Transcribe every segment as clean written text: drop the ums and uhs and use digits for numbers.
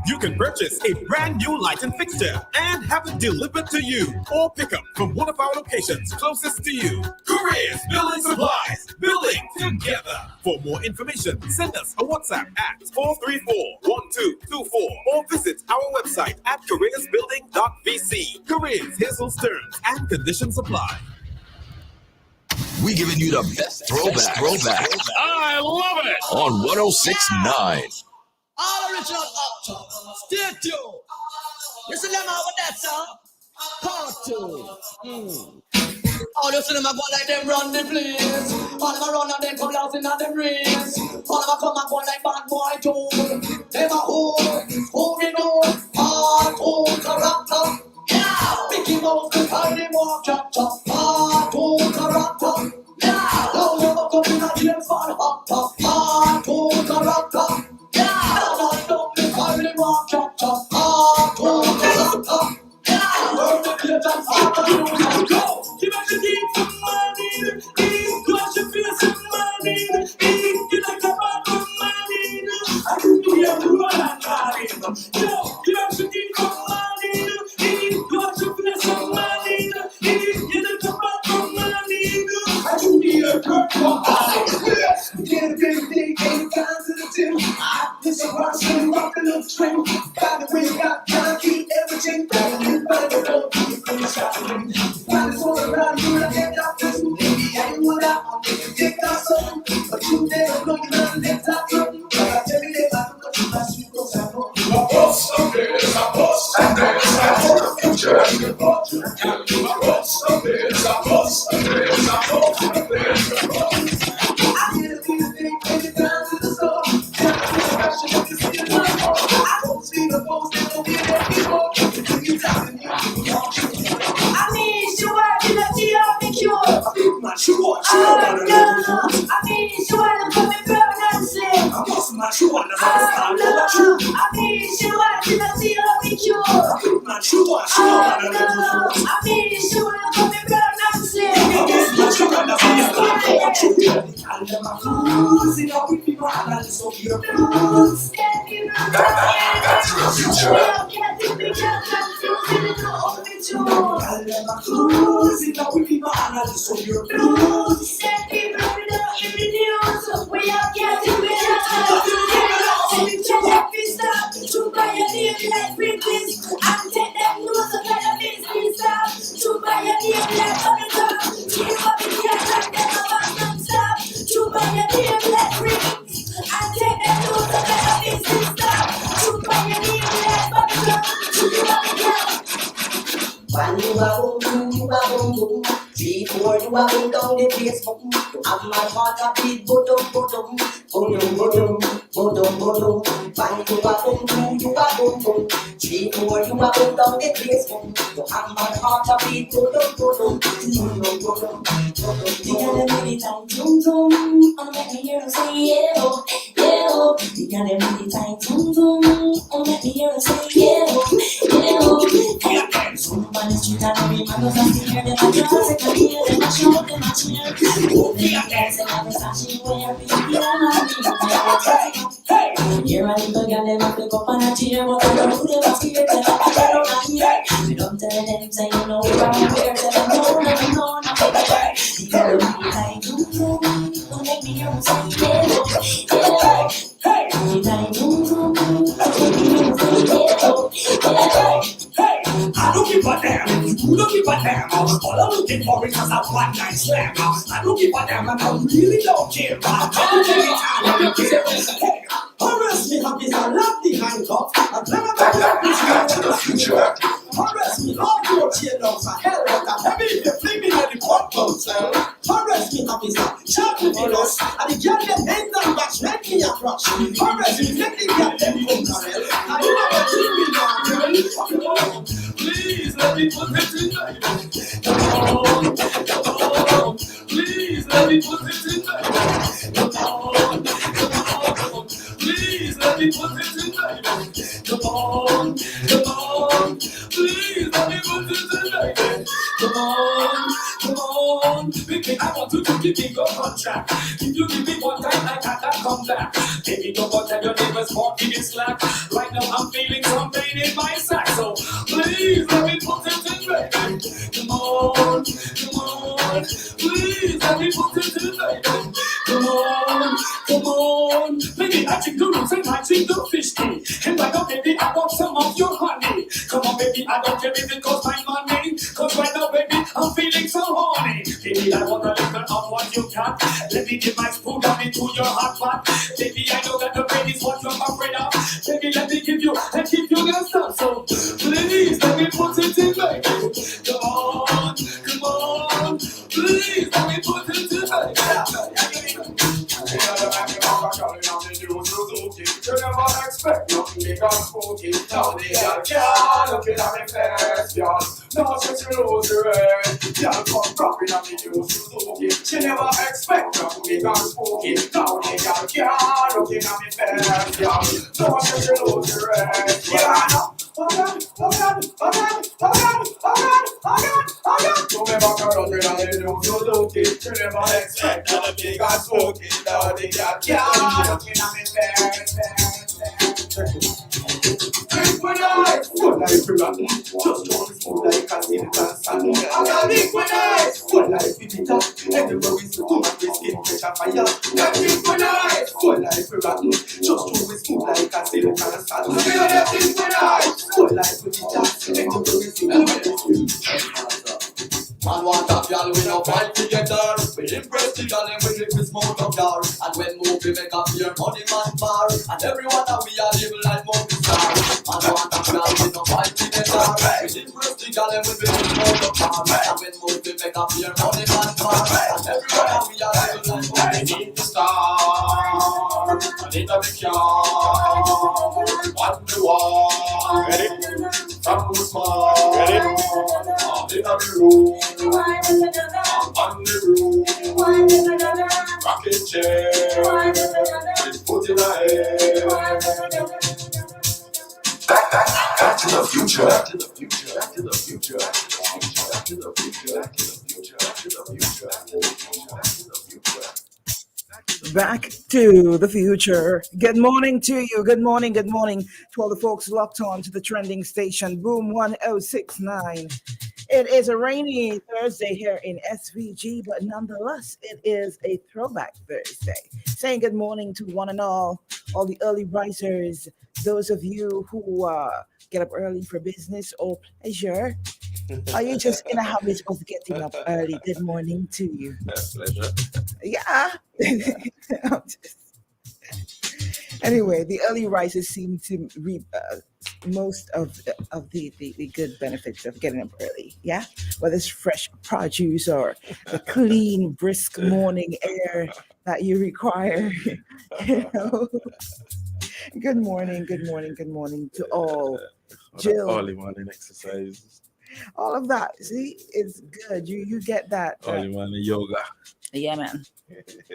You can purchase a brand new light and fixture and have it delivered to you or pick up from one of our locations closest to you. Careers Building Supplies, building together. For more information, send us a WhatsApp at 434-1224 or visit our website at careersbuilding.vc. Careers, Hazel's terms and conditions apply. We giving you the best throwback. I love it. On 106.9. All original up top. Stay tuned. Listen them out with that song. Part 2. All you see them a go like them run the place. All them a run and them come out in them race. All them a come and go like bad boy too. Them a who we know. Part 2 character. Yeah. Mickey Mouse the tiny walk chop chop. Part 2 character. Yeah. Now you walk up in a James Bond hot top. Part 2 character. Yeah. Now I don't be tiny walk chop chop. Part 2 character. Yeah. Learn the clips and start the music. Go. You better need some money. You should feel some money. You like a bad money. I can be a run and carry. Yo, you should need some money. You should feel some money. You like a bad money. I can be a girl for money. Get a big thing, ain't time to the gym. This is why I'm rocking up string. By the way, got time, keep everything better. You better go keep things shopping. Find this all around you and get out this. Maybe I ain't what I want to take out something. But you never know you're not let out something. But I tell you that I don't got you last week because I know. A boss of this, a boss of this, a boss of future. A boss of this, a boss of this, a boss of this. I get a big thing, take it down to the store. I don't see the folks that don't get that before. You talking to me. I mean, she work in the GRB cure. She want I mean, she want to put me burn and slim. I'm busting my shoe on the I mean, she work in the GRB cure. my shoe on I mean, she want to put me burn and slim. I'm busting my shoe on the and my blues, you know, we people are not so your blues. That's the future. And my blues, you know, we people are not so your blues. We are getting better. To buy a deal like British and take them news and kind of business stop. To buy a deal like America. Keep up the cash and them about non-stop. To buy a deal like British and take them news and kind of business stop. To buy a deal like America. Keep up the cash. When you are boom, you are boom boom. 3, 4, you are boom down the place boom. You have my heart a beat, bodum bodum, bodum bodum, bodum bodum. When you are boom, you are boom boom. 3, 4, you are boom down the place boom. You have my heart a beat, bodum bodum, bodum bodum, bodum. You gotta make it tight, zoom zoom. I'll let me hear them say yeah, oh, yeah, oh. You gotta make it tight, zoom zoom. I'll let me hear them say yeah, oh, yeah, oh. Somebody street and every man goes and hear them a dance. I can hear them a shout, them a cheer. They a dance and a Versace wear. We feel them and we don't care. Here a little girl them a pick up and a cheer, but I don't know who them a scared. Tell them a girl out here. We don't tell them say you know we're out here. Tell them no, never know, not for the way. You gotta be like zoom zoom. Don't make me hear them say yeah, yeah. Hey, like zoom zoom. Don't make me hear them say yeah, yeah. I don't give a damn, you don't give a damn. All I'm looking for is a one night slam. I don't give a damn, and I really don't care. I'm every time I care. Hey, harass me, happy, I love the handcuffs. I'm never back To the future. harass me, all your cheer dogs are hell, but I'm heavy if you fling me in the pop boats. Harass me, happy, shout with the loss. And the girl them hands and back, make me a crush. Harass me, let me get them from Karel. I do not want to be now, girl. Please let me put it in there. Come on. Please let me put it in there. Come on. Please let me put it in there. Come on. Please let me put it in there. Come on. Baby, I want to keep me go contract. If you give me one time, I can't come back. Baby, don't go tell your neighbors for giving slack. Right now I'm feeling some pain in my side. So please let me put it in, baby. Come on, come on. Please let me put it in, baby. Come on, come on. Baby, I drink the roots and I drink the fish tea. And like a baby, I want some of your honey. Come on, baby, I don't care if it costs my money. Cause right now, baby, I'm feeling so horny. Baby, I want a little of what you got. Let me get my spoon down into your hot pot. Baby, I know that the pain is what you're afraid of. Baby, let me give you and keep you gonna stop. So please let me put it in, baby. Come on, come on. Please let me put it in, baby. You never expect nothing because spooky. Now they are can't looking at me face, y'all. No, since you lose your head, y'all come dropping at me, you Suzuki. You never expect nothing because spooky. Now they are can't looking at me face, y'all. No, since you lose your head, yeah, no. Oh God, oh God, oh God, oh God, oh God, oh God, oh God. You never come dropping at me, you Suzuki. You never expect nothing because spooky. Now they are can't looking at me face. Liquidate, full life rotten. Just don't smooth like a silk and sun. I got liquidate, full life bitter. Everywhere we see too much skin pressure fire. Got liquidate, full life rotten. Just don't smooth like a silk and sun. I got liquidate, full life bitter. Everywhere we see too much skin pressure. Man want a girl we no fight together. We impress the girl and we live with smoke of car. And when move we make a fear money man bar. And everyone that we are live like movie star. Man want a girl we no fight together. We impress the girl and we live with smoke of car. And when move we make a fear money man bar. And everyone that we are live like movie star. I need the star. I need a big yard. On the wall. Ready? From the small. Ready? In the room. On the roof, rocking chair, it's put in her hair. Back to the future. Back to the future. Back to the future. Back to the future. Back to the future. Back to the future. Back to the future. Back to the future. Back to the future. Good morning to you. Good morning to all the folks locked on to the trending station, Boom 1069. It is a rainy Thursday here in SVG, but nonetheless, it is a throwback Thursday. Saying good morning to one and all the early risers, those of you who get up early for business or pleasure. Are you just in a habit of getting up early? Good morning to you. Pleasure. Yeah. Anyway, the early risers seem to reap most of the good benefits of getting up early. Yeah, whether it's fresh produce or the clean, brisk morning air that you require. You know? Good morning to all. Jill, Early morning exercises. all of that. See, it's good. You get that. Early morning yoga. Yeah, man.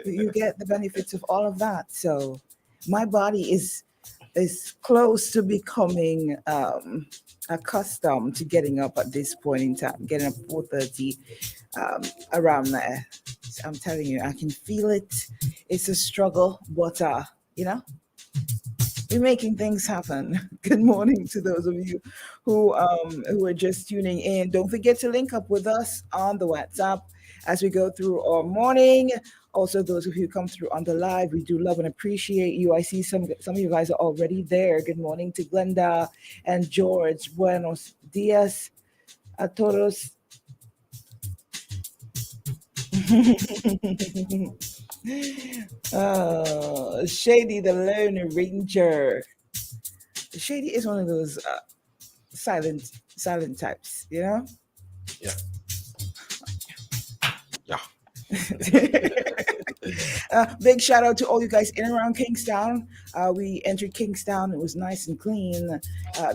You get the benefits of all of that. So my body is close to becoming accustomed to getting up at this point in time, getting up 4:30 around there. So I'm telling you, I can feel it. It's a struggle, but we're making things happen. Good morning to those of you who are just tuning in. Don't forget to link up with us on the WhatsApp as we go through our morning. Also, those of you who come through on the live, we do love and appreciate you. I see some of you guys are already there. Good morning to Glenda and George. Buenos dias a todos. Shady the Lone Ranger. Shady is one of those silent types, you know? Yeah. Big shout out to all you guys in and around Kingstown. We entered Kingstown. It was nice and clean.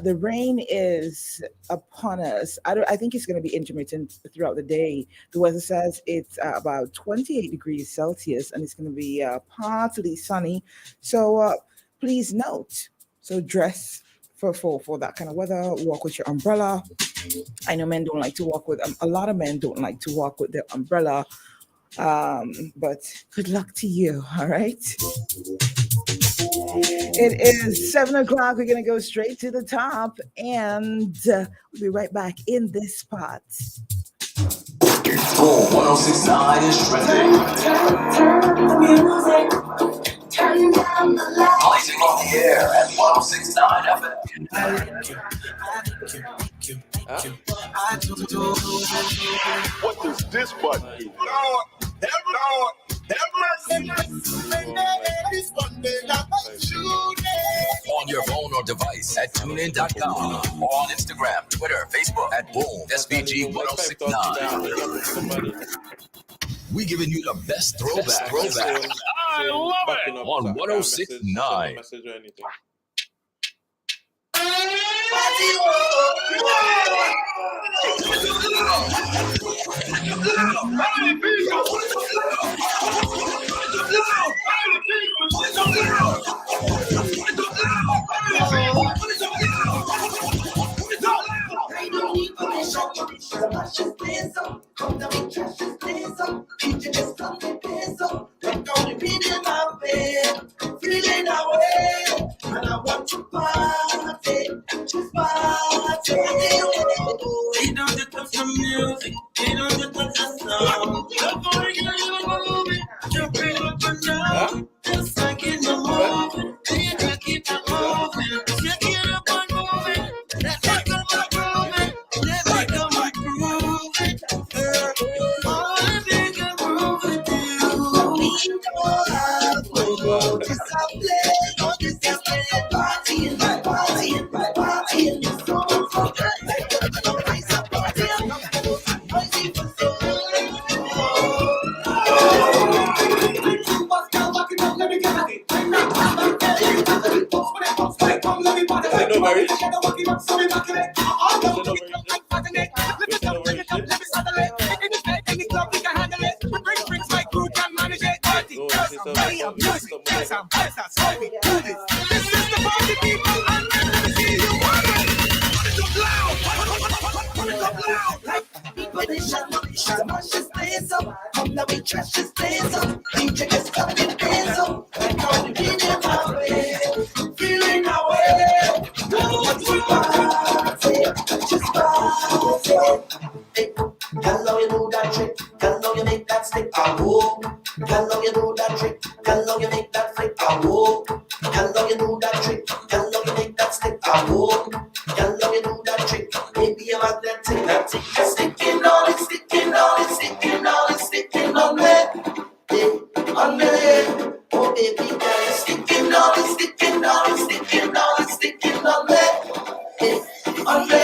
The rain is upon us. I think it's going to be intermittent throughout the day. The weather says it's about 28 degrees Celsius and it's going to be partly sunny. So please note, so dress for that kind of weather. Walk with your umbrella. I know men don't like to walk with a lot of men don't like to walk with their umbrella. But good luck to you, all right? It is 7 o'clock. We're going to go straight to the top and we'll be right back in this spot. Boom 1069 is trending. Turn the music. Turn down the lights. Blazing on the air at 1069 FM. What does this button do? Lord, have On your phone or device at tunein.com or on Instagram, Twitter, Facebook at Boom SBG 1069. We giving you the best throwback. I love it. On 1069. Message or anything. Feeling away, and I want to party, just party. They don't get up the music, they don't get up the sound. The boy girl, you move it, jumping up and down, just like in the movie. You just keep it moving, you get up and moving. Let's take a look moving, let's make a mic moving. All the big and moving do. We know how to go to some place, go to some place, partying, partying, partying. So much fun. Hello, you do that trick. Hello, you make that stick. Hello, you do that trick. Hello, you make that flick. Hello, you do that trick. Hello, you make that stick. Hello, you do that trick. Baby, I'm at that tick. That tick is sticking on it, sticking on it, sticking on it, sticking on me. On me. Oh, baby, girl, it's sticking on it, sticking on it, sticking on it, sticking on me. On me.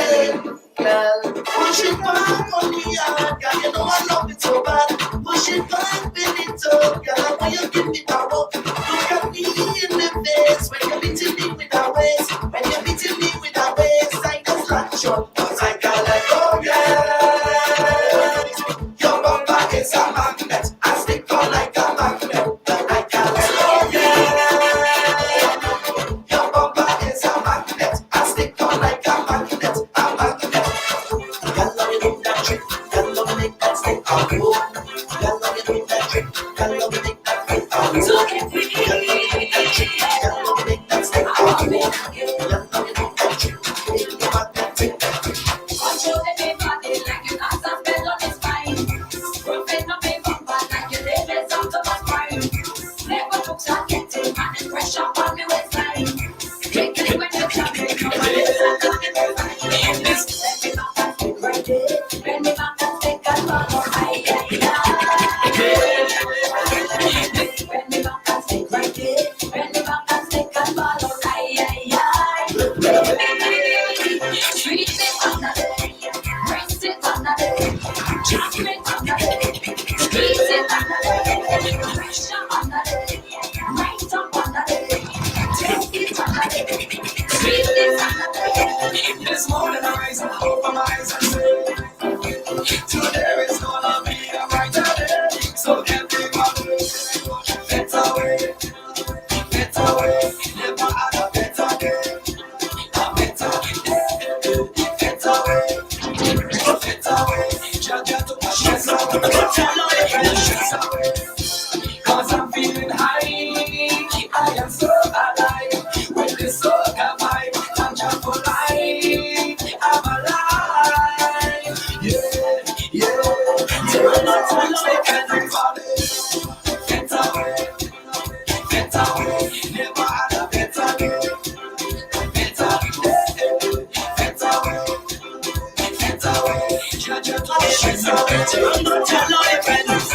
Girl, push it back on me, girl. You know I love it so bad. Push it back, bend it up, girl. When you give me that rope, look at me in the face. When you're beating me with that waist, when you're beating me with that waist, I just latch up, 'cause I can't let go, girl. Your bumper is a magnet. I stick on like a magnet. I can't let go, girl. Your bumper is a magnet. I stick on like a magnet. A magnet. Girl, love you do that trick. Girl, love you make that stick. Girl, love you do that trick. Girl, love you make that stick. Girl, love you make that trick. Girl, love you make that stick. Girl, love you do that trick. Baby, you want that trick. Control everybody like you got some bell on his spine. Profit up a bumper like you live in some of my crime. Never look so getting hot and pressure on me waistline. Quickly when you're jumping, come on, it's not looking for fine. Let me back and stick right there. Bend me back and stick and follow. Aye, aye, aye. Bend me back and stick right there. Bend me back and stick and follow. Aye, aye, aye. Treat it under there. Rest it under there. Chop it under there. Squeeze it under there. Pressure under there. Right up under there. Take it under there. Squeeze it under there. This morning I rise and open my eyes and say, today is gonna be a brighter day. So everybody, better way, never had a better day. A better way, Jaja to my stress away, stress away. 'Cause I'm feeling high, I am so alive. Tell all your friends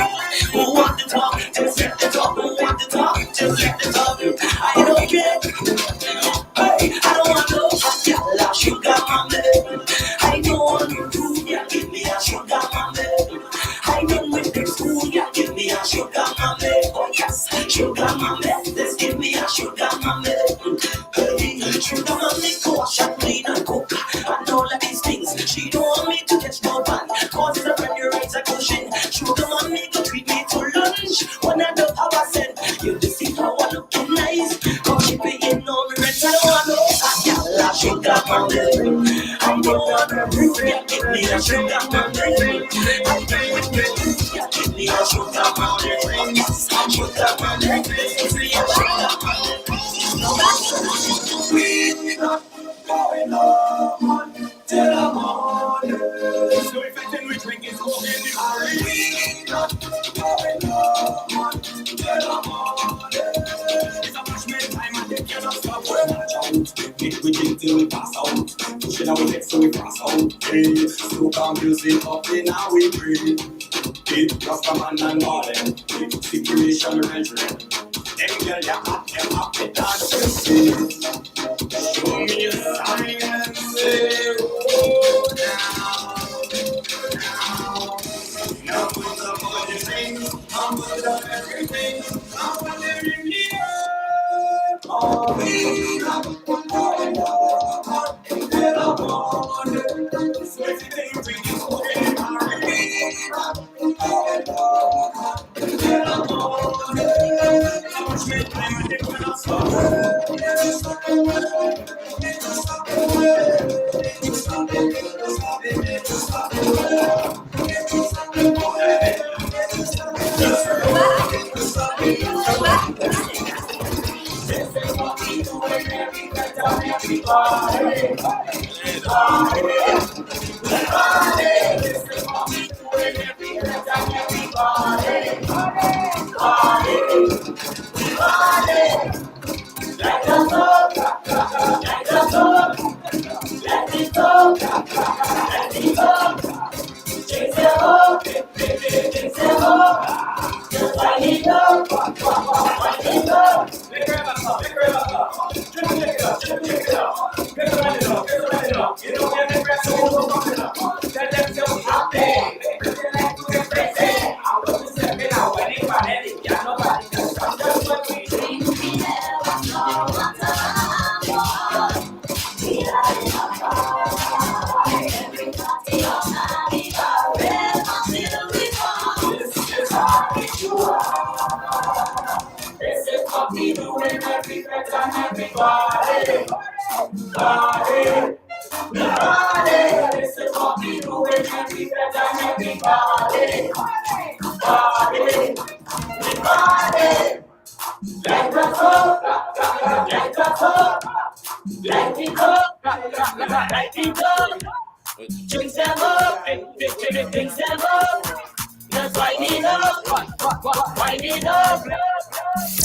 who want to talk, just let them talk. Who want to talk, just let them talk. I don't care. Hey, I don't want no hot girl, sugar mommy. I don't want no food, yeah, give me a sugar mommy. I don't with the food, yeah, give me a sugar mommy. Oh yes, sugar mommy, let's give me a sugar mommy. Hey, sugar mommy, go shop, clean and cook, and all of these things. She don't want me to catch no bad, cause it's a brand new rights a cushion. Sugar mommy, go treat me to lunch, when I don't have a cent. You just see how I looking nice, cause she paying no rent. I don't want no hot girl, sugar mommy. I don't want no fruit, yeah, give me a sugar mommy. I don't want no fruit, yeah, give me a sugar mommy. Yes, sugar mommy, give me a sugar mommy. We not going on till the morning. So if I can we drink it, go in the morning. We not going on till the morning. It's a punishment time and they cannot stop. We're not out. We drink till we pass out. Pushing our legs so we pass out. Hey, so calm music up in our we breathe. It Rastaman and Marlin. Situation measuring. Them girl ya hot, them up the dance and see. Show me a sign and say, oh, now put up all the things, I'm put up everything, I'm put everything here. Oh, we not going on till the morning. So everything we do, okay, we not going on till the morning. How much more time they gonna stop?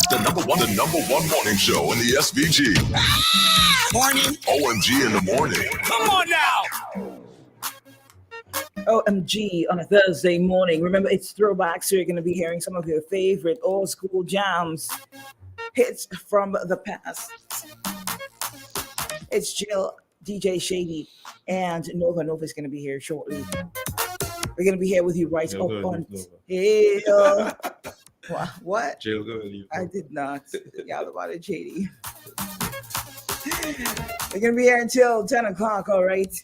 The number one morning show in the SVG. Morning. OMG in the morning. Come on now. OMG on a Thursday morning. Remember, it's throwback, so you're going to be hearing some of your favorite old school jams, hits from the past. It's Jill, DJ Shady, and Nova. Nova is going to be here shortly. We're going to be here with you right up on. Hey, what? Jill, go ahead. I did not. Y'all about it, JD. We're going to be here until 10 o'clock, all right?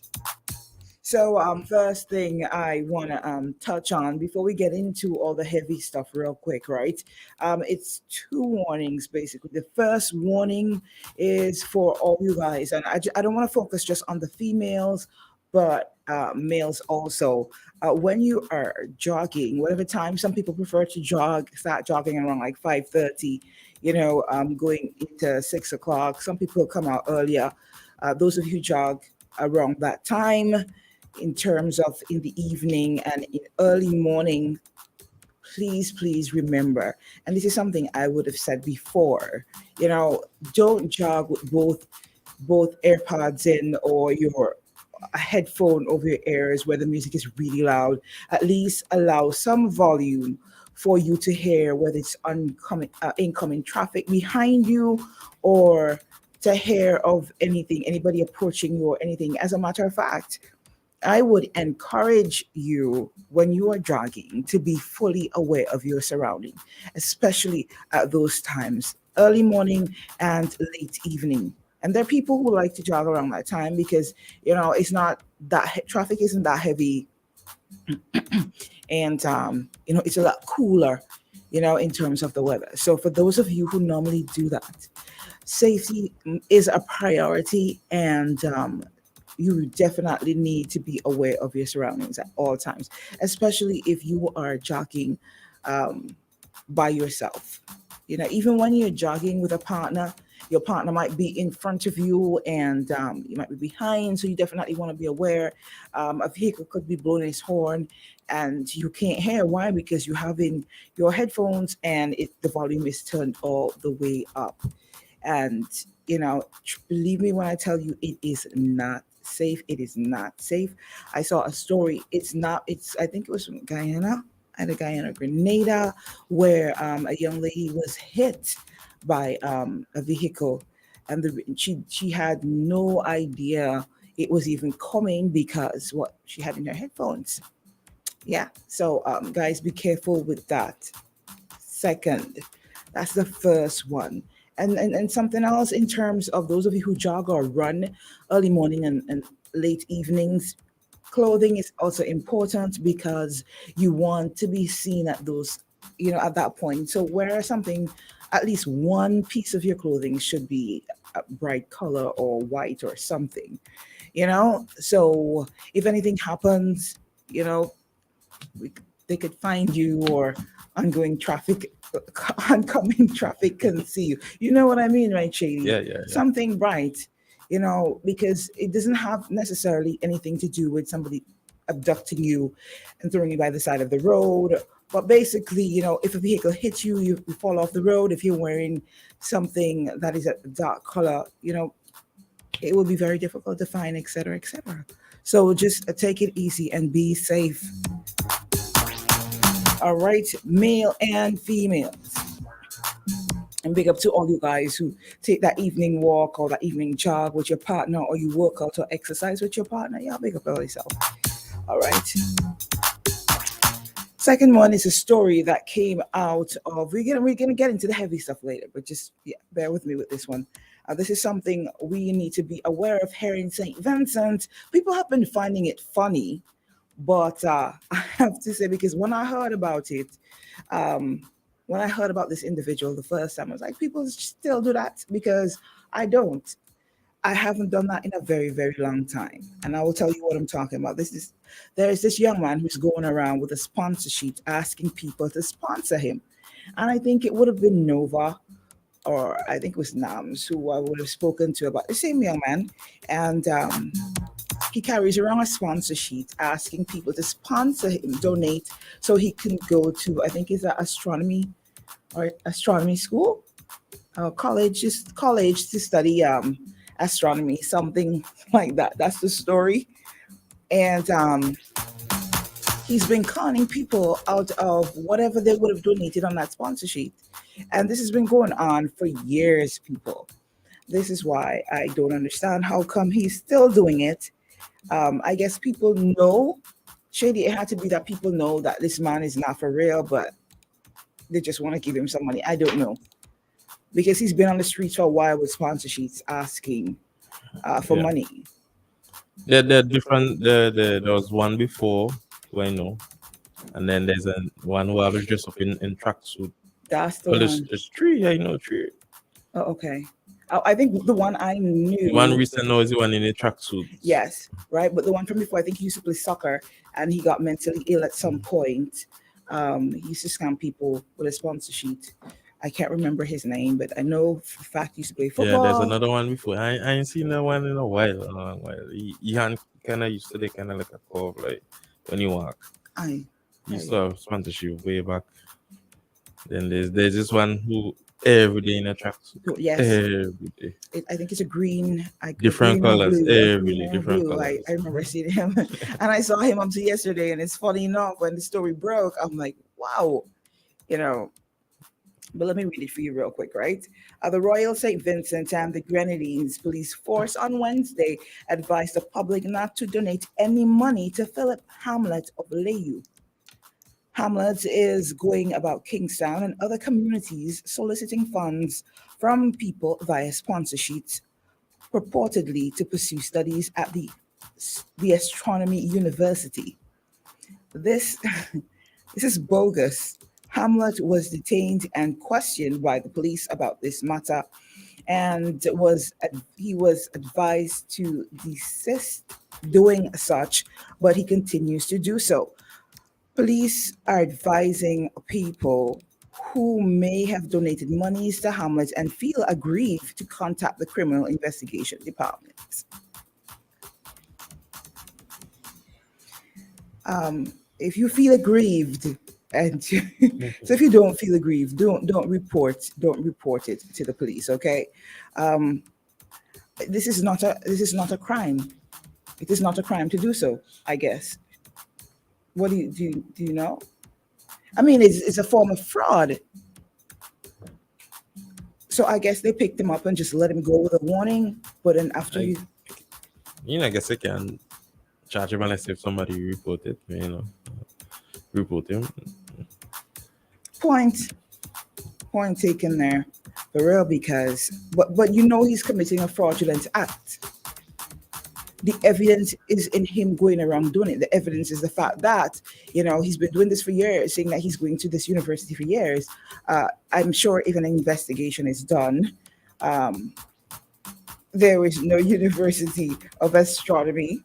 So first thing I want to touch on before we get into all the heavy stuff real quick, right? It's two warnings, basically. The first warning is for all you guys, and I don't want to focus just on the females, but males also. When you are jogging, whatever time, some people prefer to start jogging around like 5:30, going into 6 o'clock. Some people come out earlier. Those of you who jog around that time, in terms of in the evening and in early morning, please remember, and this is something I would have said before, don't jog with both AirPods in or your a headphone over your ears where the music is really loud. At least allow some volume for you to hear whether it's incoming traffic behind you, or to hear of anything, anybody approaching you or anything. As a matter of fact, I would encourage you when you are jogging to be fully aware of your surrounding, especially at those times, early morning and late evening. And there are people who like to jog around that time because it's not that traffic isn't that heavy, and it's a lot cooler, in terms of the weather. So for those of you who normally do that, safety is a priority, and you definitely need to be aware of your surroundings at all times, especially if you are jogging by yourself. Even when you're jogging with a partner, your partner might be in front of you, and you might be behind, so you definitely want to be aware. A vehicle could be blowing its horn and you can't hear. Why? Because you're having your headphones and the volume is turned all the way up. And believe me when I tell you, it is not safe. It is not safe. I saw a story. I think it was from Guyana, either Guyana or Grenada, where a young lady was hit by a vehicle, and she had no idea it was even coming because what she had in her headphones. Yeah. So guys, be careful with that. Second, that's the first one. And something else in terms of those of you who jog or run early morning and late evenings, clothing is also important because you want to be seen at those, at that point. So wear something, at least one piece of your clothing should be a bright color or white or something, so if anything happens, they could find you, or oncoming traffic can see you. You know what I mean, right, Shady? Yeah. Something bright, because it doesn't have necessarily anything to do with somebody abducting you and throwing you by the side of the road. But basically, if a vehicle hits you, you fall off the road. If you're wearing something that is a dark color, it will be very difficult to find, etc., etc. So just take it easy and be safe. All right, male and females. And big up to all you guys who take that evening walk or that evening jog with your partner, or you work out or exercise with your partner. Yeah, big up all yourself. All right. Second one is a story that came out of, we're gonna get into the heavy stuff later, but just bear with me with this one. This is something we need to be aware of here in St. Vincent. People have been finding it funny, but I have to say, because when I heard about it, when I heard about this individual the first time, I was like, people still do that? Because I don't. I haven't done that in a very, very long time. And I will tell you what I'm talking about. There is this young man who's going around with a sponsor sheet asking people to sponsor him. And I think it would have been Nova, or I think it was Nams, who I would have spoken to about the same young man. And he carries around a sponsor sheet asking people to sponsor him, donate, so he can go to, I think it's an astronomy school, college to study astronomy, something like that. That's the story. And he's been conning people out of whatever they would have donated on that sponsor sheet. And this has been going on for years, people. This is why I don't understand how come he's still doing it. I guess people know, Shady, it had to be that people know that this man is not for real, but they just want to give him some money. I don't know. Because he's been on the streets for a while with sponsor sheets asking for money. Yeah, they're different. There was one before, who I know, and then there's one who I was dressed up in tracksuit. That's the Well, one. there's three. I know three. Oh, okay. I think the one I knew. The one recent now is the one in the tracksuit. Yes, right. But the one from before, I think he used to play soccer and he got mentally ill at some point. He used to scam people with a sponsor sheet. I can't remember his name, but I know for a fact he used to play football. Yeah, there's another one before. I ain't seen that one in a while. He kind of used to kind of like a curve, like when you walk. He used to have sponsorship way back. Then there's this one who Every day in a tracksuit. Yes. Every day. I think it's a green, Different green or colors, blue, every green day, or different blue. colors. I remember seeing him, and I saw him up to yesterday. And it's funny enough, when the story broke, I'm like, wow, you know. But let me read it for you real quick, right? The Royal St. Vincent and the Grenadines Police Force on Wednesday advised the public not to donate any money to Philip Hamlet of Layu. Hamlet is going about Kingstown and other communities soliciting funds from people via sponsor sheets, purportedly to pursue studies at the Astronomy University. This is bogus. Hamlet was detained and questioned by the police about this matter, and he was advised to desist doing such, but he continues to do so. Police are advising people who may have donated monies to Hamlet and feel aggrieved to contact the Criminal Investigation Department. If you feel aggrieved, and so if you don't feel aggrieved, don't report it to the police. Okay, this is not a crime. It is not a crime to do so, I guess. What do you know? I mean, it's a form of fraud. So I guess they picked him up and just let him go with a warning. But then after I guess they can charge him unless if somebody report it. Report him. Point taken there, for real. Because but he's committing a fraudulent act. The evidence is in him going around doing it. The evidence is the fact that, he's been doing this for years, saying that he's going to this university for years. I'm sure if an investigation is done, there is no University of Astronomy.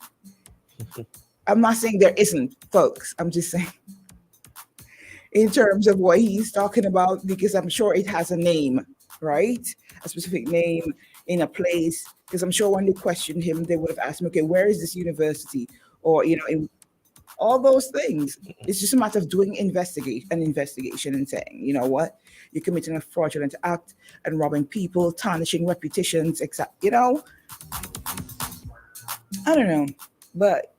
I'm not saying there isn't, folks. I'm just saying in terms of what he's talking about, because I'm sure it has a name, right? A specific name in a place. Because I'm sure when they questioned him, they would have asked him, okay, where is this university? Or, in all those things. It's just a matter of doing an investigation and saying, you know what? You're committing a fraudulent act and robbing people, tarnishing reputations, etc. I don't know. But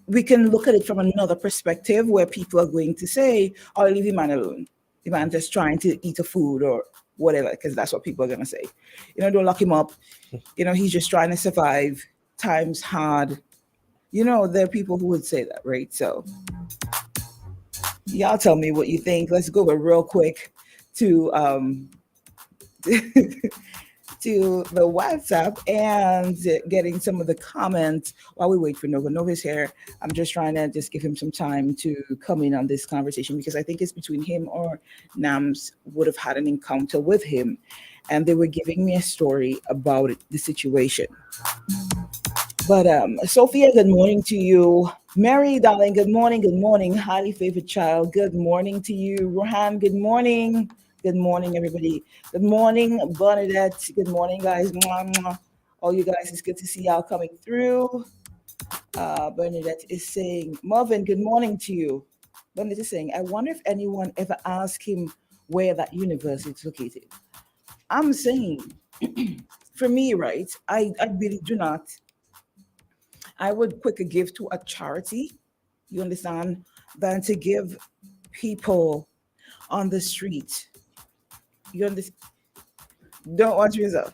we can look at it from another perspective where people are going to say, oh, leave the man alone. The man just trying to eat a food or whatever, because that's what people are going to say. Don't lock him up. He's just trying to survive. Time's hard. There are people who would say that, right? So y'all tell me what you think. Let's go real quick to to the WhatsApp and getting some of the comments while we wait for Nova. Nova's here. I'm just trying to just give him some time to come in on this conversation, because I think it's between him or Nams would have had an encounter with him, and they were giving me a story about the situation. But Sophia, good morning to you. Mary, darling, good morning. Good morning. Highly favored child, good morning to you. Rohan, good morning. Good morning, everybody. Good morning, Bernadette. Good morning, guys. Mwah, mwah. All you guys, it's good to see y'all coming through. Bernadette is saying, Marvin, good morning to you. Bernadette is saying, I wonder if anyone ever asked him where that university is located. I'm saying, for me, right, I really do not. I would quicker give to a charity, you understand, than to give people on the street. You understand? Don't watch yourself.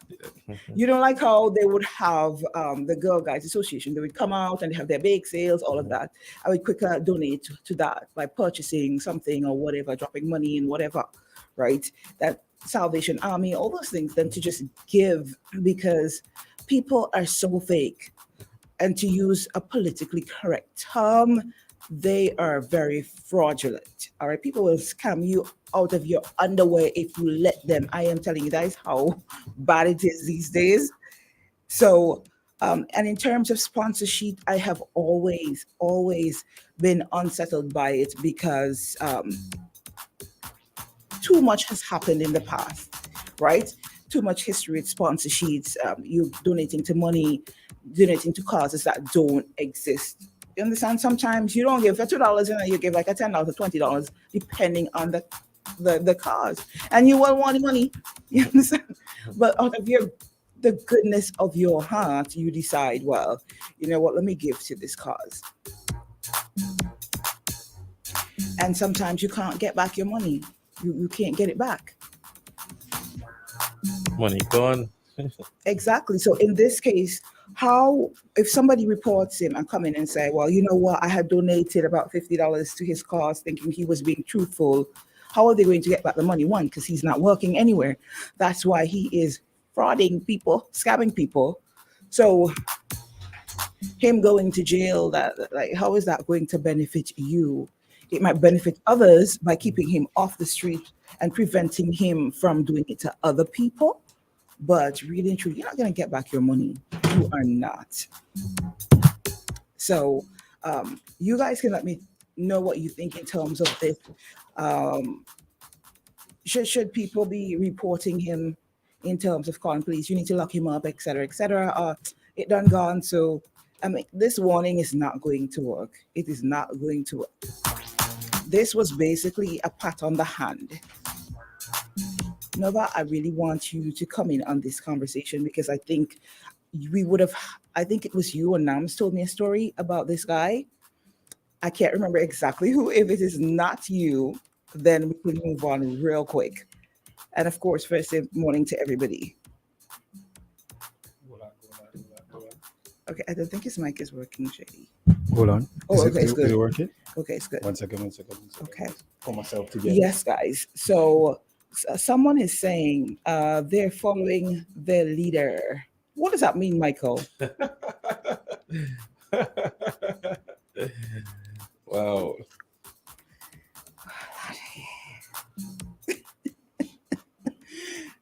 You don't like how they would have the Girl Guides Association. They would come out and they have their bake sales, all of that. I would quicker donate to that by purchasing something or whatever, dropping money in whatever, right? That Salvation Army, all those things, than to just give, because people are so fake. And to use a politically correct term, they are very fraudulent. All right, people will scam you out of your underwear if you let them. I am telling you, that is how bad it is these days. So, and in terms of sponsorship, I have always been unsettled by it, because too much has happened in the past, right? Too much history with sponsorships, you donating to money, donating to causes that don't exist. You understand? Sometimes you don't give $2 and you give like a $10 or $20, depending on the the cause, and you will want the money. You understand? But out of the goodness of your heart, you decide, well, you know what? Let me give to this cause. And sometimes you can't get back your money. You can't get it back. Money gone. Exactly. So in this case, how if somebody reports him and come in and say, well, you know what, I had donated about $50 to his cause thinking he was being truthful, how are they going to get back the money? One, because he's not working anywhere. That's why he is frauding people, scamming people. So him going to jail, that like how is that going to benefit you? It might benefit others by keeping him off the street and preventing him from doing it to other people. But really and truly, you're not going to get back your money. You are not. So you guys can let me know what you think in terms of this. Should people be reporting him in terms of calling police? You need to lock him up, etc., etc. It done gone. So I mean, this warning is not going to work. It is not going to work. This was basically a pat on the hand. Nova, I really want you to come in on this conversation because I think I think it was you or Nams told me a story about this guy. I can't remember exactly who. If it is not you, then we can move on real quick. And of course, first morning to everybody. Okay, I don't think his mic is working, Shady. Hold on. Oh, okay, it's good. Is it working? Okay, it's good. One second. Okay. Pull myself together. Yes, guys. So someone is saying they're following their leader. What does that mean, Michael? Wow.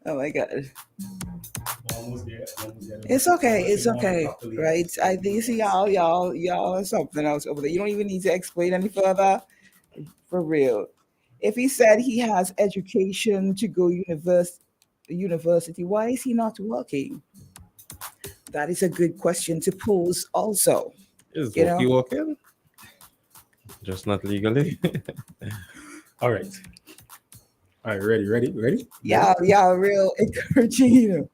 Oh my God. It's okay, right? I think see y'all are something else over there. You don't even need to explain any further. For real. If he said he has education to go university, why is he not working? That is a good question to pose also. Is he working? Just not legally. All right. Ready? Yeah, real encouraging, you know.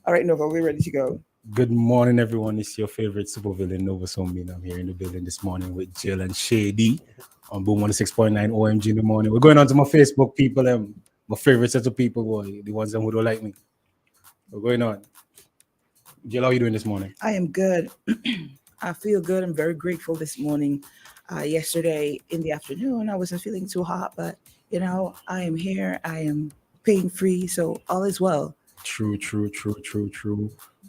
All right, Nova, we're ready to go. Good morning, everyone. It's your favorite supervillain, Nova Sombin. I'm here in the building this morning with Jill and Shady on Boom 106.9 OMG in the morning. We're going on to my Facebook people, my favorite set of people, boy, the ones who don't like me. We're going on. Jill, how are you doing this morning? I am good. I feel good. I'm very grateful this morning. Yesterday in the afternoon, I wasn't feeling too hot, but you know, I am here. I am pain-free, so all is well. True.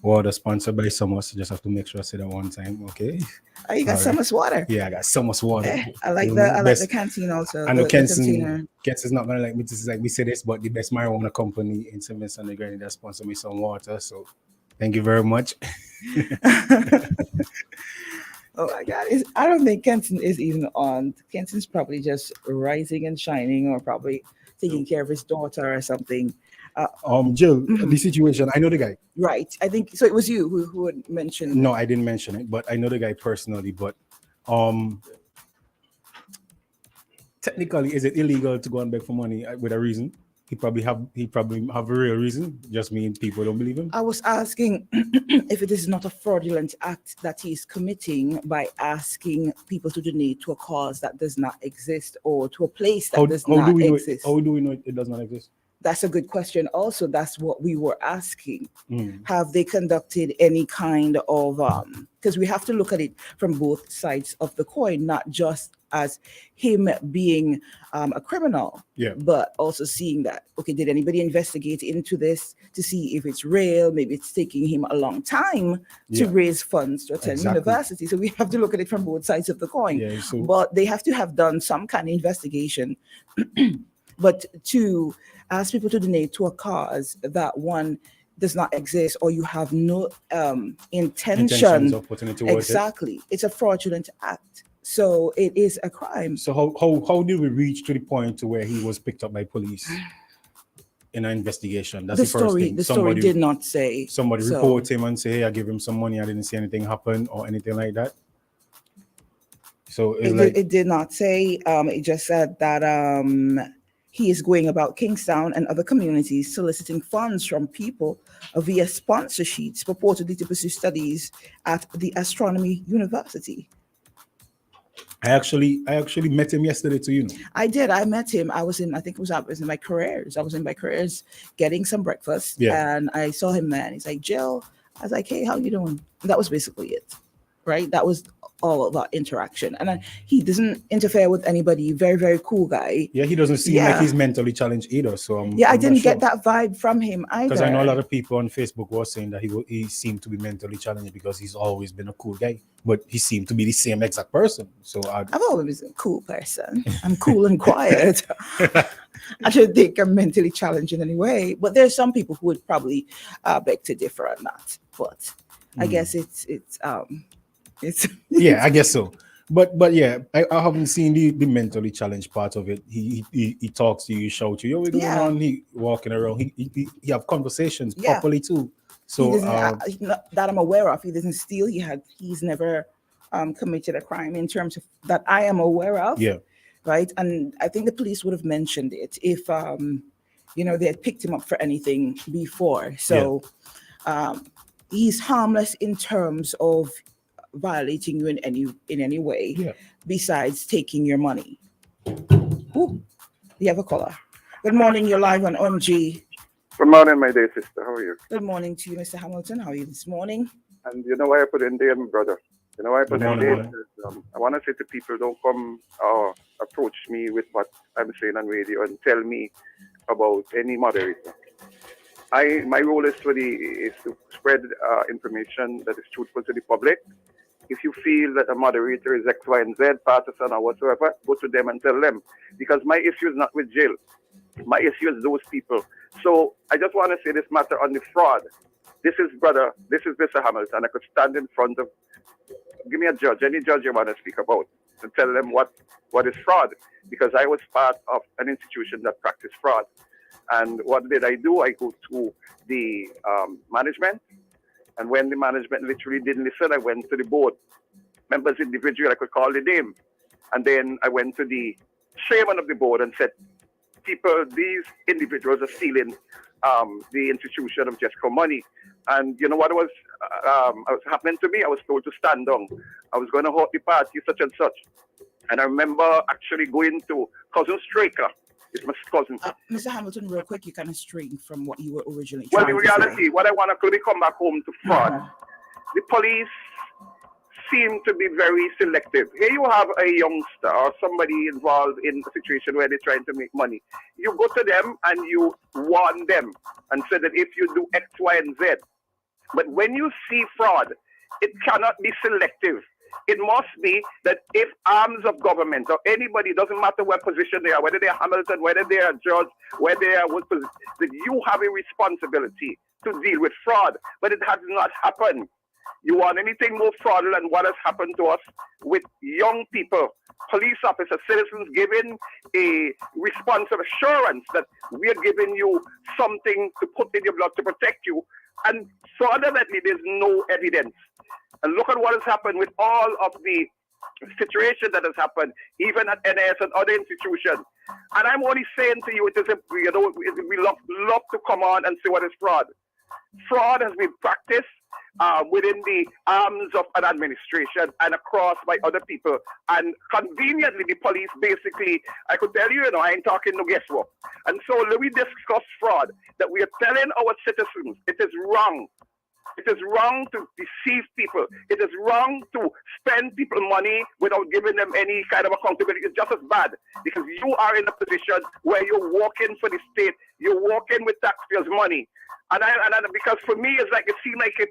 Water sponsored by Summers. Just have to make sure I say that one time, okay? Oh, you got Summers water. Yeah, I got Summers water. I like the canteen also. I know Ken's not gonna like me to like me say this, but the best marijuana company in St. Vincent and Grenada that sponsor me some water. So thank you very much. Oh my God. I don't think Kenton is even on. Kenton's probably just rising and shining or probably taking care of his daughter or something. Jill, the situation, I know the guy. Right. I think so. It was you who had mentioned. No, I didn't mention it, but I know the guy personally. But technically, is it illegal to go and beg for money with a reason? He probably have a real reason. Just means people don't believe him. I was asking if it is not a fraudulent act that he is committing by asking people to donate to a cause that does not exist or to a place that does not exist. How do we know it does not exist? That's a good question. Also, that's what we were asking. Have they conducted any kind of because we have to look at it from both sides of the coin, not just as him being a criminal, but also seeing that, okay, did anybody investigate into this to see if it's real? Maybe it's taking him a long time to raise funds to attend university. So we have to look at it from both sides of the coin. But they have to have done some kind of investigation. But to ask people to donate to a cause that one does not exist or you have no intention of putting it towards exactly, it's a fraudulent act. So it is a crime. So how did we reach to the point to where he was picked up by police in an investigation? That's the first thing. The story did not say. Somebody report him and say, hey, I give him some money. I didn't see anything happen or anything like that. So it did not say. It just said that He is going about Kingstown and other communities soliciting funds from people via sponsor sheets purportedly to pursue studies at the Astronomy University. I actually met him yesterday too, you know. I did. I met him. I was in my careers. I was in my careers getting some breakfast. Yeah. And I saw him there. And he's like, Jill. I was like, hey, how you doing? And that was basically it. Right? That was all of our interaction. And he doesn't interfere with anybody. Very, very cool guy. Yeah, he doesn't seem like he's mentally challenged either. So I didn't get that vibe from him either. Because I know a lot of people on Facebook were saying that he seemed to be mentally challenged because he's always been a cool guy. But he seemed to be the same exact person. So I've always been a cool person. I'm cool and quiet. I don't think I'm mentally challenged in any way. But there's some people who would probably beg to differ on that. But I guess it's yeah, I guess so. But yeah, I haven't seen the mentally challenged part of it. He talks to you, shout to you, what's going on? He walking around. He have conversations properly too. So that I'm aware of, he doesn't steal. He's never committed a crime in terms of that I am aware of. Yeah. Right. And I think the police would have mentioned it if they had picked him up for anything before. So he's harmless in terms of violating you in any way besides taking your money. Ooh, you have a caller. Good morning, you're live on OMG. Good morning, my dear sister. How are you? Good morning to you, Mr. Hamilton. How are you this morning? And you know why I put in there, my brother? You know why I put in there? I want to say to people, don't come approach me with what I'm saying on radio and tell me about any moderator. My role is to spread information that is truthful to the public. If you feel that a moderator is X, Y, and Z, partisan or whatsoever, go to them and tell them. Because my issue is not with Jill. My issue is those people. So I just want to say this matter on the fraud. This is Mr. Hamilton. I could stand in front of, give me a judge, any judge you want to speak about, and tell them what is fraud. Because I was part of an institution that practiced fraud. And what did I do? I go to the management. And when the management literally didn't listen, I went to the board. Members individual, I could call the name. And then I went to the chairman of the board and said, people, these individuals are stealing the institution of Jesco money. And you know what was happening to me? I was told to stand down. I was going to hold the party, such and such. And I remember actually going to Cousin Straker. It's my cousin. Mr. Hamilton, real quick, you kind of strayed from what you were originally Well, trying in to say. reality, what I want to quickly come back home to fraud. The police seem to be very selective. Here you have a youngster or somebody involved in a situation where they're trying to make money. You go to them and you warn them and say that if you do X, Y, and Z. But when you see fraud, it cannot be selective. It must be that if arms of government or anybody, doesn't matter what position they are, whether they are Hamilton, whether they are judge, whether they are what position, that you have a responsibility to deal with fraud. But it has not happened. You want anything more fraudulent than what has happened to us with young people, police officers, citizens giving a responsive assurance that we are giving you something to put in your blood to protect you. And fraudulently, there's no evidence. And look at what has happened with all of the situation that has happened, even at NS and other institutions. And I'm only saying to you, we love to come on and say what is fraud. Fraud has been practiced within the arms of an administration and across by other people. And conveniently, the police basically, I could tell you, I ain't talking no guesswork. And so we discuss fraud, that we are telling our citizens it is wrong. It is wrong to deceive people. It is wrong to spend people money without giving them any kind of accountability. It's just as bad because you are in a position where you're working for the state. You're working with taxpayers' money. And because for me, it's like it seems like it,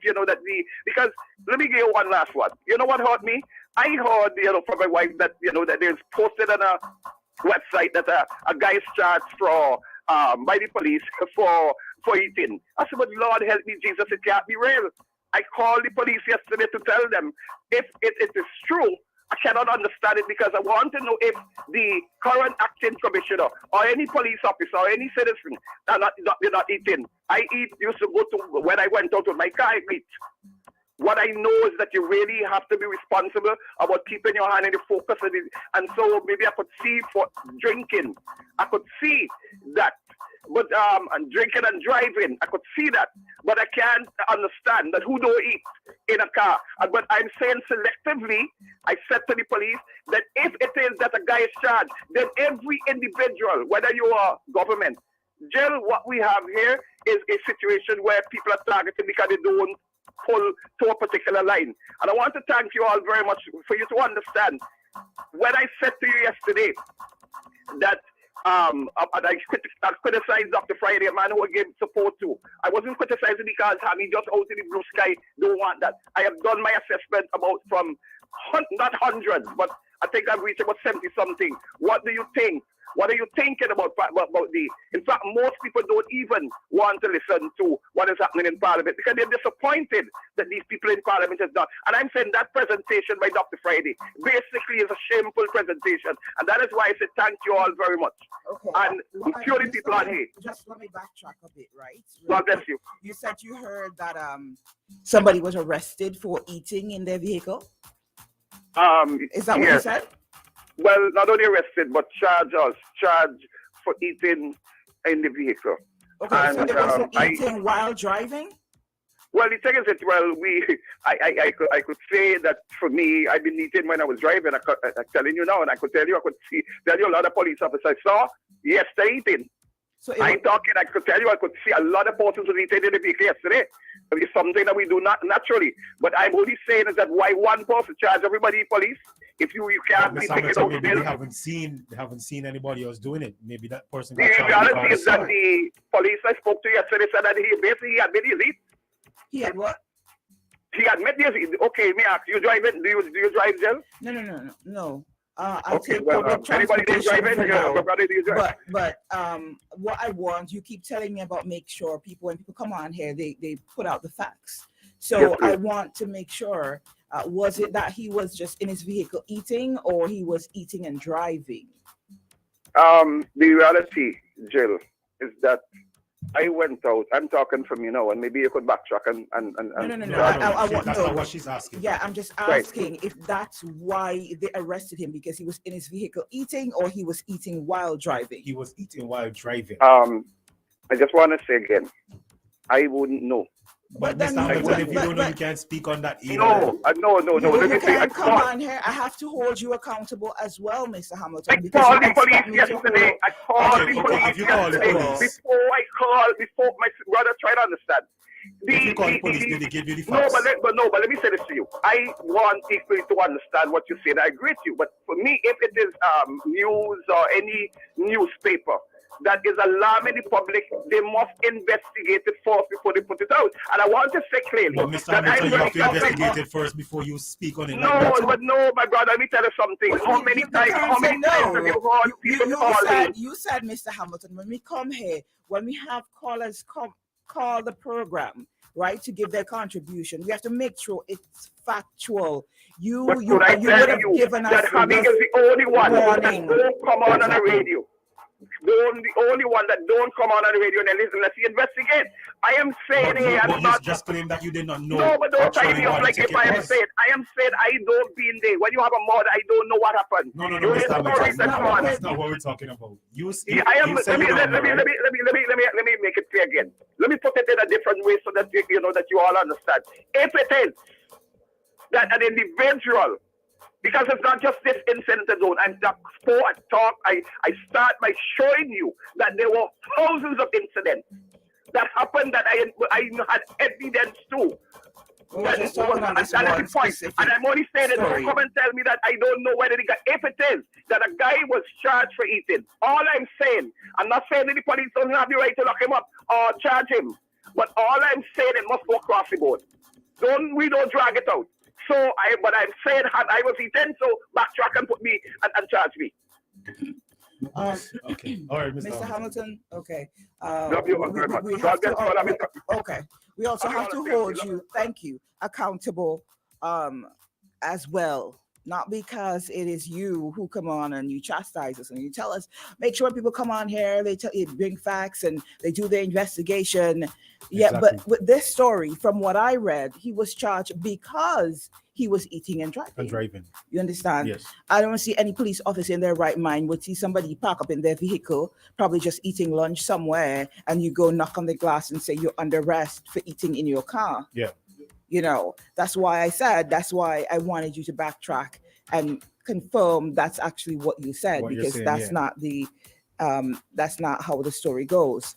because let me give you one last one. You know what hurt me? I heard, from my wife that, that there's posted on a website that a guy's charged for, by the police for eating. I said, but Lord help me, Jesus, it can't be real. I called the police yesterday to tell them if it is true. I cannot understand it because I want to know if the current acting commissioner or any police officer or any citizen are not eating. I used to go to, when I went out with my car, I eat. What I know is that you really have to be responsible about keeping your hand in the focus of it. And so maybe I could see for drinking, I could see that. But and drinking and driving, I could see that. But I can't understand that who don't eat in a car. But I'm saying selectively, I said to the police that if it is that a guy is charged, then every individual, whether you are government, Jill, what we have here is a situation where people are targeted because they don't pull to a particular line. And I want to thank you all very much for you to understand. When I said to you yesterday that I criticized Dr. Friday, a man who I gave support to. I wasn't criticizing because he just out in the blue sky don't want that. I have done my assessment about from not hundreds, but I think I've reached about 70 something. What do you think? What are you thinking about the? In fact, most people don't even want to listen to what is happening in Parliament because they're disappointed that these people in Parliament is not. And I'm saying that presentation by Dr. Friday basically is a shameful presentation, and that is why I said thank you all very much. Okay. And purely people on here. Just let me backtrack a bit, right? God bless you. You said you heard that somebody was arrested for eating in their vehicle. Is that what you said? Well, not only arrested, but charged for eating in the vehicle. Okay, and, so it was eating while driving? Well, the thing is that, I could say that for me, I've been eating when I was driving. I'm telling you now, and I could tell you a lot of police officers saw, yes, they're eating. So I'm talking, I could tell you, I could see a lot of persons were eating in the vehicle yesterday. It's something that we do not naturally. But I'm only saying is that why one person charge everybody police? If you can't be taking out maybe bill. they haven't seen anybody else doing it. Maybe that person. The reality is that the police I spoke to yesterday said that he admitted his eat. He had what? He admitted his eat. Okay, me ask you driving? Do you drive, Jill? No. Okay, well, anybody that driving? But what I want, you keep telling me about make sure when people come on here, they put out the facts. So yes, I want to make sure, was it that he was just in his vehicle eating or he was eating and driving? The reality, Jill, is that I went out. I'm talking from and maybe you could backtrack and No. I want that's no. not what she's asking. Yeah, I'm just asking if that's why they arrested him, because he was in his vehicle eating or he was eating while driving. He was eating while driving. I just want to say again, I wouldn't know. But Mr. Hamilton, if you don't know, you can't speak on that either. No. Let me say, come on here. I have to hold you accountable as well, Mr. Hamilton. I called the police yesterday. I called the police yesterday. Before my brother tried to understand. If you call the police, did they give you the No, facts? but let me say this to you. I want people to understand what you said. I agree with you. But for me, if it is news or any newspaper that is alarming the public, they must investigate it first before they put it out. And I want to say clearly. But Mr. Hamilton, you have to investigate it first before you speak on it. No, my brother, let me tell you something. How many times have you heard people calling? You said, Mr. Hamilton, when we come here, when we have callers call the program, right, to give their contribution, we have to make sure it's factual. You would have given us that Hamid is the only one that don't come on the radio. The only one that don't come on the radio and listen, let's investigate. I am saying here, I'm not just claim that you did not know. No, but don't tie me up like if I am saying. I am saying I don't be in there. When you have a murder, I don't know what happened. No, that's not what we're talking about. Let me make it clear again. Let me put it in a different way so that that you all understand. If it is that an individual, because it's not just this incident alone. I start by showing you that there were thousands of incidents that happened that I had evidence to. That is the point. And I'm only saying that don't come and tell me that I don't know whether if it is that a guy was charged for eating. All I'm saying, I'm not saying that the police don't have the right to lock him up or charge him. But all I'm saying, it must go across the board. We don't drag it out. So but I'm saying I was eating, so backtrack and put me and charge me. Okay. All right, Mr. Hamilton. Okay. Love you very much. Okay. We also have to hold you. Thank you. Accountable, as well. not because it is you who come on and you chastise us and you tell us, make sure people come on here, they tell you, bring facts and they do their investigation. Yeah, Exactly. but with this story, from what I read, he was charged because he was eating and driving. And driving. You understand? Yes. I don't see any police officer in their right mind would see somebody park up in their vehicle, probably just eating lunch somewhere, and you go knock on the glass and say you're under arrest for eating in your car. Yeah. You know, that's why I wanted you to backtrack and confirm that's actually what you said, What you're because saying, that's yeah. that's not how the story goes.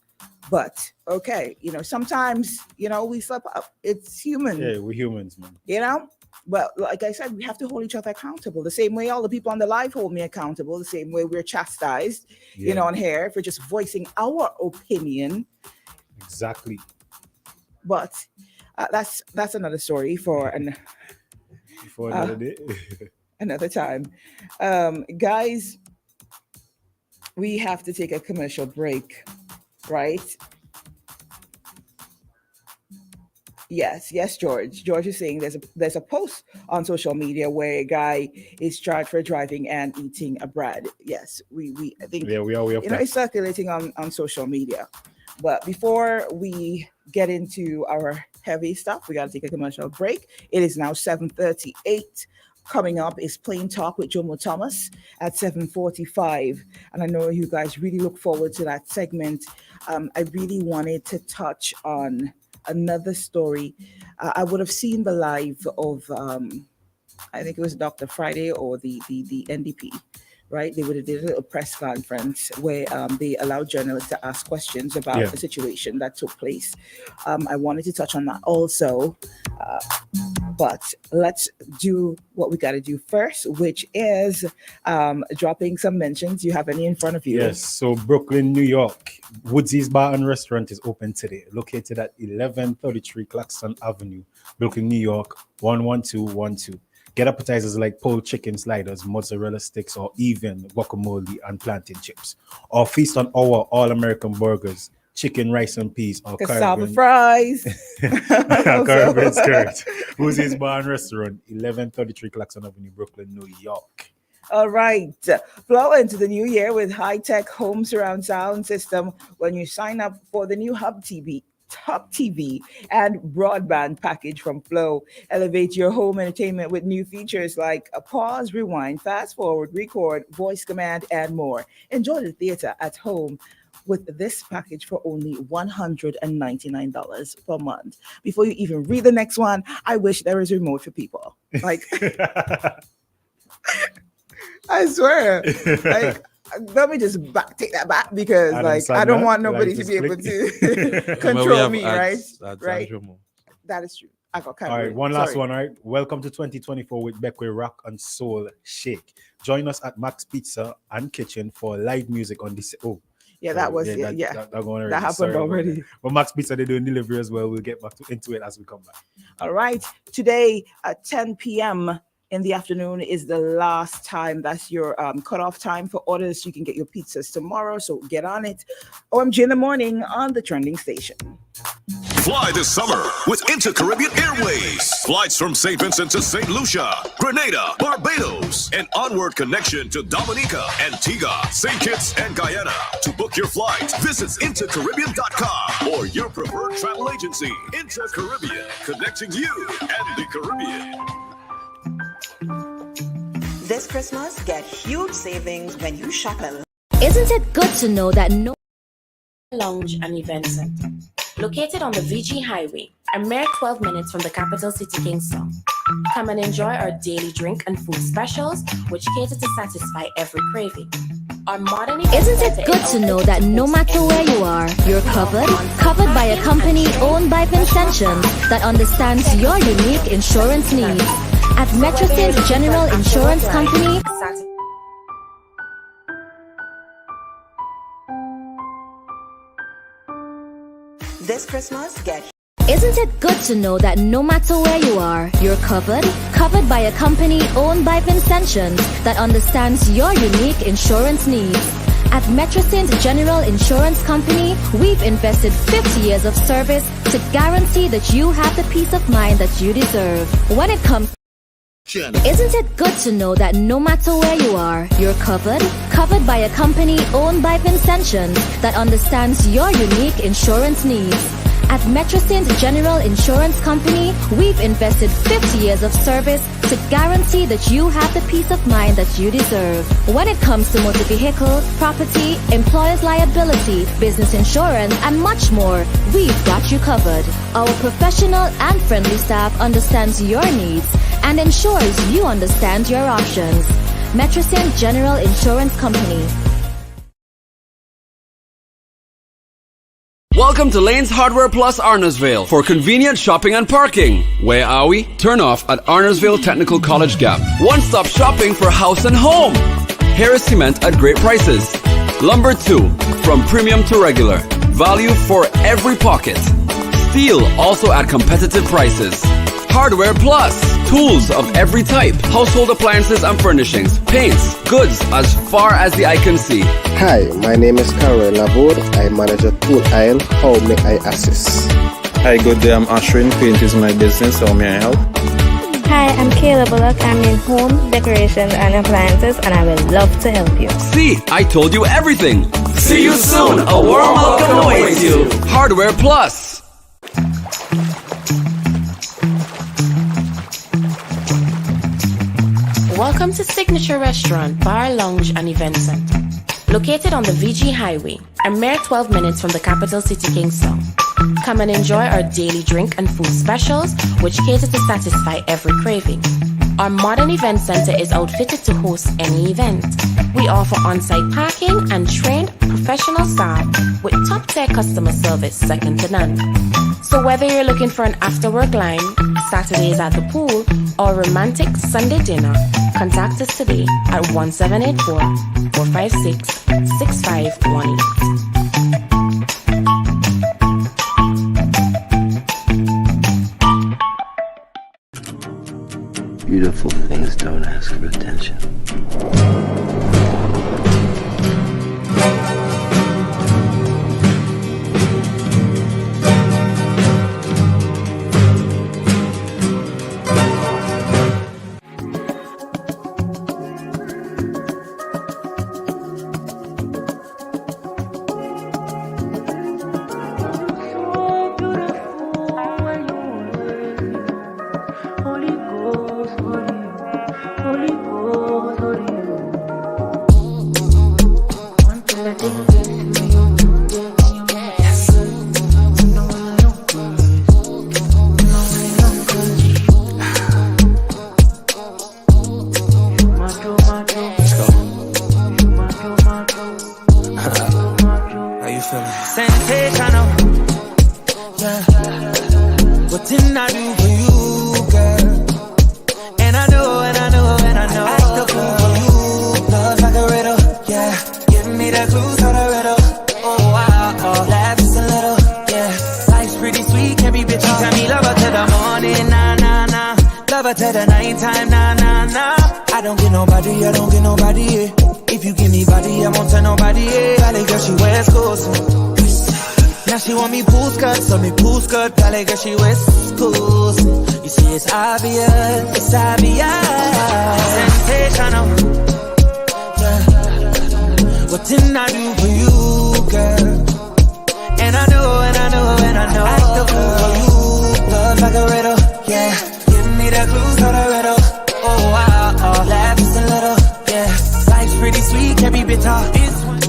But okay, you know, sometimes, you know, we slip up. It's human. Yeah, we're humans, man. You know, but like I said, we have to hold each other accountable the same way all the people on the live hold me accountable, the same way we're chastised, you know, on here for just voicing our opinion. Exactly. But that's another story for another day. another time. Guys, we have to take a commercial break, right? Yes, George. George is saying there's a post on social media where a guy is charged for driving and eating a bread. Yes, we I think Yeah, we are. you know, it's circulating on social media. But before we get into our heavy stuff, we got to take a commercial break. It is now 7:38. Coming up is Plain Talk with Jomo Thomas at 7:45. And I know you guys really look forward to that segment. I really wanted to touch on another story. I would have seen the live of, I think it was Dr. Friday or the NDP, right? They would have did a little press conference where they allowed journalists to ask questions about the situation that took place. I wanted to touch on that also, but let's do what we got to do first, which is dropping some mentions. You have any in front of you? Yes, so Brooklyn, New York, Woodsy's Bar and Restaurant is open today, located at 1133 Claxton Avenue, Brooklyn, New York, 11212. Get appetizers like pulled chicken sliders, mozzarella sticks, or even guacamole and plantain chips. Or feast on our all-American burgers, chicken, rice, and peas, or cassava fries. Caribbean skirt. Woodsy's Bar and Restaurant, 1133 Claxton Avenue, Brooklyn, New York. All right. Flow into the new year with high-tech home surround sound system when you sign up for the new Hub TV and broadband package from Flow. Elevate your home entertainment with new features like a pause, rewind, fast forward, record, voice command, and more. Enjoy the theater at home with this package for only $199 per month. Before you even read the next one, I wish there was a remote for people. Like, I swear. Like, let me just take that back because, I don't want nobody to be able to control me, right? Right. That is true. I got kind All of right, one last one. All right, welcome to 2024 with Beckway Rock and Soul Shake. Join us at Max Pizza and Kitchen for live music on this. Oh, yeah, that was that happened already. But Max Pizza, they're doing delivery as well. We'll get back into it as we come back. All right, today at 10 p.m. in the afternoon is the last time. That's your cutoff time for orders. You can get your pizzas tomorrow, so get on it. OMG in the morning on the trending station. Fly this summer with Inter-Caribbean Airways. Flights from St. Vincent to St. Lucia, Grenada, Barbados, and onward connection to Dominica, Antigua, St. Kitts, and Guyana. To book your flight, visit intercaribbean.com or your preferred travel agency. Inter-Caribbean, connecting you and the Caribbean. This Christmas, get huge savings when you shop at. Isn't it good to know that no Lounge and Event Center, located on the VG Highway, a mere 12 minutes from the capital city, Kingston. Come and enjoy our daily drink and food specials, which cater to satisfy every craving. Our modern Isn't it good to know that no matter where you are, you're covered by a company owned by Vincention that understands your unique insurance needs. At Metrosint General Insurance Company, This Christmas, get. Isn't it good to know that no matter where you are, you're covered by a company owned by Vincention that understands your unique insurance needs. At Metrosint General Insurance Company, we've invested 50 years of service to guarantee that you have the peace of mind that you deserve. When it comes Isn't it good to know that no matter where you are, you're covered? Covered by a company owned by Vincentions that understands your unique insurance needs. At Metrosint General Insurance Company, we've invested 50 years of service to guarantee that you have the peace of mind that you deserve. When it comes to motor vehicle, property, employer's liability, business insurance, and much more, we've got you covered. Our professional and friendly staff understands your needs and ensures you understand your options. Metrosint General Insurance Company. Welcome to Lane's Hardware Plus Arnoldsville for convenient shopping and parking. Where are we? Turn off at Arnoldsville Technical College Gap. One-stop shopping for house and home. Harris Cement at great prices. Lumber 2, from premium to regular. Value for every pocket. Steel also at competitive prices. Hardware Plus, tools of every type, household appliances and furnishings, paints, goods as far as the eye can see. Hi, my name is Carol Laborde. I manage a tool aisle. How may I assist? Hi, good day. I'm Ashwin. Paint is my business. How may I help? Hi, I'm Kayla Bullock. I'm in home decorations and appliances, and I would love to help you. See, I told you everything. See you soon. A warm welcome awaits you. Hardware Plus. Welcome to Signature Restaurant, Bar, Lounge, and Event Center. Located on the VG Highway, a mere 12 minutes from the capital city, Kingston. Come and enjoy our daily drink and food specials, which cater to satisfy every craving. Our modern event center is outfitted to host any event. We offer on-site parking and trained professional staff with top-tier customer service second to none. So whether you're looking for an after-work line, Saturdays at the pool, or romantic Sunday dinner, contact us today at 1784-456-6518. Beautiful things don't ask for attention. She West Coast. You see, it's obvious, sensational. Yeah. What didn't I do for you, girl? And I know, I still fall for you. Love like a riddle, yeah. Give me the clues to the riddle. Oh, wow, laugh just a little, yeah. Life's pretty sweet, can be bitter. It's one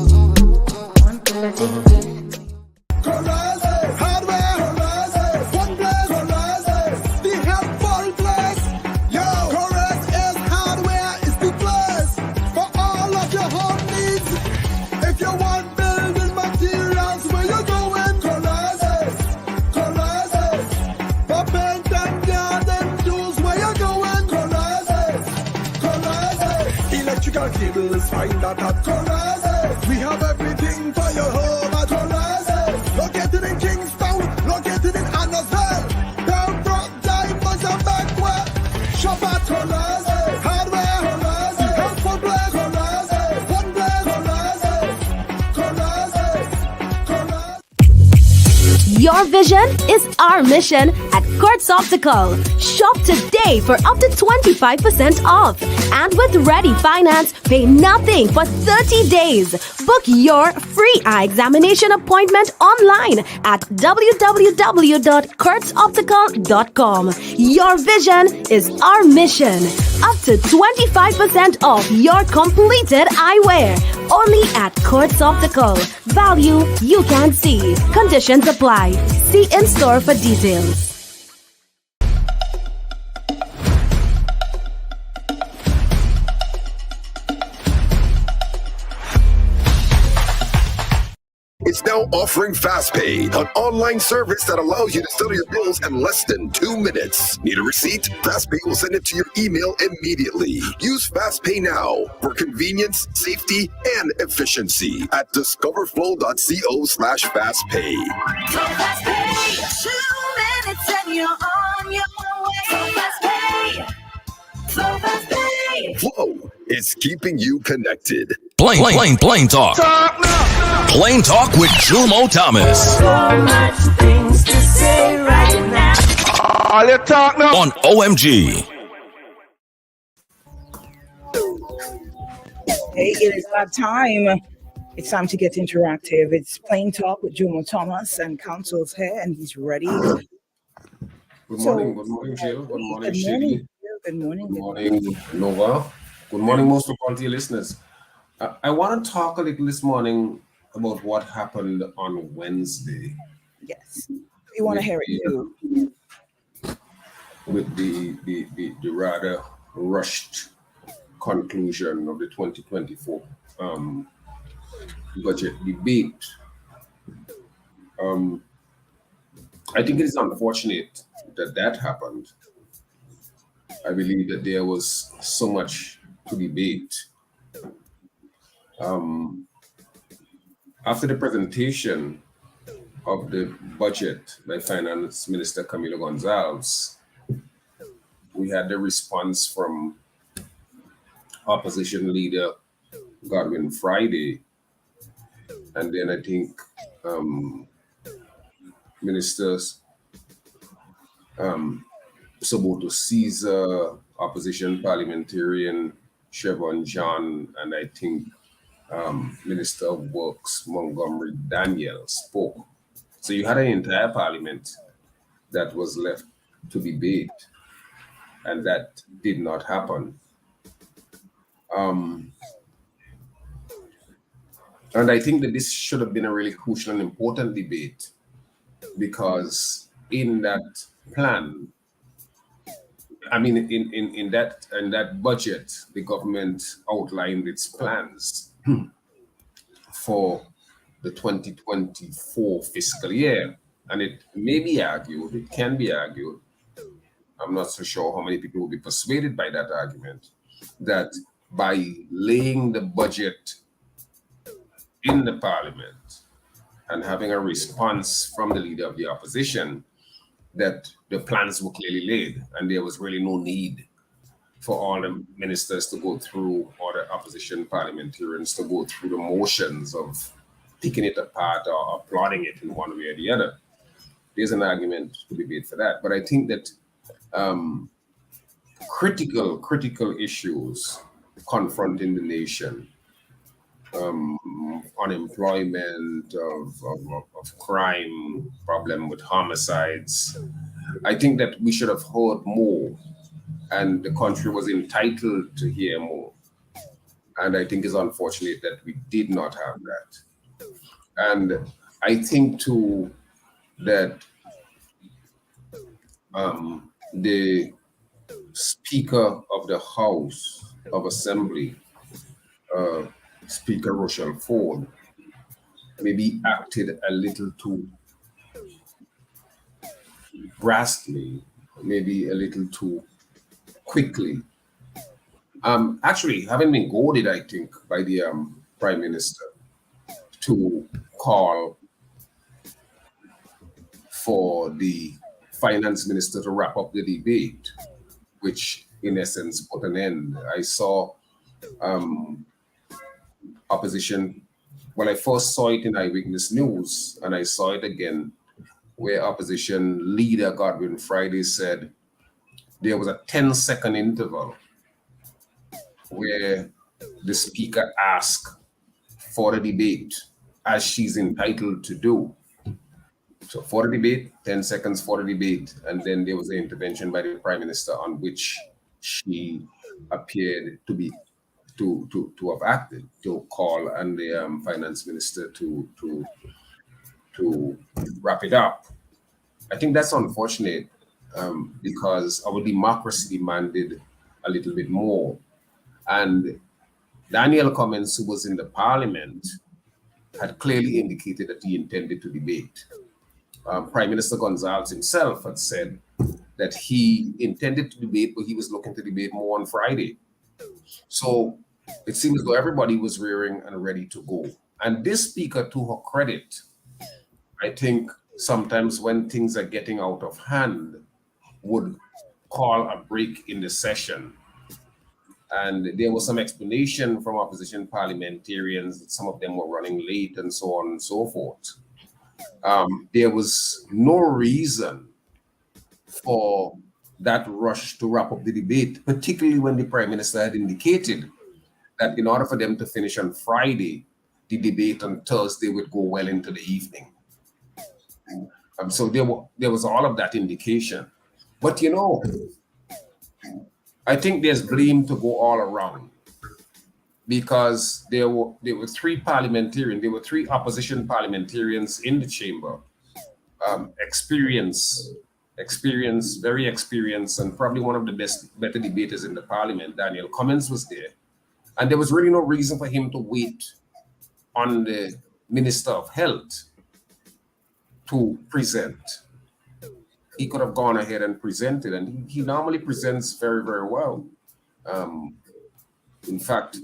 cables, find that at Corazes. We have everything for your home at Corazes. Located in Kingston, located in Annisville. Pembroke, Diamonds and Beckwell. Shop at Corazes. Hardware Corazes. Helpful play Corazes. One play Corazes. Your vision is our mission at Quartz Optical. Shop today for up to 25% off. And with Ready Finance, pay nothing for 30 days. Book your free eye examination appointment online at www.quartzoptical.com. Your vision is our mission. Up to 25% off your completed eyewear. Only at Quartz Optical. Value you can see. Conditions apply. See in store for details. It's now offering FastPay, an online service that allows you to settle your bills in less than 2 minutes. Need a receipt? FastPay will send it to your email immediately. Use FastPay now for convenience, safety, and efficiency at discoverflow.co/fastpay. So FastPay, 2 minutes and you're on your way. So FastPay. Flow is keeping you connected. Plain Talk. Plain Talk with Jumo Thomas. So much things to say right now. All you talk now on OMG. Hey, it is that time. It's time to get interactive. It's Plain Talk with Jumo Thomas, and Council's here, and he's ready. Good morning, Jill. Good morning, Shady. Good morning. Good morning, Nova. Good morning, most of all to your listeners. I want to talk a little this morning about what happened on Wednesday. Yes, we want to hear it too. With the rather rushed conclusion of the 2024 budget debate. I think it is unfortunate that happened. I believe that there was so much to debate. After the presentation of the budget by Finance Minister Camilo Gonzalez, we had the response from opposition leader Godwin Friday, and then I think Ministers Soboto Caesar, opposition parliamentarian Chevron John, and I think Minister of Works Montgomery Daniel spoke. So you had an entire parliament that was left to debate, and that did not happen. And I think that this should have been a really crucial and important debate, because in that plan, I mean, in that budget, the government outlined its plans for the 2024 fiscal year. And it may be argued, it can be argued, I'm not so sure how many people will be persuaded by that argument, that by laying the budget in the parliament and having a response from the leader of the opposition, that the plans were clearly laid and there was really no need for all the ministers to go through, or the opposition parliamentarians to go through the motions of picking it apart or applauding it in one way or the other. There's an argument to be made for that. But I think that critical issues confronting the nation, unemployment, of crime, problem with homicides, I think that we should have heard more, and the country was entitled to hear more. And I think it's unfortunate that we did not have that. And I think too that the Speaker of the House of Assembly, Speaker Rochelle Ford, maybe acted a little too rashly, maybe a little too quickly. Actually, having been goaded, I think, by the Prime Minister to call for the Finance Minister to wrap up the debate, which in essence put an end. I saw opposition, well, I first saw it in Eyewitness News, and I saw it again where opposition leader Godwin Friday said there was a 10-second interval where the speaker asked for the debate, as she's entitled to do. So for the debate, 10 seconds for the debate, and then there was an intervention by the Prime Minister on which she appeared to have acted, to call and the Finance Minister to wrap it up. I think that's unfortunate because our democracy demanded a little bit more. And Daniel Cummins, who was in the Parliament, had clearly indicated that he intended to debate. Prime Minister Gonzalez himself had said that he intended to debate, but he was looking to debate more on Friday. So it seems as though everybody was rearing and ready to go. And this speaker, to her credit, I think sometimes when things are getting out of hand, would call a break in the session. And there was some explanation from opposition parliamentarians that some of them were running late and so on and so forth. There was no reason for that rush to wrap up the debate, particularly when the Prime Minister had indicated that in order for them to finish on Friday, the debate on Thursday would go well into the evening. So there was all of that indication. But you know, I think there's blame to go all around, because there were three opposition parliamentarians in the chamber, very experienced, and probably one of the better debaters in the parliament. Daniel Cummins was there, and there was really no reason for him to wait on the Minister of Health to present. He could have gone ahead and presented, and he normally presents very, very well. In fact,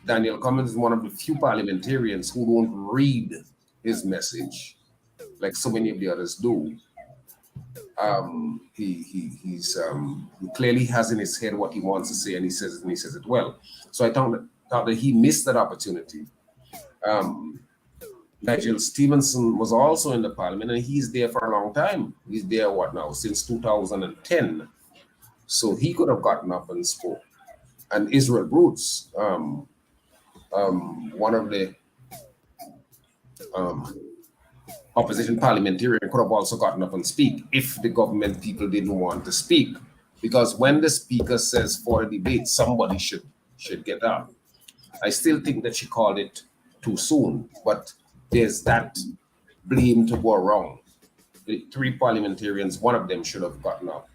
Daniel Cummins is one of the few parliamentarians who don't read his message like so many of the others do. He clearly has in his head what he wants to say, and he says it well. So I thought that he missed that opportunity. Nigel Stevenson was also in the parliament, and he's there for a long time. He's there, since 2010. So he could have gotten up and spoke. And Israel Broots, one of the opposition parliamentarian, could have also gotten up and speak if the government people didn't want to speak. Because when the speaker says for a debate, somebody should get up. I still think that she called it too soon, but there's that blame to go around. The three parliamentarians, one of them should have gotten up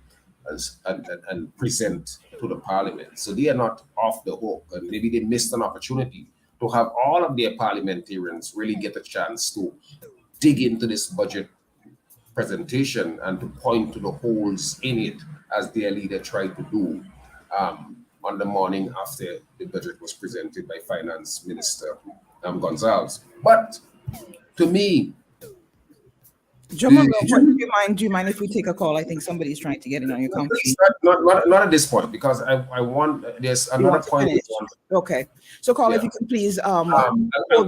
and present to the parliament. So they are not off the hook, and maybe they missed an opportunity to have all of their parliamentarians really get a chance to dig into this budget presentation and to point to the holes in it, as their leader tried to do on the morning after the budget was presented by Finance Minister Gonzalez. But to me, do you mind if we take a call? I think somebody's trying to get in on your conference. Not at this point, because I want, there's another point. Okay, so Carl, if you can please hold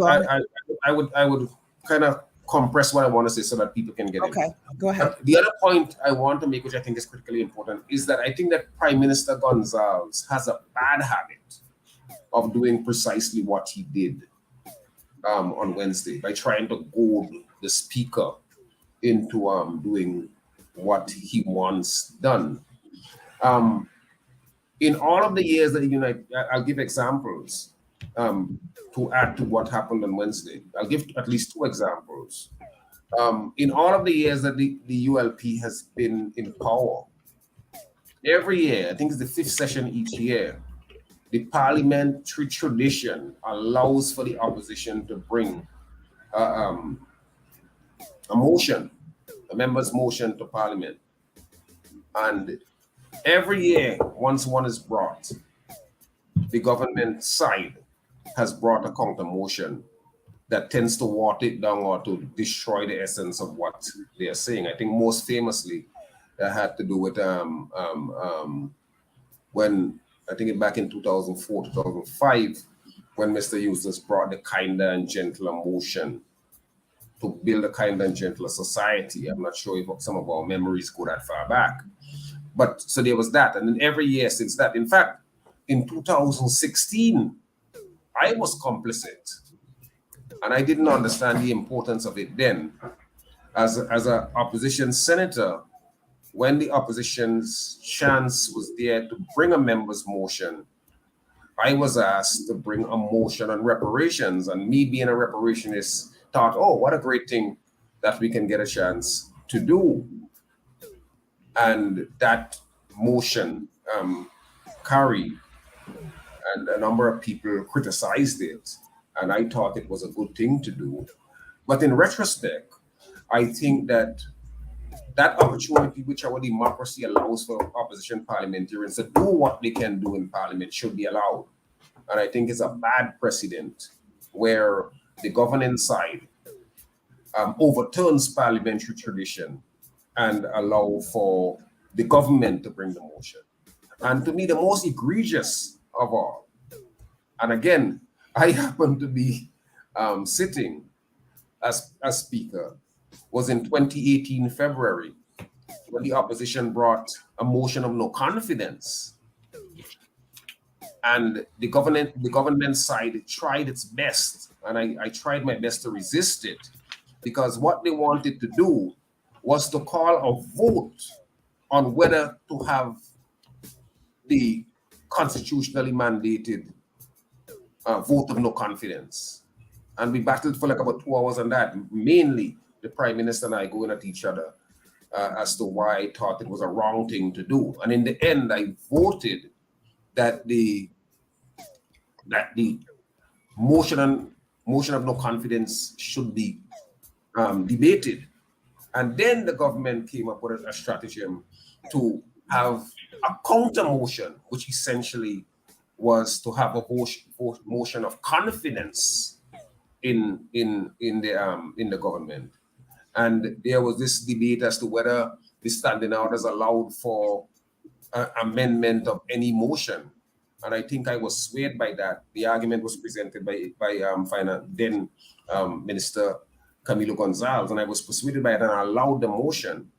on. I would kind of compress what I want to say so that people can get in. Okay, go ahead. The other point I want to make, which I think is critically important, is that I think that Prime Minister Gonzalez has a bad habit of doing precisely what he did on Wednesday, by trying to goad the speaker into doing what he wants done. In all of the years that I'll give examples to add to what happened on Wednesday. I'll give at least two examples. In all of the years that the ULP has been in power, every year, I think it's the fifth session each year, the parliamentary tradition allows for the opposition to bring a member's motion to parliament. And every year, once one is brought, the government side has brought a counter motion that tends to water it down or to destroy the essence of what they are saying. I think most famously that had to do with when, I think back in 2004, 2005, when Mr. Eustace brought the kinder and gentler motion to build a kind and gentler society. I'm not sure if some of our memories go that far back. But so there was that. And then every year since that, in fact, in 2016, I was complicit. And I didn't understand the importance of it then. As an opposition senator, when the opposition's chance was there to bring a member's motion, I was asked to bring a motion on reparations. And me being a reparationist thought, oh, what a great thing that we can get a chance to do. And that motion carried, and a number of people criticized it. And I thought it was a good thing to do. But in retrospect, I think that opportunity which our democracy allows for opposition parliamentarians to do what they can do in parliament should be allowed. And I think it's a bad precedent where the governing side overturns parliamentary tradition and allow for the government to bring the motion. And to me, the most egregious of all, and again, I happen to be sitting as speaker, was in 2018 February, when the opposition brought a motion of no confidence. And the government side tried its best, and I tried my best to resist it, because what they wanted to do was to call a vote on whether to have the constitutionally mandated vote of no confidence. And we battled for like about 2 hours on that, mainly the Prime Minister and I going at each other as to why I thought it was a wrong thing to do. And in the end, I voted that the motion of no confidence should be debated. And then the government came up with a stratagem to have a counter motion, which essentially was to have a motion of confidence in the government. And there was this debate as to whether the standing orders allowed for amendment of any motion. And I think I was swayed by that. The argument was presented by then Minister Camilo Gonzalez, and I was persuaded by it, and I allowed the motion.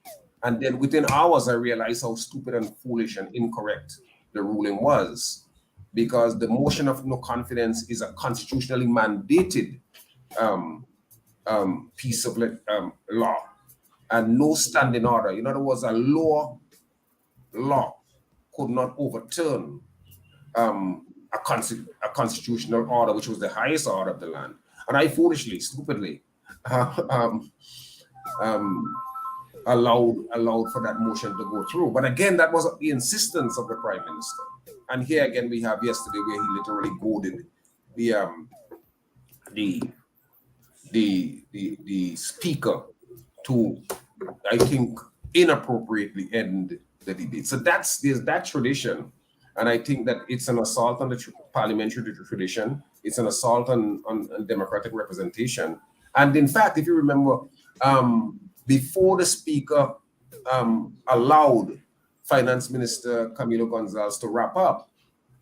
And then within hours, I realized how stupid and foolish and incorrect the ruling was, because the motion of no confidence is a constitutionally mandated piece of law, and no standing order. In other words, a law could not overturn a constitutional order, which was the highest order of the land. And I foolishly, stupidly allowed for that motion to go through. But again, that was the insistence of the Prime Minister. And here again, we have yesterday where he literally goaded the speaker to, I think, inappropriately end the debate. So there's that tradition. And I think that it's an assault on the parliamentary tradition. It's an assault on democratic representation. And in fact, if you remember, before the speaker allowed Finance Minister Camilo Gonzalez to wrap up,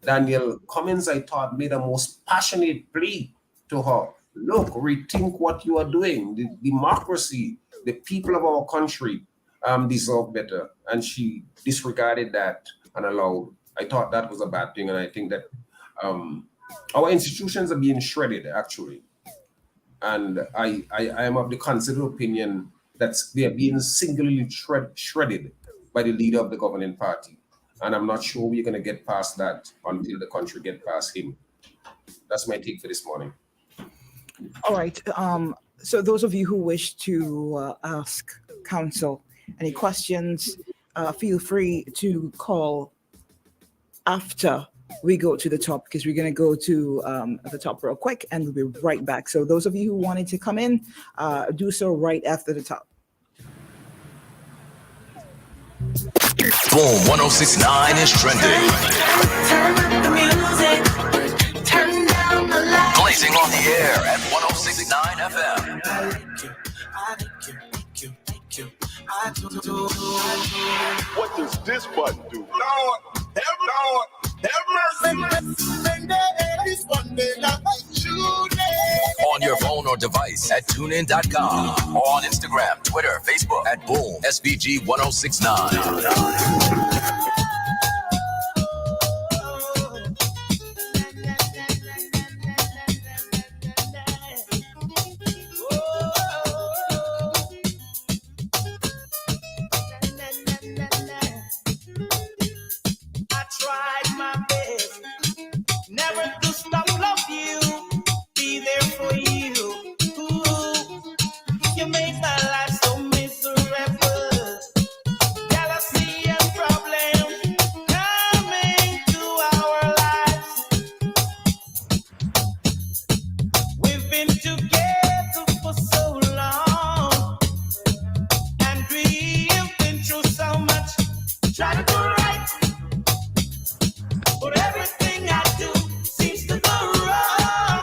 Daniel Cummins, I thought, made a most passionate plea to her. Look, rethink what you are doing. The democracy, the people of our country deserve better. And she disregarded that and allowed. I thought that was a bad thing. And I think that our institutions are being shredded, actually. And I am of the considered opinion that they are being singularly shredded by the leader of the governing party. And I'm not sure we're going to get past that until the country gets past him. That's my take for this morning. All right. So those of you who wish to ask counsel any questions, feel free to call after we go to the top, because we're going to go to the top real quick and we'll be right back. So those of you who wanted to come in, do so right after the top. Boom 1069 is trending. Turn up the music. Turn down the lights. Blazing on the air at 1069 FM. What does this button do? Lord, have mercy. On your phone or device at tunein.com or on Instagram, Twitter, Facebook at Boom SVG 1069. I tried my best, never to stop love you, be there for you. Ooh, you make my life so miserable. Jealousy and problems coming to our lives. We've been together for so long, and we've been through so much. Try to do right, but everything I do seems to go wrong.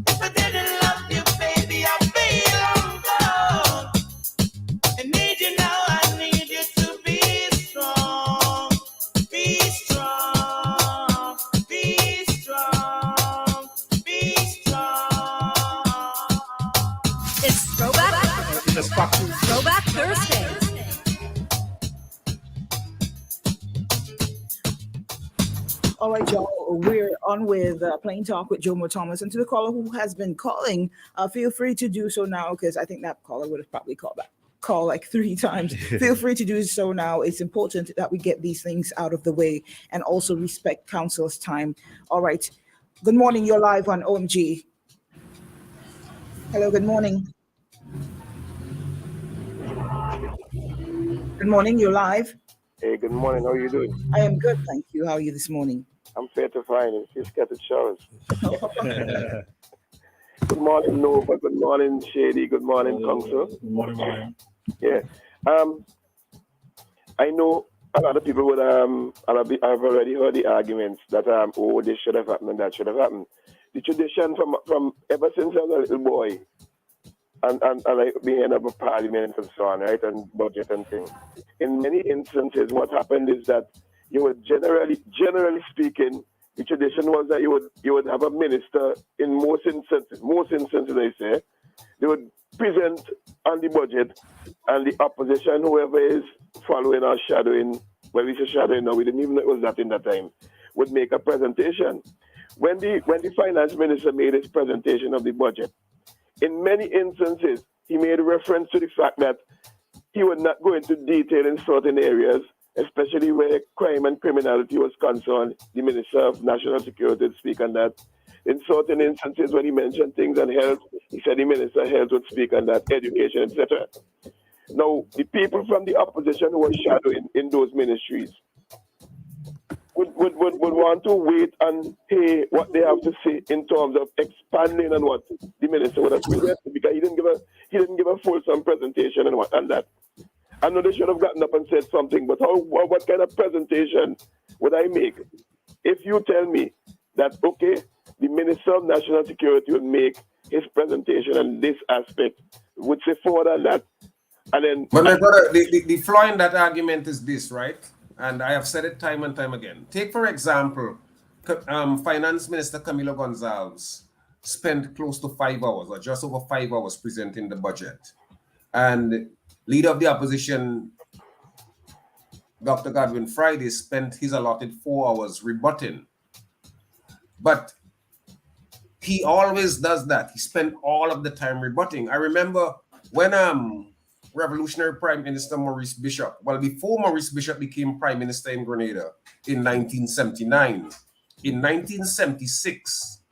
If I didn't love you, baby, I'd be long gone. I need you now, I need you to be strong. Be strong, be strong, be strong. It's Throwback Thursday. All right, y'all. We're on with Plain Talk with Jomo Thomas. And to the caller who has been calling, feel free to do so now, because I think that caller would have probably called like 3 times. Feel free to do so now. It's important that we get these things out of the way and also respect council's time. All right. Good morning. You're live on OMG. Hello. Good morning. Good morning. You're live. Hey, good morning. How are you doing? I am good, thank you. How are you this morning? I'm fair to find. It's just scattered showers. Good morning, Nova. Good morning, Shady. Good morning, Council. Good morning. Yeah. I know a lot of people would I've already heard the arguments that oh, this should have happened and that should have happened. The tradition from ever since I was a little boy, and like being up a parliament and so on, right, and budget and things. In many instances, what happened is that you would generally speaking, the tradition was that you would have a minister in most instances I say, they would present on the budget, and the opposition, whoever is following or shadowing, well, we say shadowing now, we didn't even know it was that in that time, would make a presentation. When the finance minister made his presentation of the budget, in many instances, he made reference to the fact that he would not go into detail in certain areas, especially where crime and criminality was concerned. The Minister of National Security would speak on that. In certain instances, when he mentioned things on health, he said the Minister of Health would speak on that, education, etc. Now, the people from the opposition who were shadowing in those ministries would want to wait and hear what they have to say in terms of expanding on what the minister would have presented, because he didn't give a fulsome presentation and that. I know they should have gotten up and said something, but what kind of presentation would I make if you tell me that, okay, the Minister of National Security would make his presentation on this aspect, would say forward on that, and then... But my brother, the flaw in that argument is this, right? And I have said it time and time again. Take, for example, Finance Minister Camilo Gonzalez spent close to 5 hours, or just over 5 hours, presenting the budget. And Leader of the Opposition, Dr. Godwin Friday, spent his allotted 4 hours rebutting. But he always does that. He spent all of the time rebutting. I remember when Revolutionary Prime Minister Maurice Bishop, well, before Maurice Bishop became Prime Minister in Grenada in 1979, in 1976,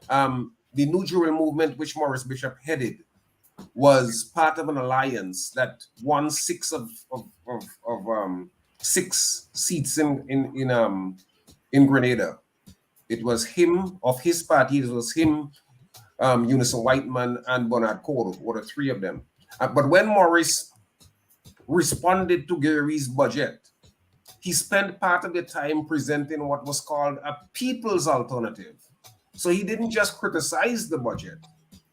the New Jewel movement, which Maurice Bishop headed, was part of an alliance that won 6 of 6 seats in Grenada. It was him, of his party, it was him, Unison Whiteman, and Bernard Coro, were the 3 of them. But when Maurice responded to Gary's budget, he spent part of the time presenting what was called a people's alternative. So he didn't just criticize the budget.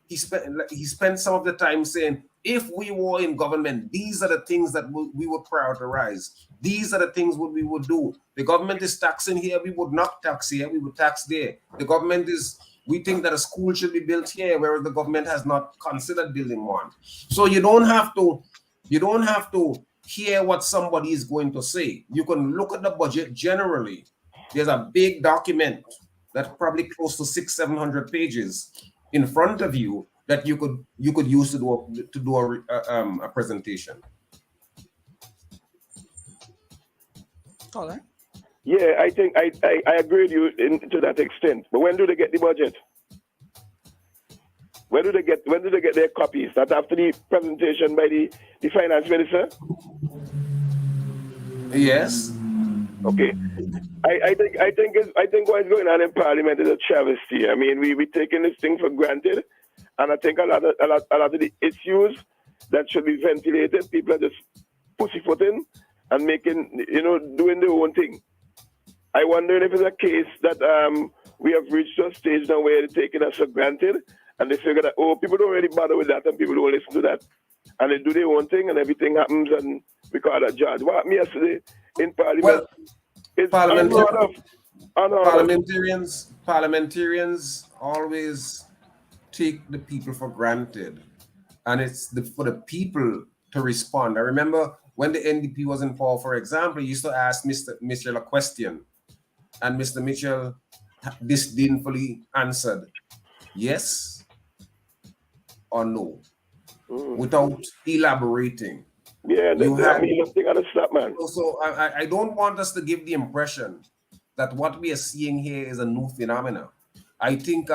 He spent some of the time saying, if we were in government, these are the things that we would prioritize. These are the things what we would do. The government is taxing here, we would not tax here, we would tax there. The government is We think that a school should be built here, whereas the government has not considered building one. So you don't have to hear what somebody is going to say. You can look at the budget generally. There's a big document that's probably close to 600-700 pages in front of you that you could use to do a presentation. Caller? Yeah, I think I agree with you to that extent. But when do they get the budget? When do they get their copies? That after the presentation by the finance minister? Yes. Okay. I think what is going on in Parliament is a travesty. I mean, we taking this thing for granted, and I think a lot of the issues that should be ventilated, people are just pussyfooting and making, doing their own thing. I wonder if it's a case that we have reached a stage now where they're taking us for granted, and they figure that, people don't really bother with that, and people don't listen to that, and they do their own thing, and everything happens, and we call that judge. What happened yesterday in Parliament? Parliamentarians always take the people for granted, and it's for the people to respond. I remember when the NDP was in power, for example, you used to ask Mr. Mitchell a question, and Mr. Mitchell disdainfully answered yes or no, without elaborating. Yeah, nothing out of that, man. So I don't want us to give the impression that what we are seeing here is a new phenomenon. I think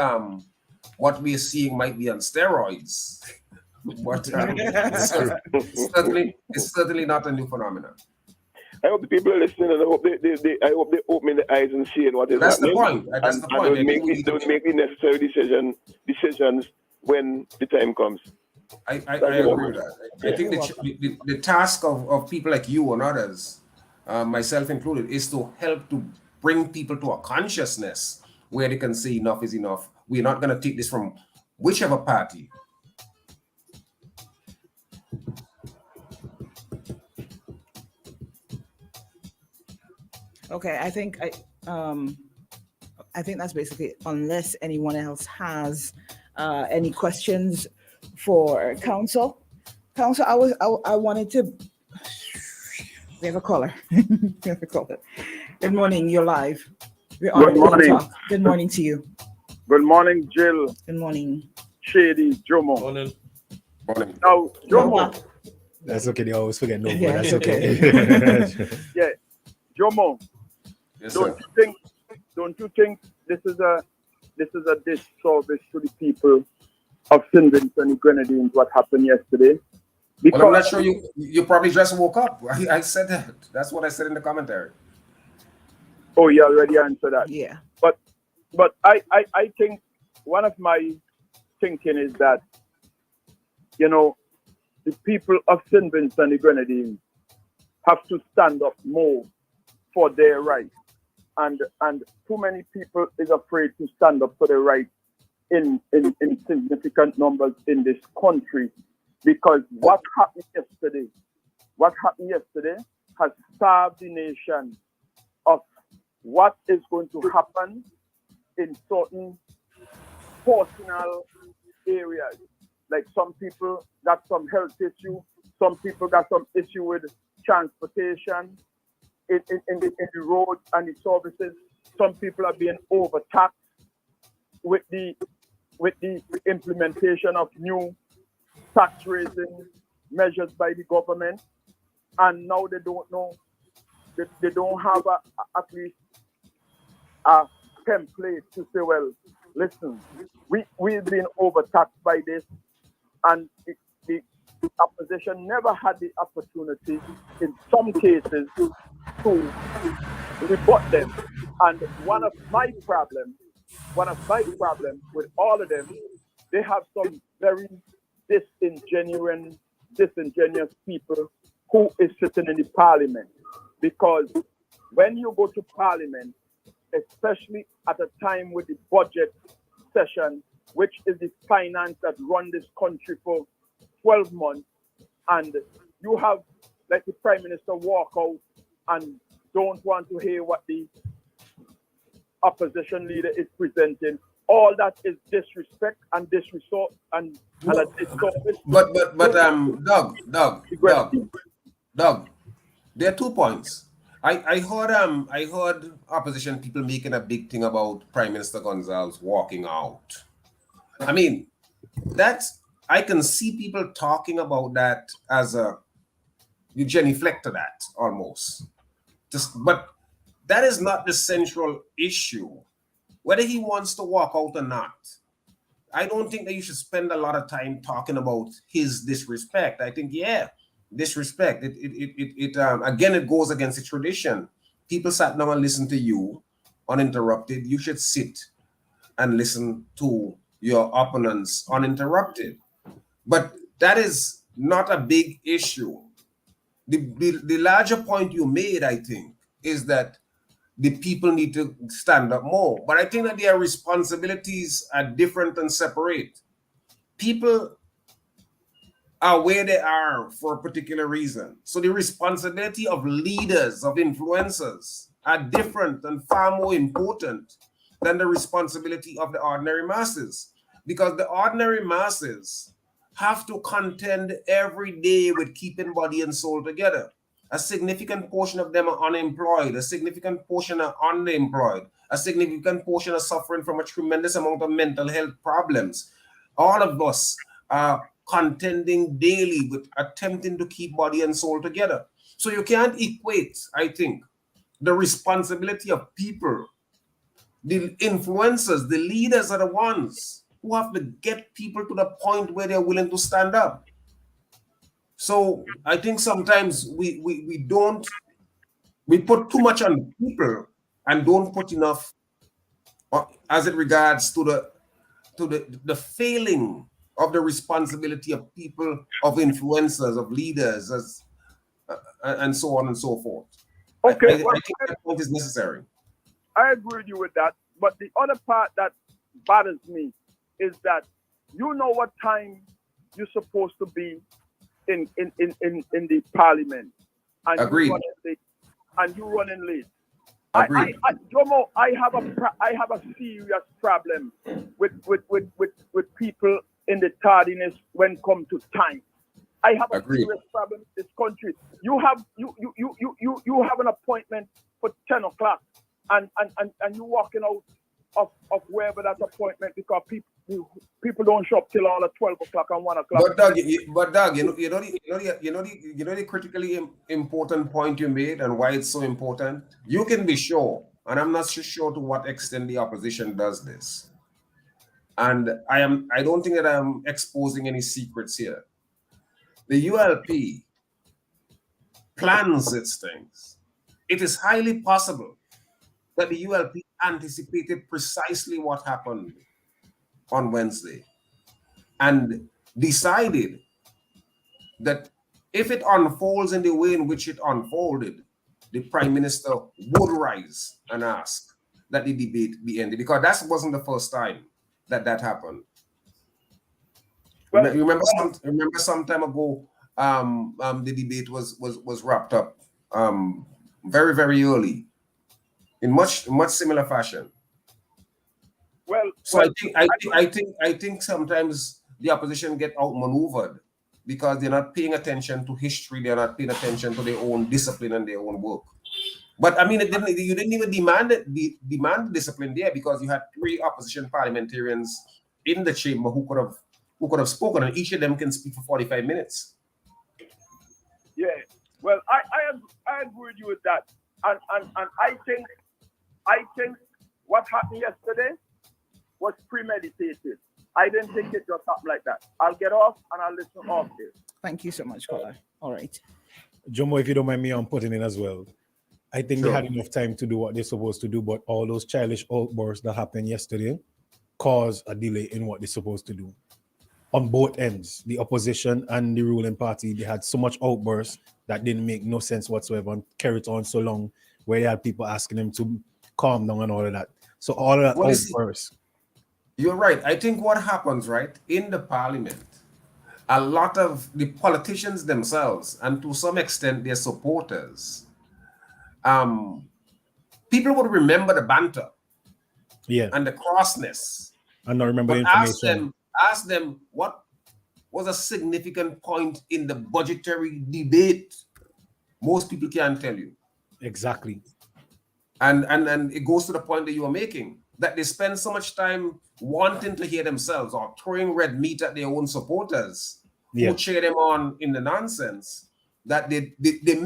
what we are seeing might be on steroids, but it's certainly not a new phenomenon. I hope the people are listening, and I hope they open their eyes and seeing what is happening. That's the point. And don't make the necessary decisions when the time comes. I agree with that. I think the task of people like you and others, myself included, is to help to bring people to a consciousness where they can say enough is enough. We're not going to take this from whichever party. Okay, I think that's basically it, unless anyone else has any questions for council. Council, I wanted to. We have a caller. Good morning. You're live. Good morning. Good morning to you. Good morning, Jill. Good morning. Shady, Jomo. Morning. Now, Jomo. That's okay. They always forget no, Yeah. but that's okay. Yeah, Jomo. Yes, don't you think this is a disservice to the people of St. Vincent and the Grenadines, what happened yesterday? Because I'm not sure you probably just woke up. I said that. That's what I said in the commentary. Oh, you already answered that. Yeah. But I think one of my thinking is that, the people of St. Vincent and the Grenadines have to stand up more for their rights. And too many people is afraid to stand up for their rights in significant numbers in this country, because what happened yesterday has starved the nation of what is going to happen in certain personal areas. Like some people got some health issue, some people got some issue with transportation in the roads and the services. Some people are being overtaxed with the implementation of new tax raising measures by the government, and now they don't know. They don't have at least a template to say, well, listen, we've been overtaxed by this, and the opposition never had the opportunity in some cases to rebut them. And one of my problems with all of them, they have some very disingenuous people who is sitting in the parliament. Because when you go to parliament, especially at a time with the budget session, which is the finance that run this country for 12 months, and you have like the Prime Minister walk out and don't want to hear what the opposition leader is presenting, all that is disrespect and disresort and a disservice. But Doug, there are 2 points. I heard opposition people making a big thing about Prime Minister Gonzalez walking out. I mean, I can see people talking about that as you genuflect to that almost. But that is not the central issue. Whether he wants to walk out or not, I don't think that you should spend a lot of time talking about his disrespect. I think, disrespect. Again, it goes against the tradition. People sat down and listened to you uninterrupted. You should sit and listen to your opponents uninterrupted. But that is not a big issue. The larger point you made, I think, is that the people need to stand up more. But I think that their responsibilities are different and separate. People are where they are for a particular reason. So the responsibility of leaders, of influencers, are different and far more important than the responsibility of the ordinary masses. Because the ordinary masses have to contend every day with keeping body and soul together. A significant portion of them are unemployed. A significant portion are underemployed. A significant portion are suffering from a tremendous amount of mental health problems. All of us are contending daily with attempting to keep body and soul together. So you can't equate, I think, the responsibility of people. The influencers, the leaders are the ones who have to get people to the point where they're willing to stand up. So I think sometimes we put too much on people and don't put enough as it regards to the failing of the responsibility of people, of influencers, of leaders, and so on and so forth. Okay, I think that point is necessary. I agree with you with that. But the other part that bothers me is that you know what time you're supposed to be in the parliament, and Agreed. You're running late. Agreed. Jomo, I have a serious problem with people in the tardiness when it comes to time. I have a serious problem in this country. You have an appointment for 10 o'clock, and you're walking out of wherever that appointment because people don't show up till all at 12 o'clock and 1 o'clock. But Doug, you know the critically important point you made and why it's so important. You can be sure, and I'm not so sure to what extent the opposition does this. And I don't think that I'm exposing any secrets here. The ULP plans its things. It is highly possible that the ULP anticipated precisely what happened on Wednesday and decided that if it unfolds in the way in which it unfolded, the Prime Minister would rise and ask that the debate be ended, because that wasn't the first time that happened. Well, you remember some time ago, the debate was wrapped up very, very early in much similar fashion. Well, so I think sometimes the opposition get outmaneuvered because they're not paying attention to history, they're not paying attention to their own discipline and their own work. But I mean, you didn't even demand discipline there, because you had 3 opposition parliamentarians in the chamber who could have spoken, and each of them can speak for 45 minutes. Yeah, well, I agree with you with that, and I think what happened yesterday was premeditated. I didn't think it just happened like that. I'll get off and I'll listen off this. Thank you so much, caller. All right, Jomo, if you don't mind me, I'm putting in as well. I think Sure. they had enough time to do what they're supposed to do, but all those childish outbursts that happened yesterday caused a delay in what they're supposed to do. On both ends, the opposition and the ruling party, they had so much outbursts that didn't make no sense whatsoever and carried on so long, where you had people asking them to calm down and all of that. So all of that outbursts. You're right. I think what happens, right, in the parliament, a lot of the politicians themselves, and to some extent their supporters, people would remember the banter Yeah. and the crossness. I don't remember the But information. ask them what was a significant point in the budgetary debate. Most people can't tell you. Exactly. And it goes to the point that you are making, that they spend so much time wanting to hear themselves or throwing red meat at their own supporters who cheer them on in the nonsense, that they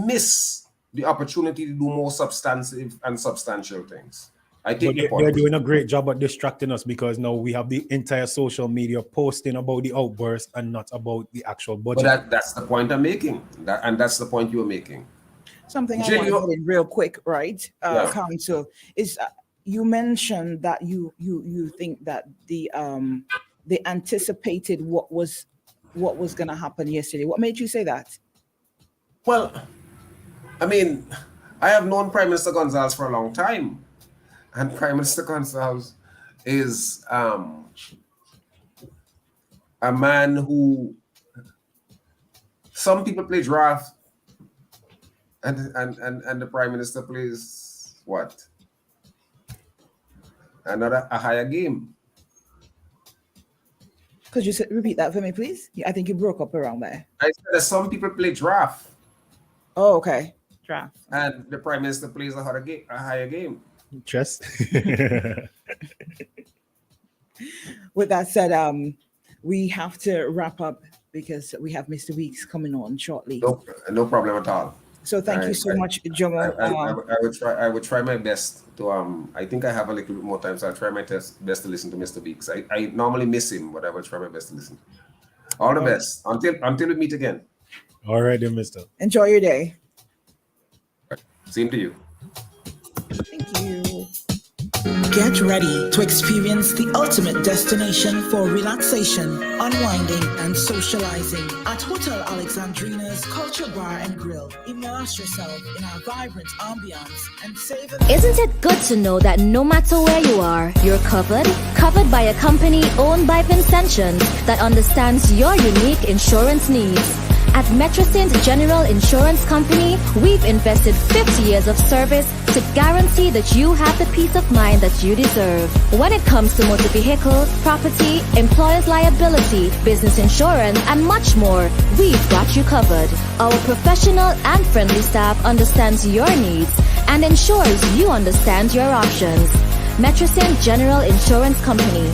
miss the opportunity to do more substantive and substantial things. I think they're doing a great job at distracting us because now we have the entire social media posting about the outburst and not about the actual budget. But that's the point I'm making, and that's the point you're making. Something I want to put in real quick, right? Yeah. Council, is you mentioned that you think that they anticipated what was going to happen yesterday. What made you say that? Well, I mean, I have known Prime Minister Gonzalez for a long time, and Prime Minister Gonzalez is a man who some people play draft, and the Prime Minister plays what? A higher game. Could you repeat that for me, please? I think you broke up around there. I said that some people play draft. Oh, okay. Draft. And the Prime Minister plays a higher game. Chess. With that said, we have to wrap up because we have Mr. Weeks coming on shortly. No problem at all. So thank you so much, Jomo. I would try my best to I think I have a little bit more time, so I'll try my best to listen to Mr. Weeks. I normally miss him, but I will try my best to listen. All the best until we meet again. All right, then, Mister. Enjoy your day. Same to you. Thank you. Get ready to experience the ultimate destination for relaxation, unwinding, and socializing at Hotel Alexandrina's Culture Bar and Grill. Immerse yourself in our vibrant ambiance and savor. Isn't it good to know that no matter where you are, you're covered? Covered by a company owned by Vincentians that understands your unique insurance needs. At Metrocint General Insurance Company, we've invested 50 years of service to guarantee that you have the peace of mind that you deserve. When it comes to motor vehicle, property, employer's liability, business insurance, and much more, we've got you covered. Our professional and friendly staff understands your needs and ensures you understand your options. Metrocint General Insurance Company.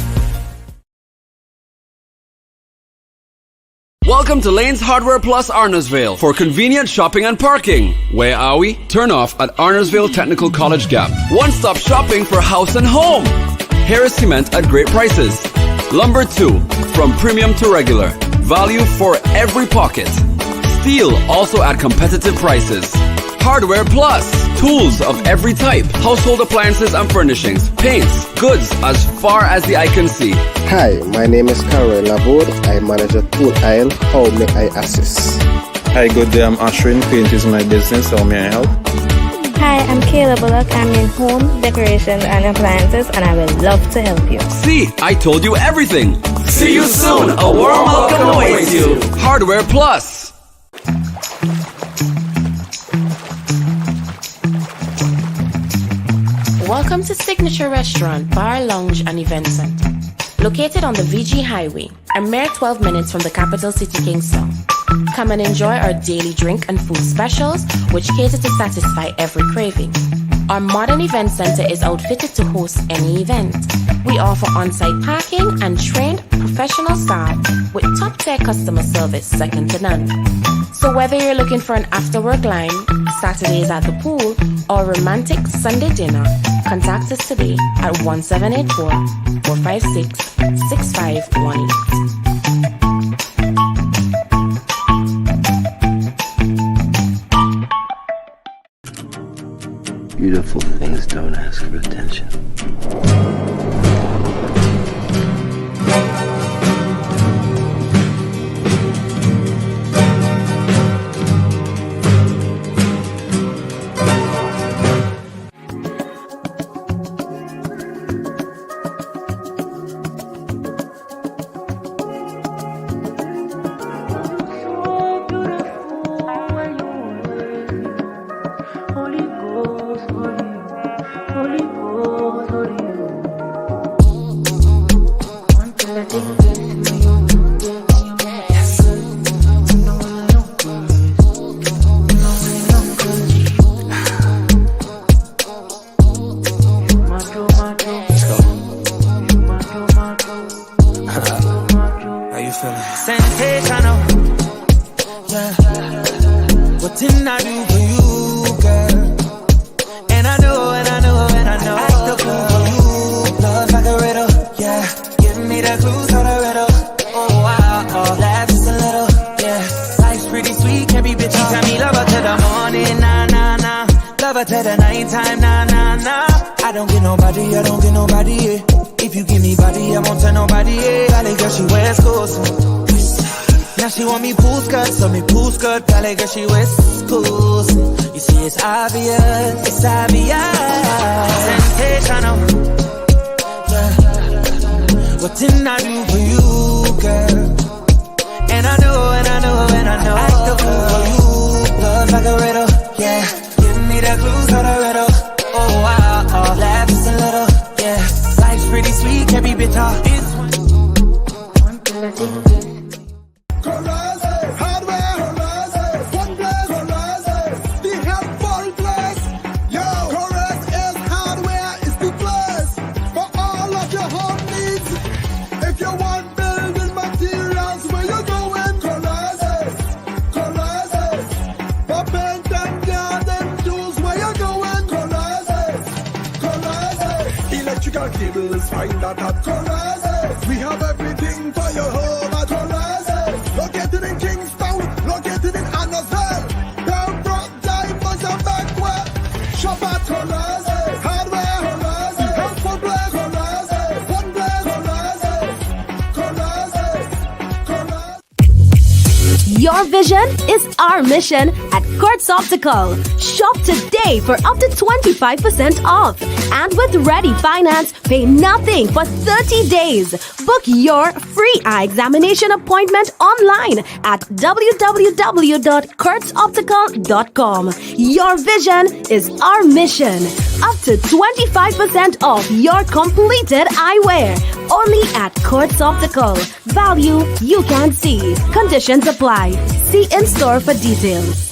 Welcome to Lane's Hardware Plus Arnersville for convenient shopping and parking. Where are we? Turn off at Arnersville Technical College Gap. One-stop shopping for house and home. Harris Cement at great prices. Lumber 2, from premium to regular. Value for every pocket. Steel also at competitive prices. Hardware Plus, tools of every type, household appliances and furnishings, paints, goods as far as the eye can see. Hi, my name is Carol Laborde. I manage a tool aisle. How may I assist? Hi, good day. I'm Ashwin. Paint is my business. How may I help? Hi, I'm Kayla Bullock. I'm in home decorations and appliances, and I would love to help you. See, I told you everything. See you soon. A warm welcome awaits you. Hardware Plus. Welcome to Signature Restaurant, Bar, Lounge, and Event Center. Located on the VG Highway, a mere 12 minutes from the capital city, Kingston. Come and enjoy our daily drink and food specials, which cater to satisfy every craving. Our modern event center is outfitted to host any event. We offer on-site parking and trained professional staff with top-tier customer service second to none. So whether you're looking for an after-work line, Saturdays at the pool, or romantic Sunday dinner, contact us today at 1784-456-6518. Beautiful things don't ask for attention. Holy Ghost, Holy Ghost, Holy Ghost. How you feeling? Sensational. Yeah. What didn't I do for you, girl? And I know, and I know, and I know. Act the fool for you. Love like a riddle. Yeah. Give me the clues for the riddle. Oh, wow. Oh, laugh just a little. Yeah. Life's pretty sweet, can't be bitchy. Tell me love her to the morning, nah, nah, nah. Love her to the nighttime, nah, nah, nah. I don't get nobody, I don't get nobody, yeah. If you give me body, I won't tell nobody, yeah. Valley girl, she wears clothes. Now she want me pool skirt, so me pool skirt. Valley girl, she wears schools. You see, it's obvious, it's obvious. Sensational. Yeah. What didn't I do for you, girl? And I know, and I know, and I know. Act the fool for you. Love like a riddle, yeah. Give me the clues for the riddle. Oh, wow, oh, laugh just a little, yeah. Life's pretty sweet, can't be bitter. It's cable is fine that at Corazes. We have everything for your home at Corazes. Located in Kingstown, located in Annisville. Pembroke, Diamonds and Beckwell. Shop at Corazes. Hardware Corazes. Help for Black Corazes. One Black Corazes. Corazes. Your vision is our mission at Kurtz Optical. Shop today for up to 25% off. And with Ready Finance, pay nothing for 30 days. Book your free eye examination appointment online at www.kurtzoptical.com. Your vision is our mission. Up to 25% off your completed eyewear. Only at Kurtz Optical. Value you can see. Conditions apply. See in store for details.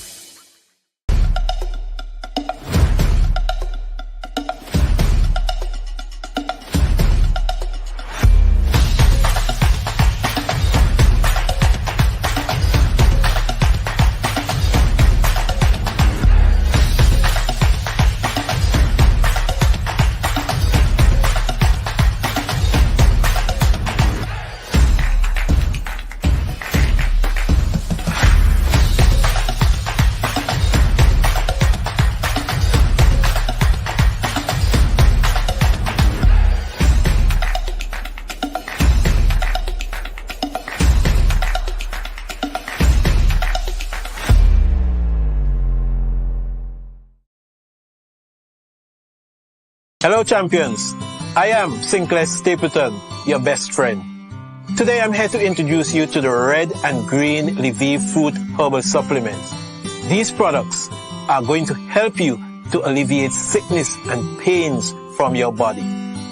Hello champions, I am Sinclair Stapleton, your best friend. Today I'm here to introduce you to the red and green Lviv fruit herbal supplements. These products are going to help you to alleviate sickness and pains from your body.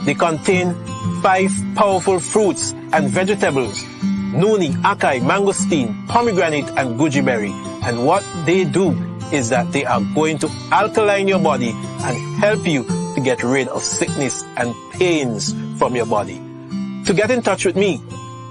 They contain 5 powerful fruits and vegetables, noni, acai, mangosteen, pomegranate and goji berry. And what they do is that they are going to alkaline your body and help you to get rid of sickness and pains from your body. To get in touch with me,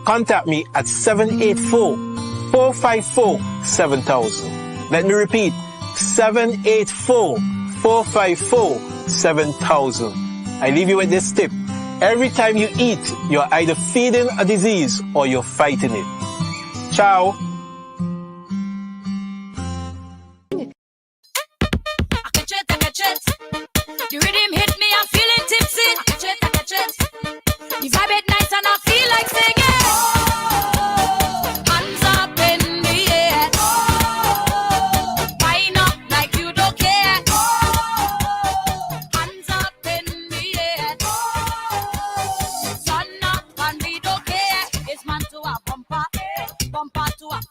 contact me at 784-454-7000. Let me repeat, 784-454-7000. I leave you with this tip. Every time you eat, you're either feeding a disease or you're fighting it. Ciao. The rhythm hit me, I'm feeling tipsy. The vibe at night and I feel like singing. Hands up in the air. Wind up like you don't care. Hands up in the air. Sun up and we don't care. It's man to a bumper, bumper to a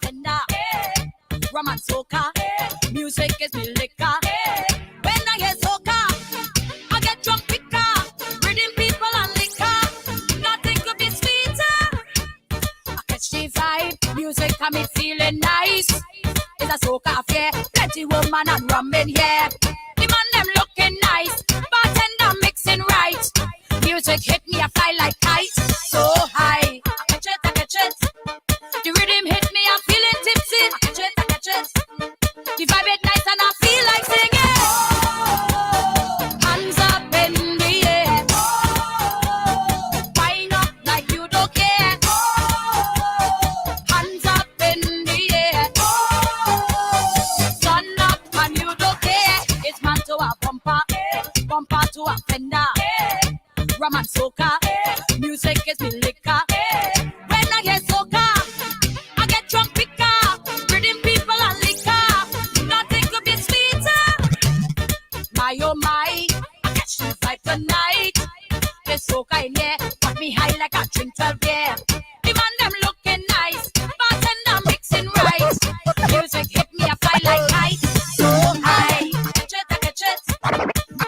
got me feeling nice. It's a soca affair, plenty woman and rum in here. The man them looking nice, bartender mixing right. Music hit me, I fly like kites, so high. I catch it, I catch it. The rhythm hit me, I'm feeling tipsy. I catch it, I catch it. The vibe is nice and I feel like singing. Hands up in the air. Wind up like you don't care. Hands up in the air. Sun up and you don't care. It's man to a bumper, bumper to a fender. Rum and soca, music is me liquor. When I hear soca, I get drunk quicker. Rhythm people and liquor, nothing could be sweeter. My oh my, I catch the vibe tonight. There's soca in here, got me high like a drink 12 beer. The man them looking nice, bartender mixing right. Music hit me, I fly like kites, so high. Catch it, I catch it.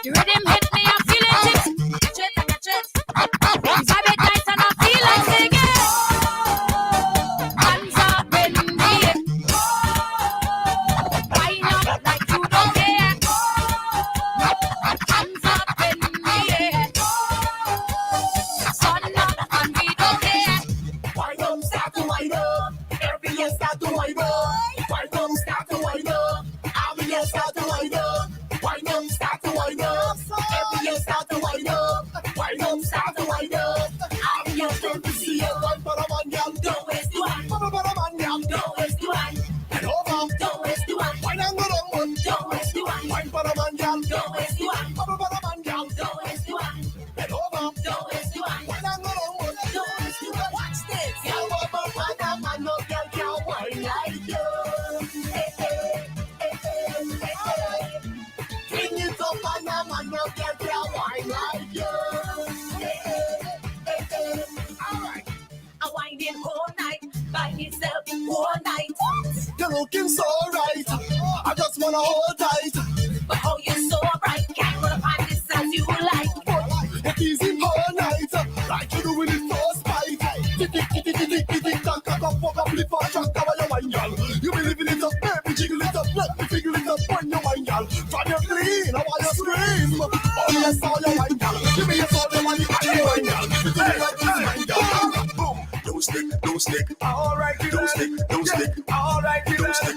The rhythm hit me, I'm feeling tipsy. Catch it, I catch it. The vibe is nice and I feel like singing. Hands up in the air. Wind up like you don't care. Hands up in the air. Sun up and we don't care. Wind up, start to wind up. Every year start to wind up. Wind up, start to wind up. Every year start to wind up. Wind up, start to wind up. Every year start to wind up. Wind up, start to wind up. Every year start to see you run for a man, girl. Don't waste the one. For a man, girl. Don't waste the one. And over. Don't waste the one. Wine and go down one. Don't waste the one. Wine for a man, girl. Don't waste the one. For a man, girl. Don't waste the one. And over. Don't waste the one. Wine and go down one. Don't waste the one. Watch this. Girl, man, no girl can wine like you. Hey, hey, hey, hey, hey, hey. Bring it up, man, no girl can wine like you. Hey, hey, hey, hey. All right. I wine it all night, by itself all night. You're looking so right. I just wanna hold tight. But how you so bright? Can't run upon this as you like. It's easy all night, like you doing it for spite. Tick, tack, fuck up, flip on track, cover your wine, y'all. You be living it up, baby, jiggle it up, let me figure it up when you wine, y'all. From your clean, I want you scream. Oh yes, all your wine, y'all. Give me a soul, the money, I can wine, y'all. You do me like this, wine, y'all. Boom. Don't stick. All right, don't stick. All right, don't stick.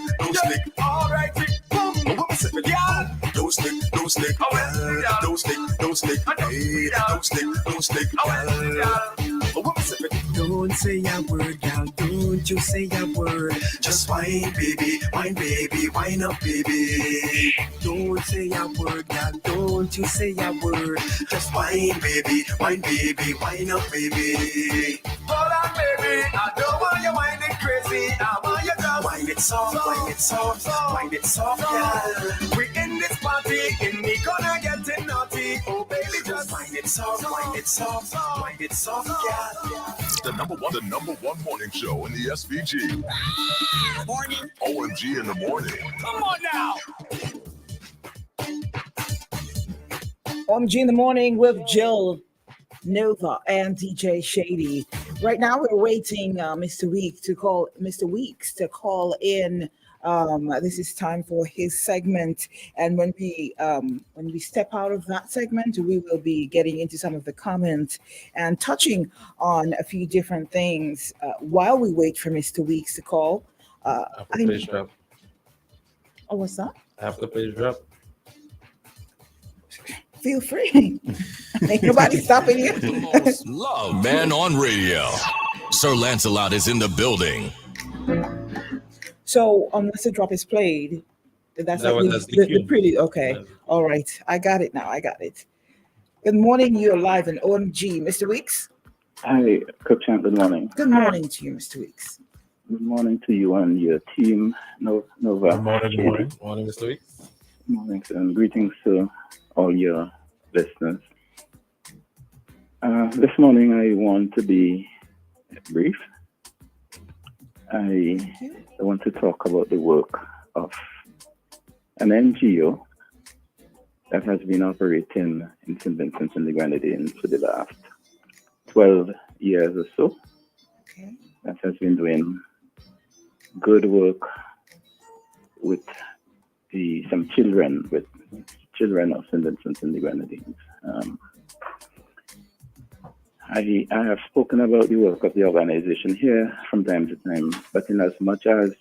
All right, boom. Don't stick. Don't stick. Hey, don't stick. Don't say a word, girl. Don't you say a word. Just whine, baby, whine up, baby. Don't say a word, girl. Don't you say a word. Just whine, baby, whine up, baby. Hold on, baby. I don't want you whining crazy. I want you to whine it soft, girl. We in this party, in the corner getting naughty. Oh, baby, just whine it soft, girl. The number one morning show in the SVG. Morning. OMG in the morning. Come on now. OMG in the morning with Jill, Nova, and DJ Shady. Right now, we're waiting Mr. Weeks to call in. This is time for his segment, and when we step out of that segment, we will be getting into some of the comments and touching on a few different things while we wait for Mr. Weeks to call. Page drop. Oh, what's that? After page drop. Feel free. Ain't nobody stopping you. Love man on radio. Sir Lancelot is in the building. So unless the drop is played, that's the prelude. Okay. Yeah. All right. I got it now. Good morning. You're live in OMG. Mr. Weeks. Hi, Coach Champ. Good morning. Good morning to you, Mr. Weeks. Good morning to you and your team. Nova. Good morning, Mr. Weeks. Good morning, and greetings to all your listeners. This morning I want to be brief. I want to talk about the work of an NGO that has been operating in St. Vincent and the Grenadines for the last 12 years or so. Okay. That has been doing good work with some children of St. Vincent and the Grenadines. I have spoken about the work of the organization here from time to time, but in as much as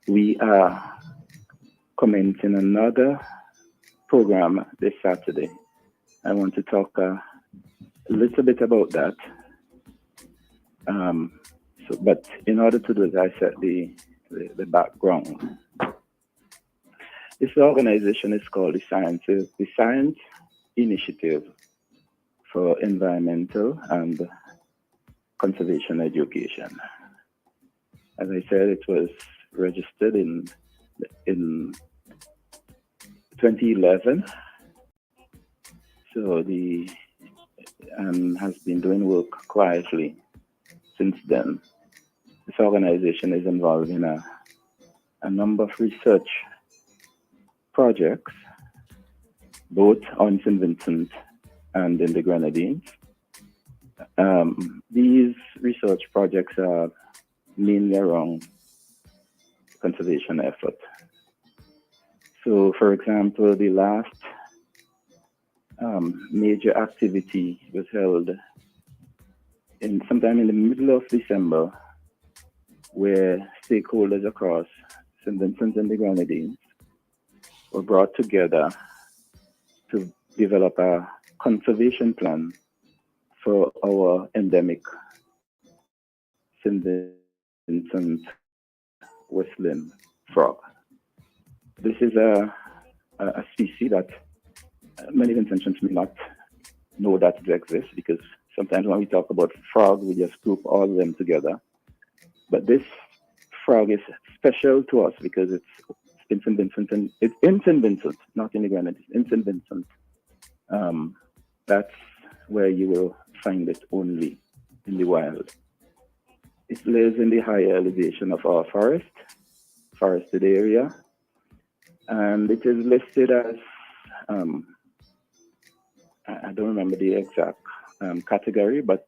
we are commencing another program this Saturday, I want to talk a little bit about that. But in order to do it, I set the background. This organization is called the Science Initiative for Environmental and Conservation Education. As I said, it was registered in 2011. So has been doing work quietly since then. This organization is involved in a number of research projects, both on St. Vincent and in the Grenadines. These research projects are mainly around conservation effort. So, for example, the last major activity was held sometime in the middle of December, where stakeholders across St. Vincent and the Grenadines were brought together to develop a conservation plan for our endemic St. Vincent whistling frog. This is a species that many Vincentians may not know that it exists, because sometimes when we talk about frog, we just group all of them together. But this frog is special to us because it's in St. Vincent, and it's in St. Vincent, not in the Grenadines, in St. Vincent. That's where you will find it only in the wild. It lives in the higher elevation of our forested area, and it is listed as, I don't remember the exact category, but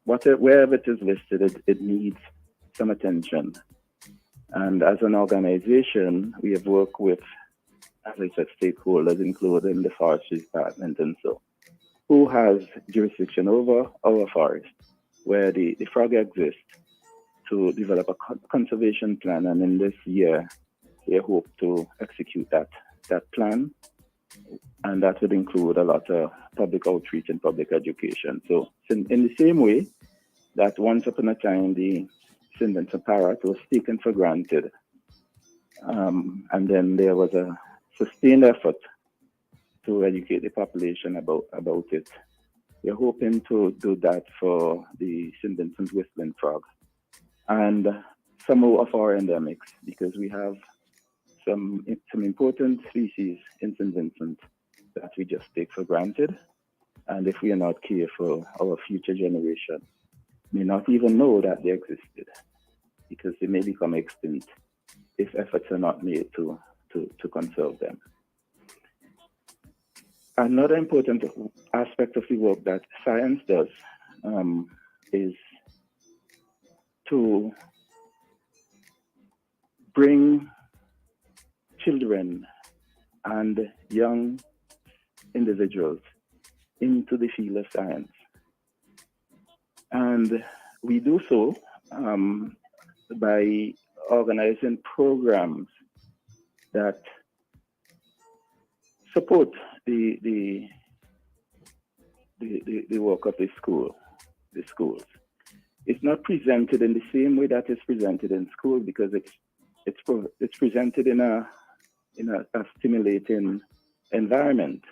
wherever it is listed, it needs some attention. And as an organization, we have worked with, as I said, stakeholders, including the Forestry Department and so, who has jurisdiction over our forest, where the frog exists, to develop a conservation plan. And in this year, we hope to execute that plan. And that would include a lot of public outreach and public education. So in the same way that once upon a time, the St. Vincent parrot was taken for granted, and then there was a sustained effort to educate the population about it. We're hoping to do that for the St. Vincent whistling frog and some of our endemics, because we have some important species in St. Vincent that we just take for granted. And if we are not careful, our future generation may not even know that they existed, because they may become extinct if efforts are not made to conserve them. Another important aspect of the work that science does is to bring children and young individuals into the field of science. And we do so by organizing programs that support the work of the schools. It's not presented in the same way that it's presented in school, because it's presented in a stimulating environment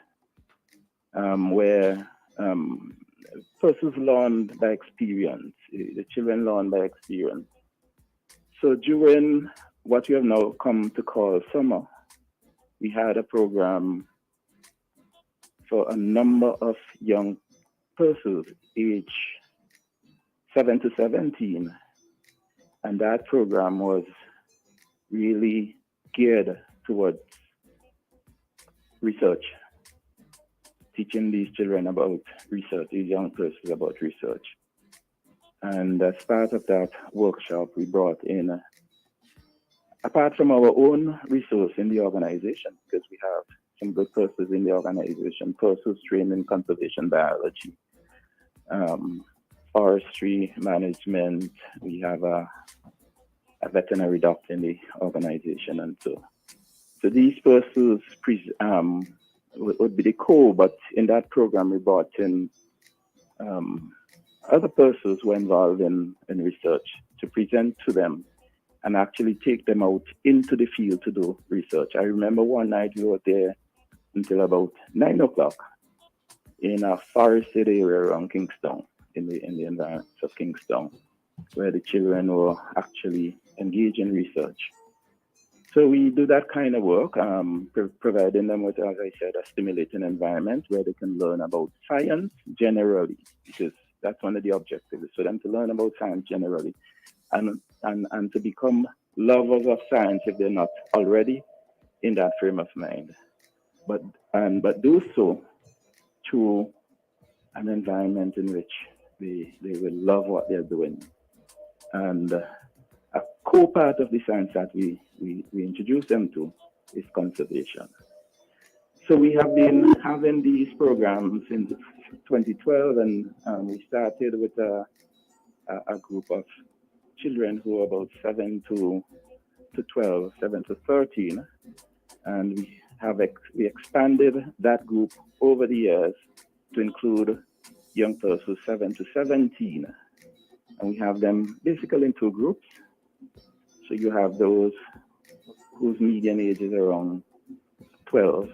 where persons learn by experience. The children learn by experience. So during what we have now come to call summer, we had a program for a number of young persons, age 7 to 17. And that program was really geared towards research, teaching these children about research, these young persons about research. And as part of that workshop, we brought in, apart from our own resource in the organization, because we have some good persons in the organization, persons trained in conservation biology, forestry management. We have a veterinary doctor in the organization, and so these persons would be the core. But in that program, we brought in other persons who were involved in research to present to them and actually take them out into the field to do research. I remember one night we were there until about 9 o'clock in a forested area around Kingston, in the environment of Kingston, where the children were actually engaged in research. So we do that kind of work, providing them with, as I said, a stimulating environment where they can learn about science generally, because that's one of the objectives, for them to learn about science generally and to become lovers of science if they're not already in that frame of mind. But do so through an environment in which they will love what they're doing. And a core part of the science that we introduce them to is conservation. So we have been having these programs since 2012, and we started with a group of children who are about 7 to 13, and we expanded that group over the years to include young persons 7 to 17, and we have them basically in two groups. So you have those whose median age is around 12.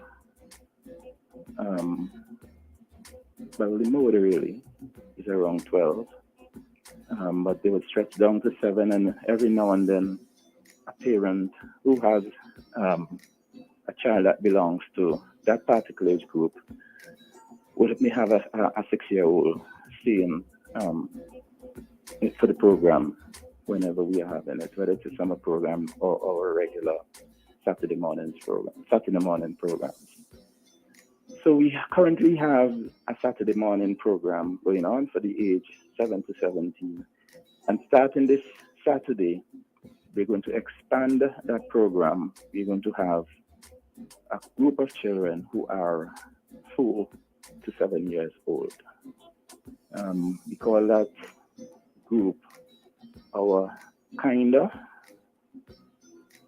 Well, the motor really is around 12, but they would stretch down to 7, and every now and then a parent who has a child that belongs to that particular age group would let me have a 6-year-old staying for the program whenever we are having it, whether it's a summer program or a regular Saturday morning programs. So we currently have a Saturday morning program going on for the age 7 to 17. And starting this Saturday, we're going to expand that program. We're going to have a group of children who are 4 to 7 years old. We call that group our kinder,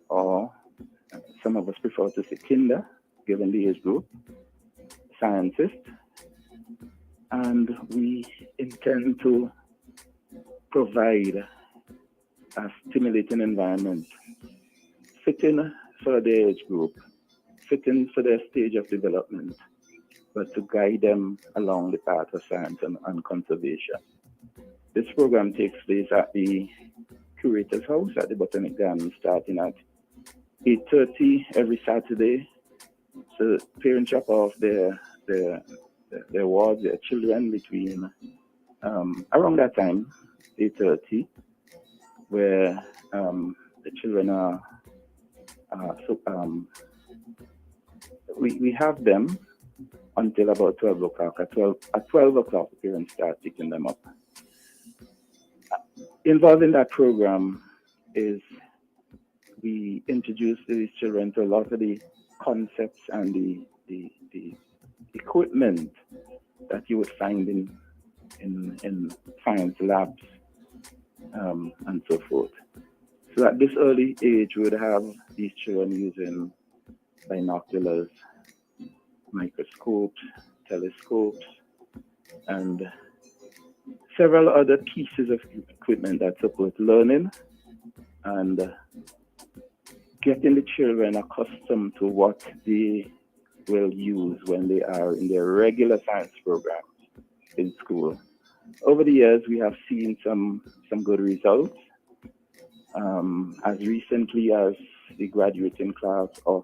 or some of us prefer to say kinder, given the age group, scientists, and we intend to provide a stimulating environment fitting for their age group, fitting for their stage of development, but to guide them along the path of science and conservation. This program takes place at the Curator's House at the Botanic Garden, starting at 8:30 every Saturday. So parents drop off their wards, their children between around that time, 8:30, where the children are we have them until about 12 o'clock. At 12 o'clock, the parents start picking them up. Involved in that program is we introduce these children to a lot of the concepts and the equipment that you would find in science labs and so forth. So at this early age, we would have these children using binoculars, microscopes, telescopes, and several other pieces of equipment that support learning and getting the children accustomed to what they will use when they are in their regular science programs in school. Over the years, we have seen some good results. As recently as the graduating class of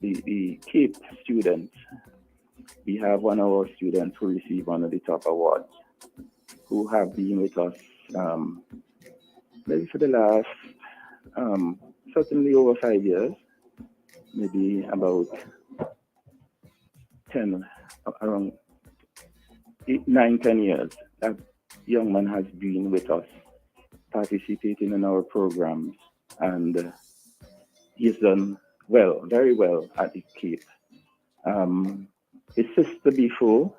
the CAPE students, we have one of our students who received one of the top awards, who have been with us maybe for the last, certainly over 5 years, maybe about 10, around 9, 10 years. young man has been with us, participating in our programs, and he's done well, very well at the Cape. His sister before,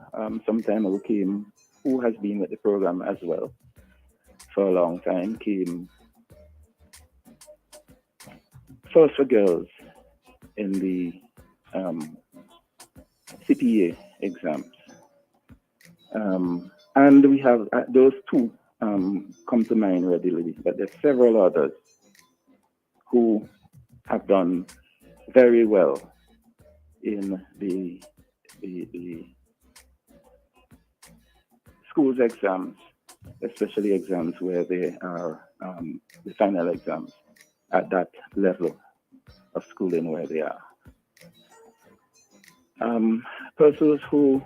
some time ago came, who has been with the program as well for a long time, came first for girls in the CPA exams. And we have those two come to mind readily, but there's several others who have done very well in the school's exams, especially exams where they are the final exams at that level of schooling where they are. Persons who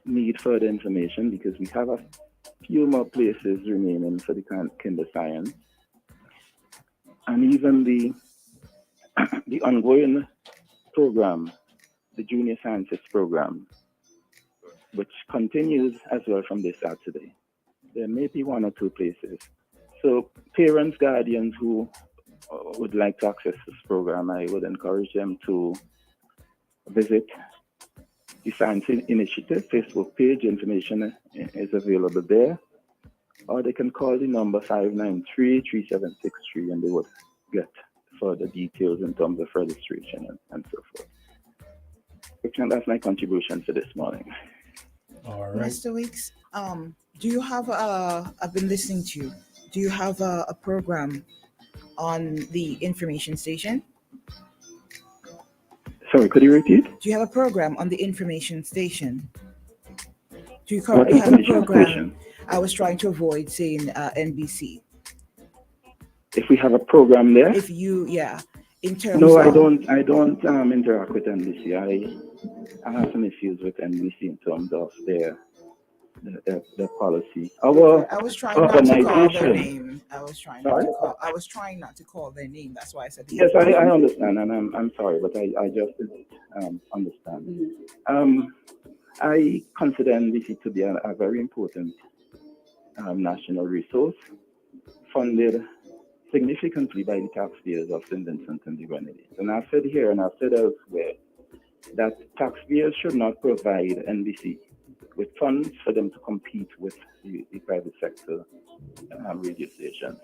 need further information, because we have a few more places remaining for the kinder science, and even the ongoing program, the junior sciences program, which continues as well from this Saturday. There may be one or two places. So parents, guardians who would like to access this program, I would encourage them to visit the Science Initiative Facebook page. Information is available there. Or they can call the number 593-3763 and they would get further details in terms of registration and so forth. And that's my contribution for this morning. All right. Mr. Weeks, do you have I've been listening to you. Do you have a program on the information station? Sorry, could you repeat? Do you have a program on the information station? Do you What currently have a information program? station? I was trying to avoid saying NBC. If we have a program there? If you, yeah, in terms No, of... I don't interact with NBC. I have some issues with NBC in terms of their policy. Our I was trying not to call their organization. name. I was trying not to call their name. That's why I said. Yes, I understand, and I'm sorry, but I just didn't understand. I consider NBC to be a very important national resource, funded significantly by the taxpayers of St. Vincent and the Grenadines. And I've said here and I've said elsewhere that taxpayers should not provide NBC with funds for them to compete with the private sector radio stations.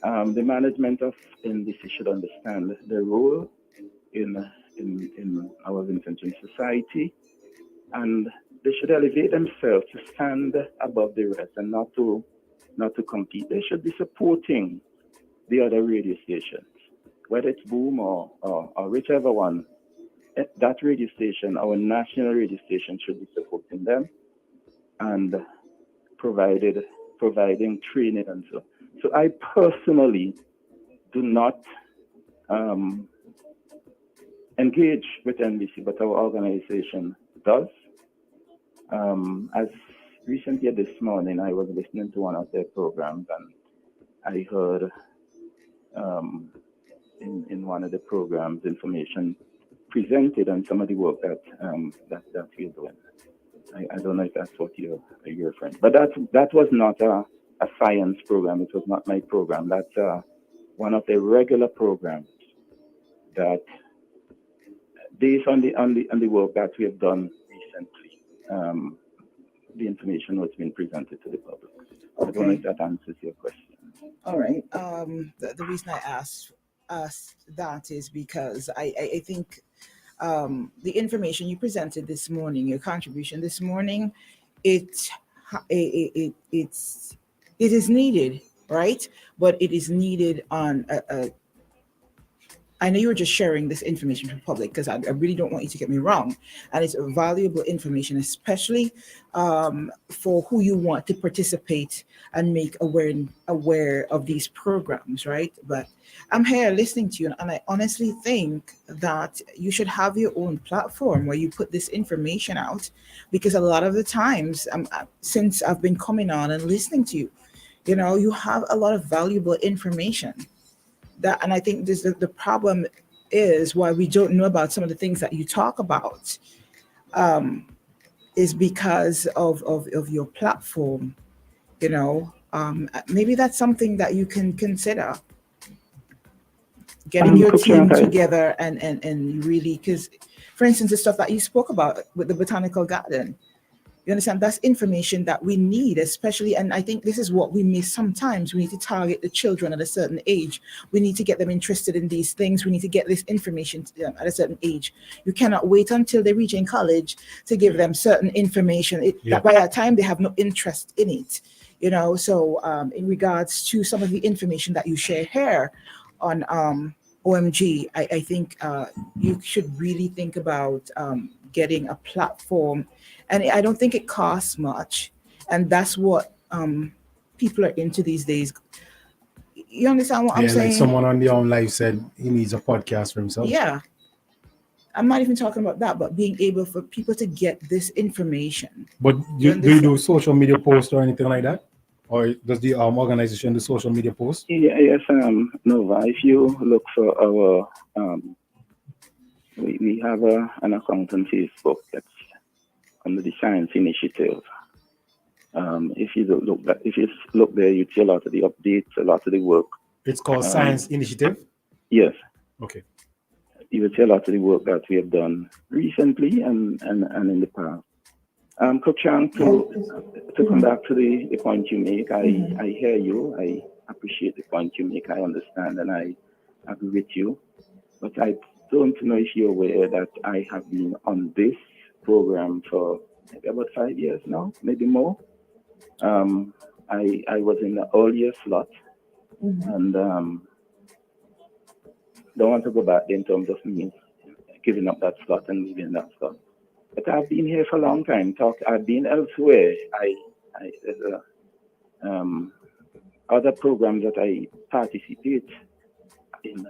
The management of NBC should understand their role in our Vincentian society, and they should elevate themselves to stand above the rest and not to compete. They should be supporting the other radio stations, whether it's Boom or whichever one. That radio station, our national radio station, should be supporting them and providing training and so. So I personally do not engage with NBC, but our organization does. As recently this morning, I was listening to one of their programs, and I heard in one of the programs information presented on some of the work that we're doing. I don't know if that's what you're referring to, but that was not a science program. It was not my program. That's one of the regular programs that, based on the work that we have done recently, the information was being presented to the public. I don't know if that answers your question. All right. The reason I asked that is because I think the information you presented this morning, your contribution this morning, it is needed, right? But it is needed on I know you were just sharing this information for the public because I really don't want you to get me wrong. And it's valuable information, especially for who you want to participate and make aware of these programs, right? But I'm here listening to you, and I honestly think that you should have your own platform where you put this information out, because a lot of the times, since I've been coming on and listening to you, you have a lot of valuable information. And I think the problem is why we don't know about some of the things that you talk about. is because of your platform. You know, maybe that's something that you can consider. Getting your team together and really, because, for instance, the stuff that you spoke about with the botanical garden, you understand, that's information that we need, especially, and I think this is what we miss sometimes. We need to target the children at a certain age. We need to get them interested in these things. We need to get this information to them at a certain age. You cannot wait until they reach in college to give them certain information. That by that time, they have no interest in it. You know, so in regards to some of the information that you share here on OMG, I think you should really think about getting a platform. And I don't think it costs much. And that's what people are into these days. You understand what I'm saying? Like someone on the live said he needs a podcast for himself. Yeah. I'm not even talking about that, but being able for people to get this information. But do you do social media posts or anything like that? Or does the organization do social media posts? Yes, Nova. If you look for our, we have an account on Facebook that's under the Science Initiative. If you look there, you see a lot of the updates, a lot of the work. It's called Science Initiative? Yes. Okay. You will see a lot of the work that we have done recently and in the past. Coach Chang, to come back to the point you make, I hear you. I appreciate the point you make. I understand and I agree with you. But I don't know if you're aware that I have been on this program for maybe about 5 years now, maybe more. I was in the earlier slot and don't want to go back in terms of me giving up that slot and leaving that slot. But I've been here for a long time. I've been elsewhere. There's other programs that I participate in.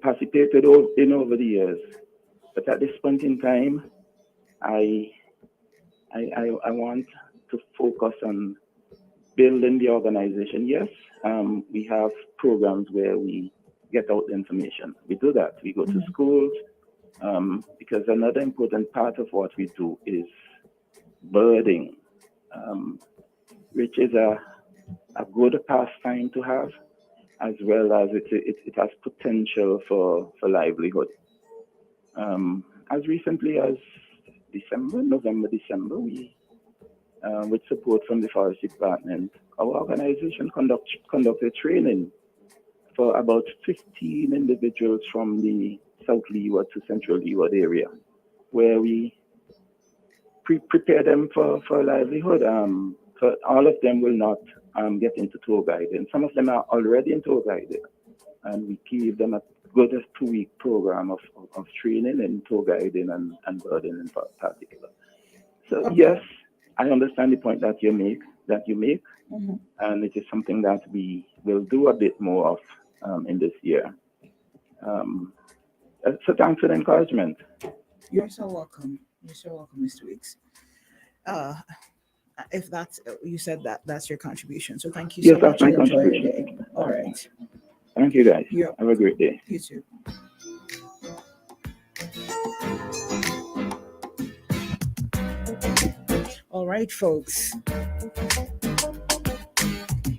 Participated in over the years. But at this point in time, I want to focus on building the organization. Yes, we have programs where we get out the information. We do that. We go to schools. Because another important part of what we do is birding, which is a good pastime to have, as well as it has potential for livelihood. As recently as November, December, we, with support from the Forestry Department, our organization conducted training for about 15 individuals from the South Leeward to Central Leeward area, where we prepare them for livelihood. So all of them will not get into tour guiding. Some of them are already in tour guiding, and we give them a good 2-week program of training in tour guiding and birding in particular. So yes, I understand the point that you make, and it is something that we will do a bit more of in this year. So thanks for the encouragement. You're so welcome. You're so welcome, Mr. Weeks. If that's, you said that's your contribution. So thank you so much. Yes, that's my contribution. All right. Thank you, guys. Have a great day. You too. All right, folks.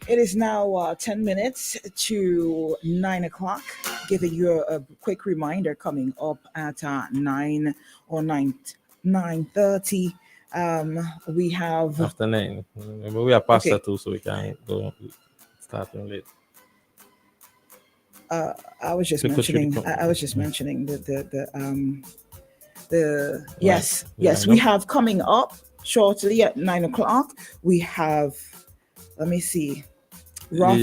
It is now 10 minutes to 9 o'clock. Giving you a quick reminder coming up at 9 or 9:30. We have after 9. Remember, we are past that too, so we can go starting late. I was just mentioning yes. We have coming up shortly at 9 o'clock. We have, let me see. Raw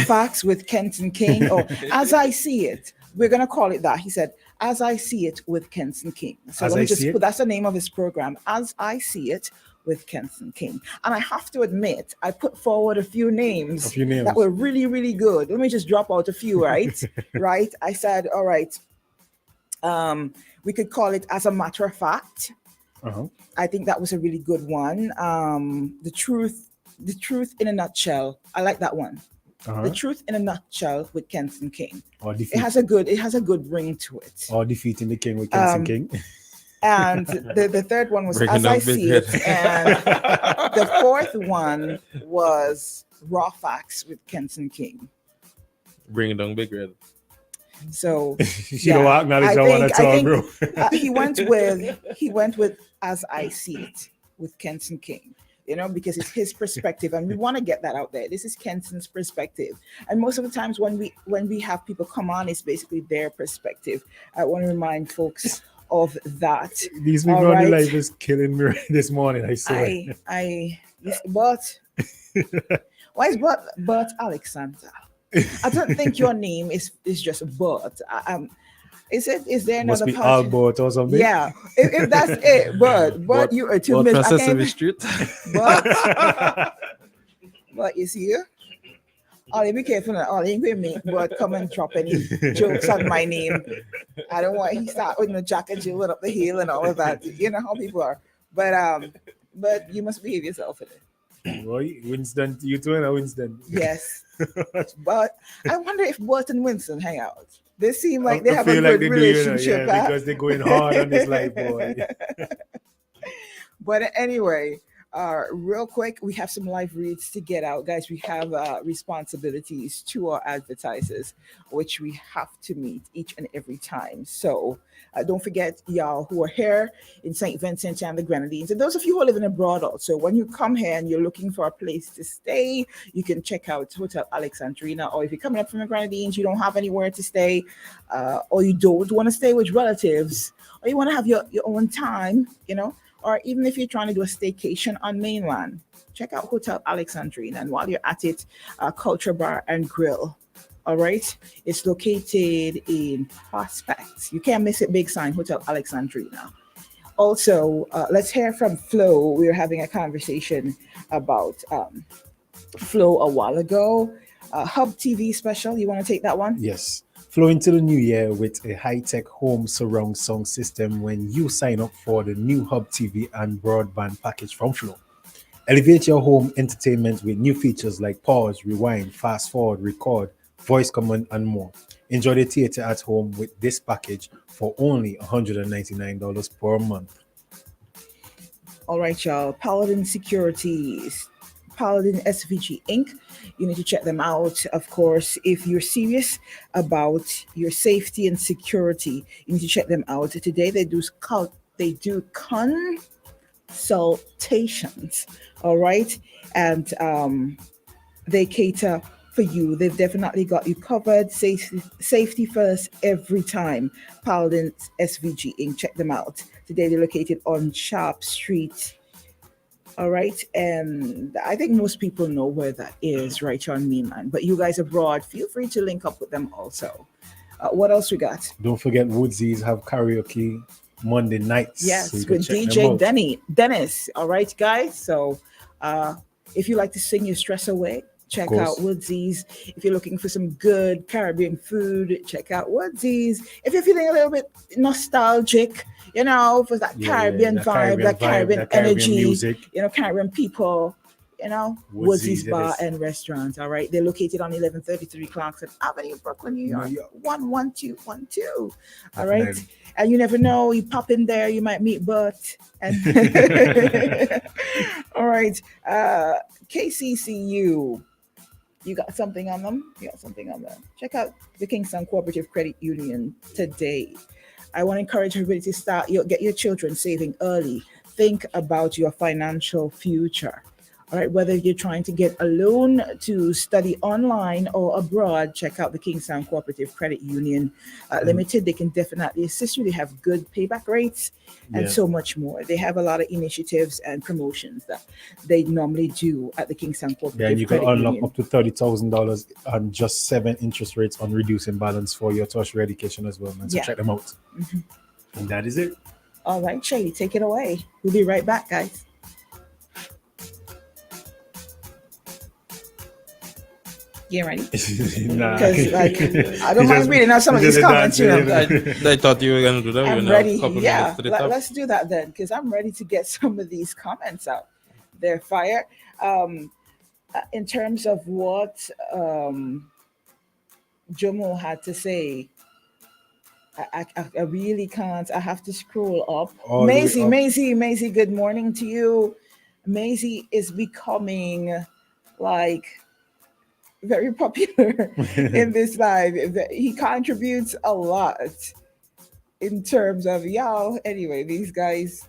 Facts with Kenton King, or As I See It. We're going to call it that. He said, As I See It with Kenton King. So let me just put, that's the name of his program, As I See It with Kenton King. And I have to admit, I put forward a few names that were really, really good. Let me just drop out a few, right? Right? I said, all right, we could call it As a Matter of Fact. I think that was a really good one. The Truth in a Nutshell. I like that one. The Truth in a Nutshell with Kenton King. It has a good ring to it. Or Defeating the King with Kenton King. And the third one was Breaking As down I Big See Red. It. And the fourth one was Raw Facts with Kenton King. Bring it down, Big Red. So She don't acknowledge I want to talk, bro. he went with As I See It with Kenton King. You know, because it's his perspective, and we want to get that out there. This is Kenton's perspective, and most of the times when we have people come on, it's basically their perspective. I want to remind folks of that. These people on the live is killing me this morning. I swear. But why is Bert Alexander? I don't think your name is just Bert. Is there Must another be part? Albert or something. Yeah, if that's it, but you are too What much. from Sesame Street? But you see, Ollie, be careful now. Ollie ain't gonna make but come and drop any jokes on my name. I don't want he start with the Jack and Jill up the hill and all of that. You know how people are. But you must behave yourself in it. Boy, Winston, you too, and Winston. Yes. But I wonder if Bert and Winston hang out. They seem like they I have a feel good like they do, relationship. yeah, because they're going hard on this life, boy. But anyway, real quick, we have some live reads to get out, guys. We have responsibilities to our advertisers, which we have to meet each and every time. So don't forget, y'all who are here in St. Vincent and the Grenadines, and those of you who are living abroad also, when you come here and you're looking for a place to stay, you can check out Hotel Alexandrina. Or if you're coming up from the Grenadines, you don't have anywhere to stay, or you don't want to stay with relatives, or you want to have your own time, you know, or even if you're trying to do a staycation on mainland, check out Hotel Alexandrina. And while you're at it, Culture Bar and Grill. All right. It's located in Prospect. You can't miss it. Big sign, Hotel Alexandrina. Also, let's hear from Flo. We were having a conversation about Flo a while ago. Hub TV special. You want to take that one? Yes. Flow into the new year with a high-tech home surround sound system when you sign up for the new Hub TV and broadband package from Flow. Elevate your home entertainment with new features like pause, rewind, fast forward, record, voice command, and more. Enjoy the theater at home with this package for only $199 per month. All right, y'all. Paladin Securities, Paladin SVG Inc. You need to check them out. Of course, if you're serious about your safety and security, you need to check them out. Today they do consultations. All right, and they cater for you. They've definitely got you covered. Safety first every time. Paladin SVG Inc. Check them out. Today they're located on Sharp Street. All right, and I think most people know where that is, right on mainland. But you guys abroad, feel free to link up with them also. What else we got? Don't forget Woodsies have karaoke Monday nights. Yes, so you can with check them DJ out. Dennis. All right, guys. So if you like to sing your stress away, check out Woodsies. If you're looking for some good Caribbean food, check out Woodsies. If you're feeling a little bit nostalgic, you know, for that Caribbean vibe, that Caribbean energy, music. you know, Caribbean people, you know, Woodsies Bar and Restaurant. All right, they're located on 1133 Clarkson Avenue, Brooklyn, New York, 11212. All right, Definitely. and you never know, you pop in there, you might meet Bert. And all right, KCCU. You got something on them? You got something on them. Check out the Kingston Cooperative Credit Union today. I want to encourage everybody to get your children saving early. Think about your financial future. All right, whether you're trying to get a loan to study online or abroad, check out the Kingstown Cooperative Credit Union Limited. They can definitely assist you. They have good payback rates and so much more. They have a lot of initiatives and promotions that they normally do at the Kingstown Cooperative Yeah, and you can Credit unlock Union. up to $30,000 on just 7 interest rates on reducing balance for your tertiary education as well, man. So check them out. Mhm. And that is it. All right, Shady, take it away. We'll be right back, guys. Get ready. Nah. Because I don't mind reading out some of these comments. You know, I thought you were gonna do that. I'm We're now ready. a couple Yeah, minutes to the top. let's do that then, because I'm ready to get some of these comments out. They're fire. In terms of what Jomo had to say I really can't. I have to scroll up. All the way up. Maisie, good morning to you. Maisie is becoming like very popular in this live. He contributes a lot in terms of y'all. Anyway, these guys,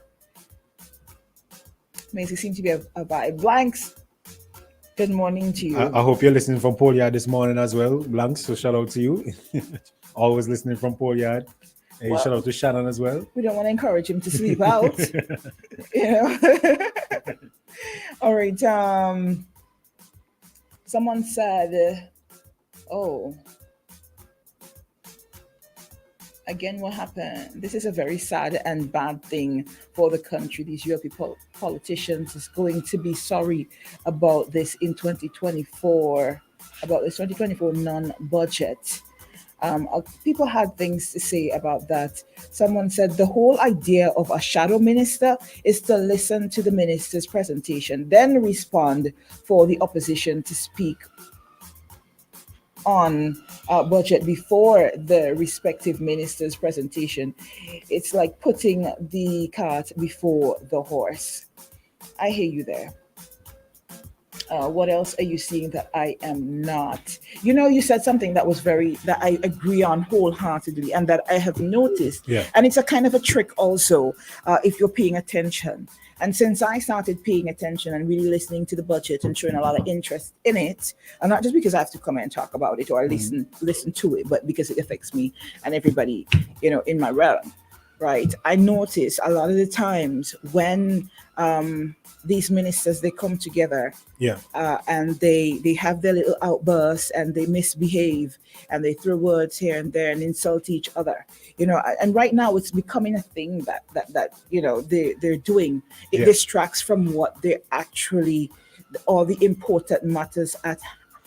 Maisie seem to be a vibe. Blanks, good morning to you. I hope you're listening from Pole Yard this morning as well, Blanks. So shout out to you. Always listening from Pole Yard. And Well, shout out to Shannon as well. we don't want to encourage him to sleep out. You know. All right. Someone said, "Oh, again, what happened? This is a very sad and bad thing for the country. These European politicians is going to be sorry about this in 2024, about this 2024 non-budget." People had things to say about that. Someone said the whole idea of a shadow minister is to listen to the minister's presentation, then respond for the opposition to speak on budget before the respective minister's presentation. It's like putting the cart before the horse. I hear you there. What else are you seeing that I am not? You know, you said something that I agree on wholeheartedly and that I have noticed. Yeah. And it's a kind of a trick also, if you're paying attention. And since I started paying attention and really listening to the budget and showing a lot of interest in it, and not just because I have to come and talk about it or listen to it, but because it affects me and everybody, in my realm, right? I notice a lot of the times when these ministers, they come together, and they have their little outbursts and they misbehave and they throw words here and there and insult each other, and right now it's becoming a thing that they're doing. It distracts from what they're actually, all the important matters at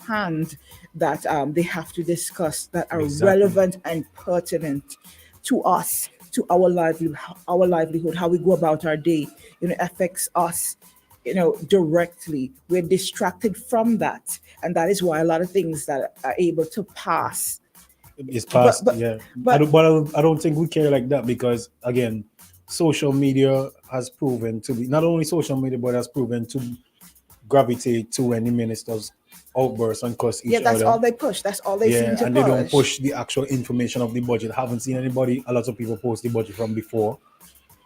hand that they have to discuss, that are relevant and pertinent to us, to our livelihood, how we go about our day. It affects us, directly. We're distracted from that, and that is why a lot of things that are able to pass. It's past, but I don't think we care like that because, again, social media has proven to be, not only social media, but has proven to gravitate to any minister's outbursts and cuss each other. That's all they push. That's all they seem to and push. they don't push the actual information of the budget. Haven't seen anybody, a lot of people post the budget from before.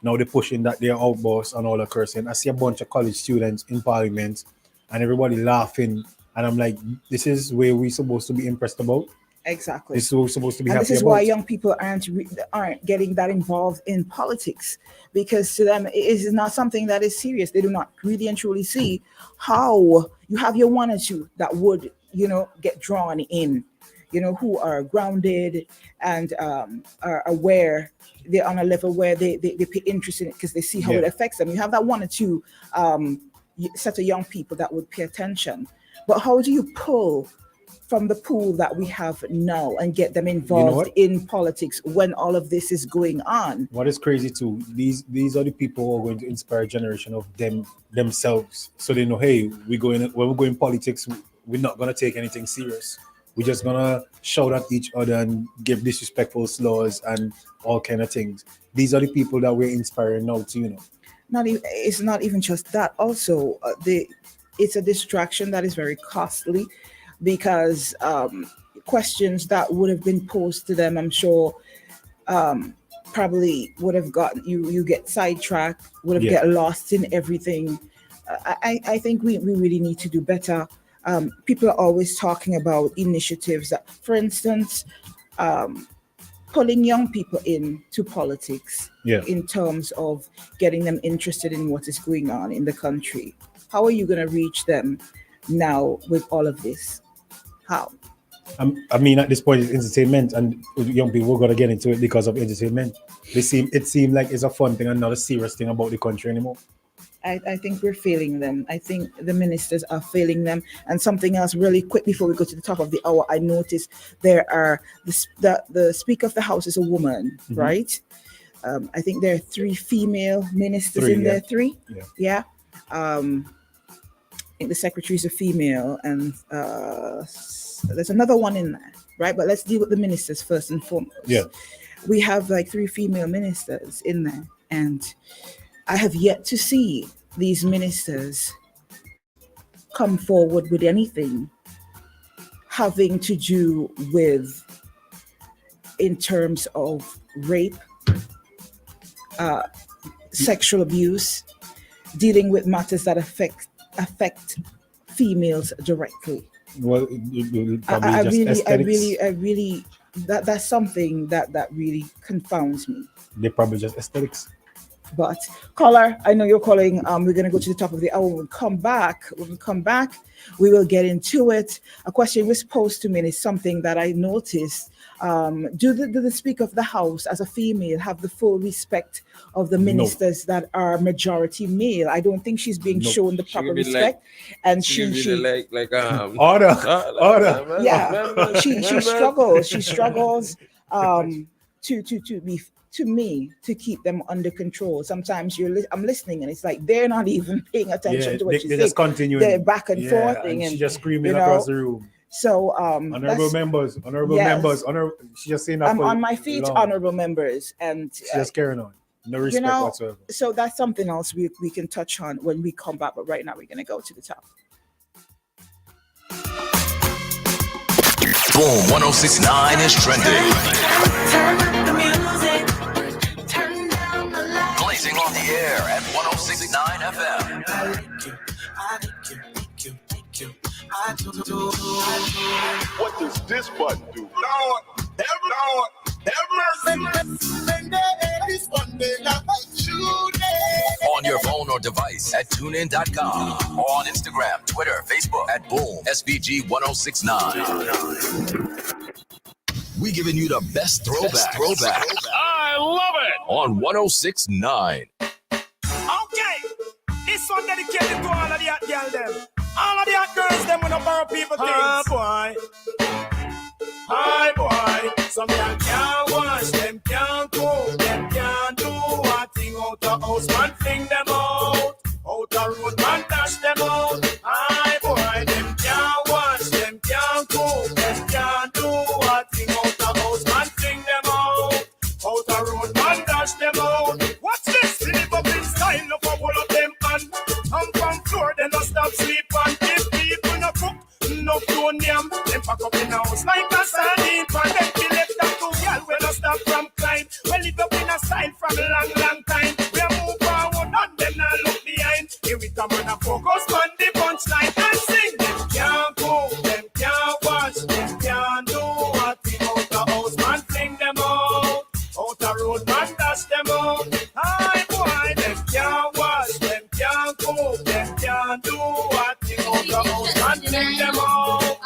Now they're pushing that they're outbursts and all the cursing. I see a bunch of college students in parliament and everybody laughing. And I'm like, this is where we're supposed to be impressed about. Exactly. This is what we're supposed to be and happy this is about. why young people aren't getting that involved in politics, because to them it is not something that is serious. They do not really and truly see how you have your one or two that would, get drawn in, who are grounded and are aware. They're on a level where they pay interest in it because they see how it affects them. You have that one or two set of young people that would pay attention. But how do you pull from the pool that we have now and get them involved in politics when all of this is going on? What is crazy too, these are the people who are going to inspire a generation of themselves. So they know, hey, when we go in politics, we're not going to take anything serious. We're just going to shout at each other and give disrespectful slurs and all kind of things. These are the people that we're inspiring now to, It's not even just that. Also, it's a distraction that is very costly, because questions that would have been posed to them, I'm sure, probably would have gotten you get sidetracked, would have get lost in everything. I think we really need to do better. People are always talking about initiatives that, for instance, pulling young people into politics in terms of getting them interested in what is going on in the country. How are you going to reach them now with all of this? How? I mean, at this point, it's entertainment, and young people are going to get into it because of entertainment. It seems like it's a fun thing and not a serious thing about the country anymore. I think we're failing them. I think the ministers are failing them. And something else really quick before we go to the top of the hour, I noticed there are the Speaker of the House is a woman, right? I think there are 3 female ministers in there. 3? Yeah. I think the secretary is a female, and there's another one in there, right? But let's deal with the ministers first and foremost. we have like 3 female ministers in there, and I have yet to see these ministers come forward with anything having to do with, in terms of rape, sexual abuse, dealing with matters that affect females directly. Well, I really, that's something that really confounds me. They're probably just aesthetics. But caller, I know you're calling. We're gonna go to the top of the hour. When we come back, we will get into it. A question was posed to me, and it's something that I noticed. Do the Speaker of the House, as a female, have the full respect of the ministers that are majority male? I don't think she's being shown the proper respect, and she order. Yeah, she struggles. She struggles to keep them under control. Sometimes I'm listening, and it's like they're not even paying attention to what she's saying. Just continuing. They're back and forth, and she's just screaming across the room. So, honorable members, she's just saying that. I'm on my feet, honorable members, and she's just carrying on. No respect whatsoever. So that's something else we can touch on when we come back. But right now, we're gonna go to the top. Boom 1069 is trending. Blazing on the air at 1069 FM. What does this button do? Lord, have mercy. On your phone or device at tunein.com or on Instagram, Twitter, Facebook at Boom SVG 1069. We giving you the best throwback. I love it. On 1069. Okay, this one dedicated to all of the hot girls them. All of the hot girls them when I borrow people things. Hi boy, some y'all can't wash, them can't cook, them can't do a thing out the house, man fling them out the road, man dash them out. Hi boy, them can't wash, them can't cook, them can't do a thing out the house, man fling them out the road, man dash them out. Watch this, live up in style of a whole of them and I'm from floor, then I stop sleep and if people no cook, no phone them pack up in the house like a sardine pan. Them kill left that two girl when I stop from climb. We live up in a style from a long time. We move forward and them not look behind. Here we come and a focus on the punchline and sing. Them can't cook, them can't wash, them can't do a thing out the house. Man fling them out the road, man dash them out. Hi boy, them can't wash, them can't cook, them can't do a thing out the house. Man fling them out.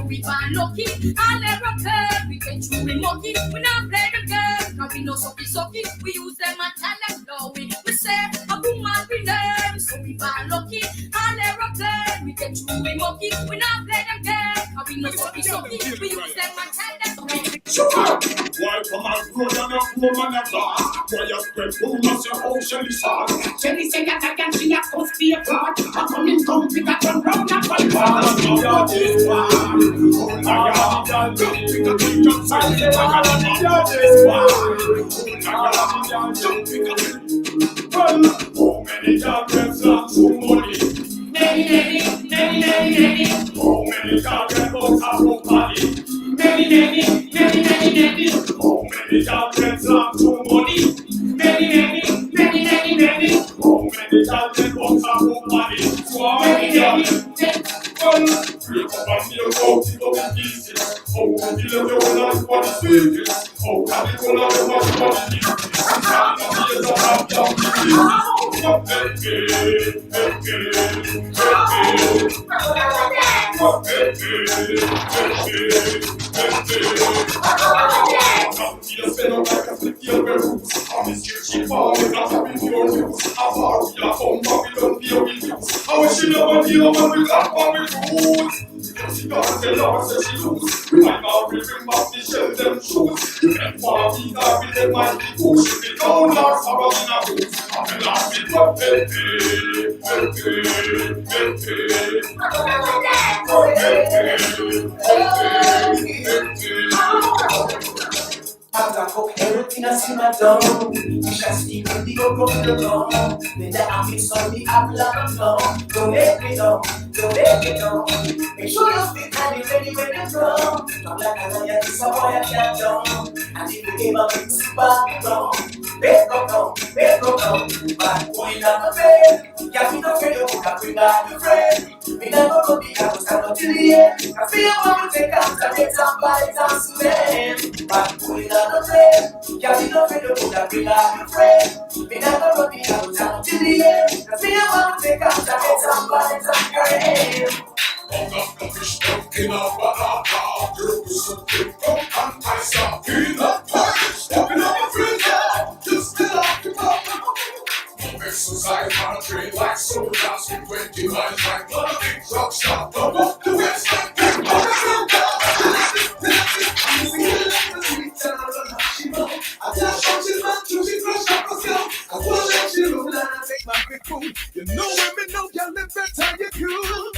We find lucky, I'll never pay. We can truly lucky, we not play the game. Cause we know sucky, we use them and tell them no. We say, a woman we name. So we find lucky, I'll never play. We can truly lucky, we not play the game. Cause we know sucky, we use them and tell them no. Sure! Why come on, good and a woman of God? Why you spread rumors, your whole shelly song? Jenny say that I can see a post be a clock. I'm coming come pick up and round up and call. How many targets are too money? Many. How many targets are too money? Many. How many targets are too money? Many. How many targets are too money? Break up and feel how it up and easy. How can you let your life for the sweet? How can you go out and watch for the easy? Can't be a dog out down the I wish you never deal with that one with rules. Because the Lord says she lose. We might not bring back the shell them shoes. You can follow me now with the mighty push. If you don't Lord sorrow in a boots. And the last bit of I'm gonna cook everything I see my dome. You shall see when the go from the dawn. Then I mix on the apple and the plum. Don't let me down, don't let me down. Make sure you fit and be ready when you come. I'm like a lion, it's a boy I can't down. And if you give a mix, back down. Make go down. Bad boy in the bed. Yeah, me no afraid you could bring out your friend. Me never go be I was stand up till the end. I feel I will take out and get some bite and swim. Bad boy in the bed. Yeah, me no afraid you could bring out your friend. Me never go be I was stand up till the end. I feel I will take out and get some bite and swim. Fish stuck in a banana. Girl, so quick, come and I stop in a party. Stepping up a freezer, just still off the top. Exercise on a train like soldiers with 20 miles like a big truck stop. Don't walk the west side, pick up the sugar. I just want you man to be fresh up myself. I won't let you roll and I take my quick food. You know women know you live better, you cool.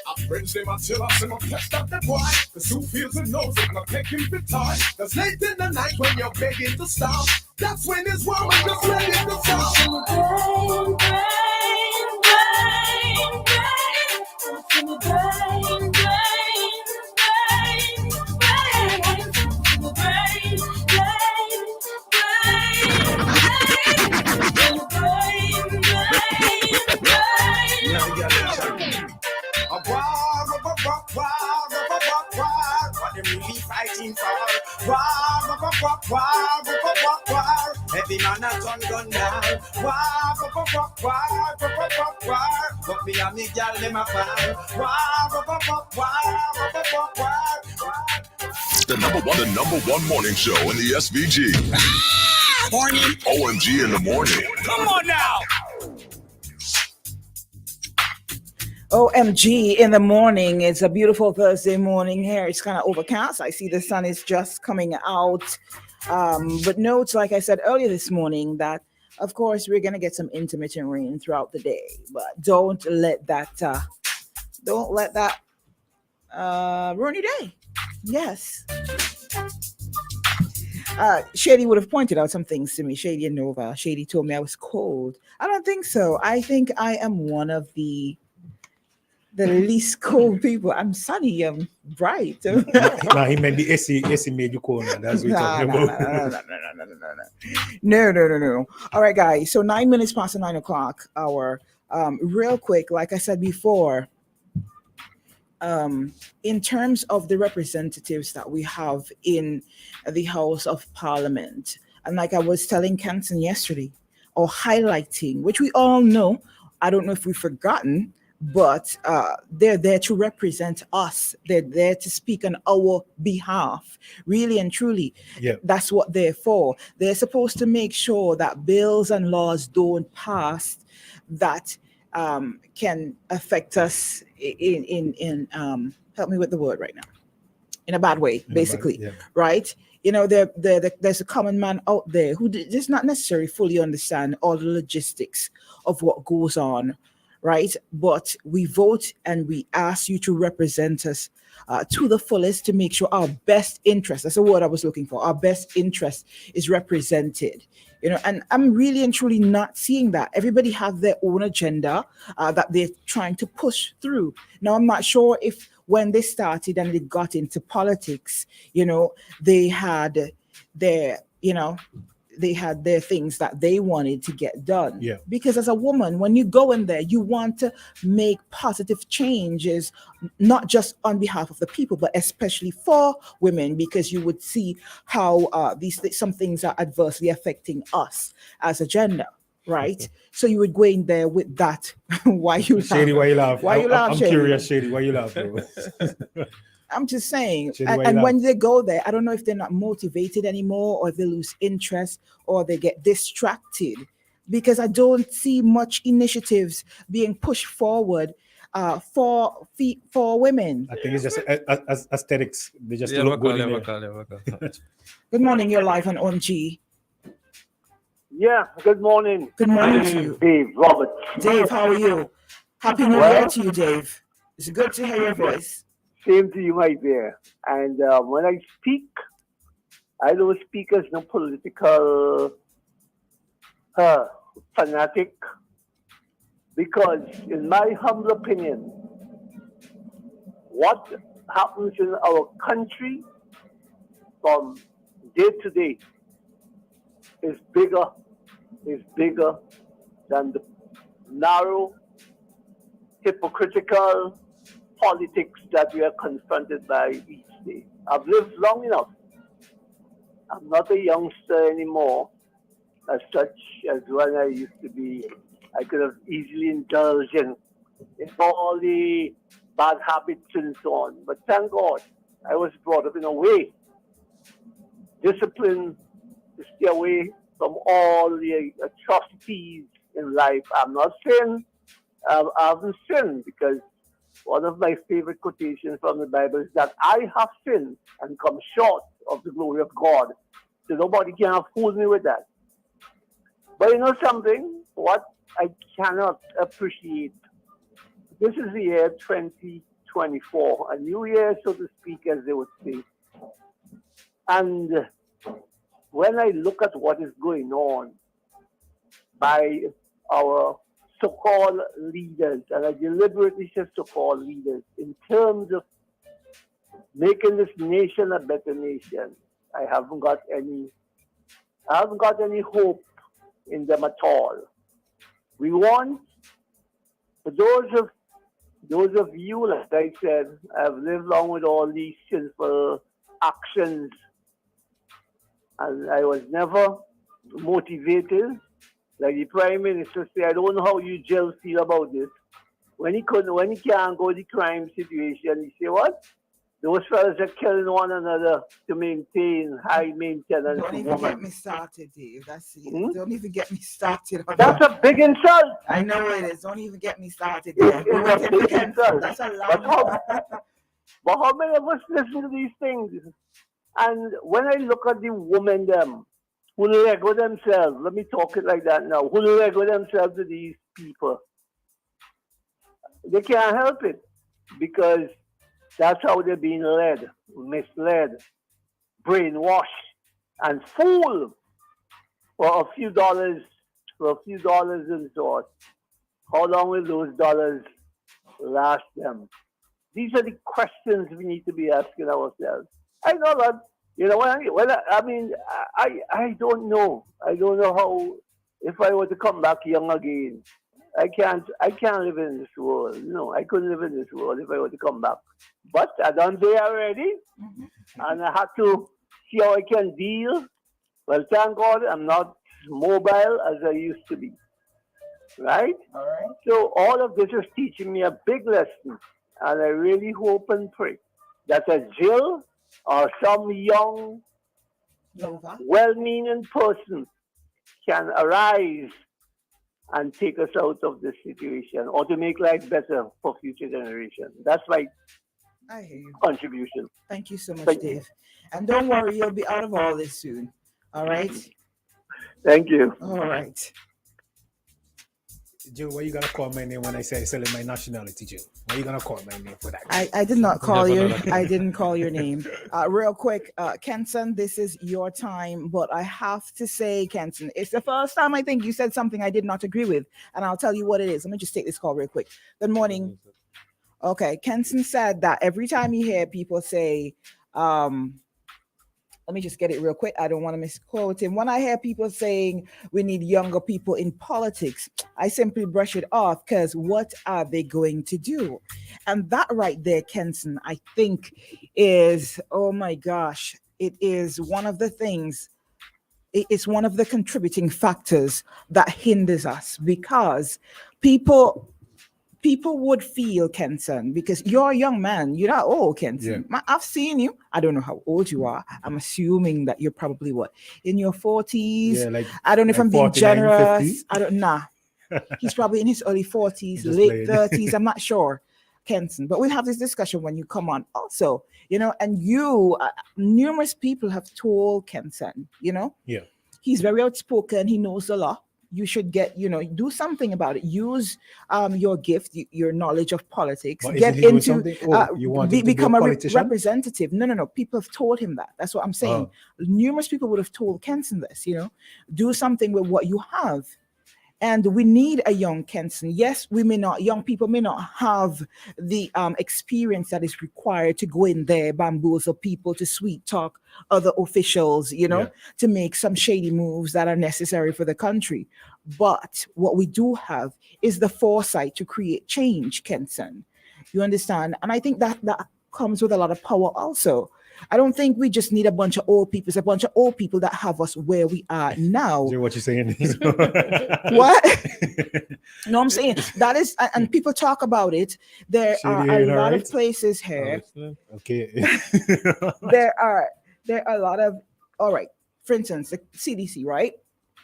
I friends them until I see my test up the boy. Cause who feels and knows it, I'm taking the time. Cause late in the night when you're begging to stop, that's when it's warm and just ready to stop. What them really fighting for? Heavy man a turn gun down. But me and me girl them a fan. The number one morning show in the SVG. Morning. OMG in the morning. Come on now. OMG in the morning. It's a beautiful Thursday morning here. It's kind of overcast. I see the sun is just coming out. But note, like I said earlier this morning, that of course we're gonna get some intermittent rain throughout the day. But don't let that ruin your day. Yes. Shady would have pointed out some things to me. Shady and Nova. Shady told me I was cold. I don't think so. I think I am one of the least cold people. I'm sunny. I'm bright. Nah, he meant the AC made you cold. Man. That's what you're talking about. No. All right, guys. So 9 minutes past the 9 o'clock hour. Real quick, like I said before, in terms of the representatives that we have in the House of Parliament, and like I was telling Kenson yesterday, or highlighting, which we all know, I don't know if we've forgotten, but they're there to represent us. They're there to speak on our behalf, really and truly. Yeah. That's what they're for. They're supposed to make sure that bills and laws don't pass that can affect us in help me with the word right now, in a bad way, basically, right? You know, there's a common man out there who does not necessarily fully understand all the logistics of what goes on, right? But we vote and we ask you to represent us to the fullest to make sure our best interest, that's the word I was looking for, our best interest is represented. You know, and I'm really and truly not seeing that. Everybody have their own agenda that they're trying to push through. Now, I'm not sure if when they started and they got into politics, you know, they had their things that they wanted to get done. Yeah. Because as a woman, when you go in there, you want to make positive changes, not just on behalf of the people, but especially for women, because you would see how some things are adversely affecting us as a gender, right? So you would go in there with that. Why you laugh? Shady, why you laugh? Why you laugh, I'm Shady? curious, Shady. Why you laugh, bro? I'm just saying, Shady, why you and laugh? when they go there, I don't know if they're not motivated anymore, or they lose interest, or they get distracted, because I don't see much initiatives being pushed forward for women. I think it's just aesthetics. They just Yeah, look good in local, there. local. Good morning, you're live on OMG. Yeah, good morning. Good morning to you. Dave Roberts. Dave, how are you? Happy New Year to you, Dave. It's good to hear your voice. Same to you, my dear. And when I speak, I don't speak as no political fanatic, because in my humble opinion, what happens in our country from day to day is bigger than the narrow, hypocritical politics that we are confronted by each day. I've lived long enough. I'm not a youngster anymore, as such as when I used to be. I could have easily indulged in all the bad habits and so on. But thank God, I was brought up in a way, disciplined to stay away from all the atrocities in life. I'm not saying I haven't sinned, because one of my favorite quotations from the Bible is that I have sinned and come short of the glory of God. So nobody can fool me with that. But you know something? What I cannot appreciate, this is the year 2024, a new year, so to speak, as they would say. And when I look at what is going on by our so-called leaders, and I deliberately say so-called leaders, in terms of making this nation a better nation, I haven't got any hope in them at all. We want, for those of you, like I said, I've lived long with all these sinful actions, and I was never motivated. Like the Prime Minister said, I don't know how you Jill feel about this. When he can't go to the crime situation, he say, what? Those fellas are killing one another to maintain high maintenance. Don't even get me started, Dave. That's it. Don't even get me started. That's a big insult. I know it is. Don't even get me started. Dave. It's a big insult. That's a lot. But how many of us listen to these things? And when I look at the women, them who lego themselves, let me talk it like that now, who lego themselves to these people, they can't help it, because that's how they're being led, misled, brainwashed, and fooled for a few dollars and so on. How long will those dollars last them? These are the questions we need to be asking ourselves. I know that, you know, I don't know. I don't know how, if I were to come back young again, I can't live in this world. No, I couldn't live in this world if I were to come back. But I done there already, and I had to see how I can deal. Well, thank God I'm not mobile as I used to be. Right? All right. So all of this is teaching me a big lesson, and I really hope and pray that a Jill or some young, well-meaning person can arise and take us out of this situation, or to make life better for future generations. That's my contribution. Thank you so much, Dave. And don't worry, you'll be out of all this soon. All right? Thank you. All right. Joe, why you gonna call my name when I say selling my nationality, Joe? Why you gonna call my name for that? I did not call you. I didn't call your name. Real quick, Kenson, this is your time, but I have to say, Kenson, it's the first time I think you said something I did not agree with, and I'll tell you what it is. Let me just take this call real quick. Good morning. Okay, Kenson said that every time you hear people say, let me just get it real quick. I don't want to misquote him. When I hear people saying we need younger people in politics, I simply brush it off, because what are they going to do? And that right there, Kenson, I think is, oh my gosh, it is one of the things, it's one of the contributing factors that hinders us, because people would feel, Kenson, because you're a young man. You're not old, Kenson. Yeah. I've seen you. I don't know how old you are. I'm assuming that you're probably in your 40s. Yeah, like, I don't know if like I'm being 49, generous. 50. I don't know. He's probably in his early 40s, Just late playing. 30s. I'm not sure, Kenson. But we'll have this discussion when you come on also, you know, and you, numerous people have told Kenson, you know, Yeah. he's very outspoken. He knows the law. You should get, you know, do something about it. Use your gift, your knowledge of politics. But Get isn't he doing into, something? Oh, you want him to be a become a politician? representative. No. People have told him that. That's what I'm saying. Oh. Numerous people would have told Kenson this, you know, do something with what you have. And we need a young Kenson. Yes, young people may not have the experience that is required to go in there, bamboozle people, to sweet talk other officials, you know, to make some shady moves that are necessary for the country. But what we do have is the foresight to create change, Kenson. You understand? And I think that comes with a lot of power also. I don't think we just need a bunch of old people. It's a bunch of old people that have us where we are now. Is what you're saying? What? No, I'm saying that is, and people talk about it. There are a lot of places here. Okay. There are a lot of, all right, for instance, the CDC, right?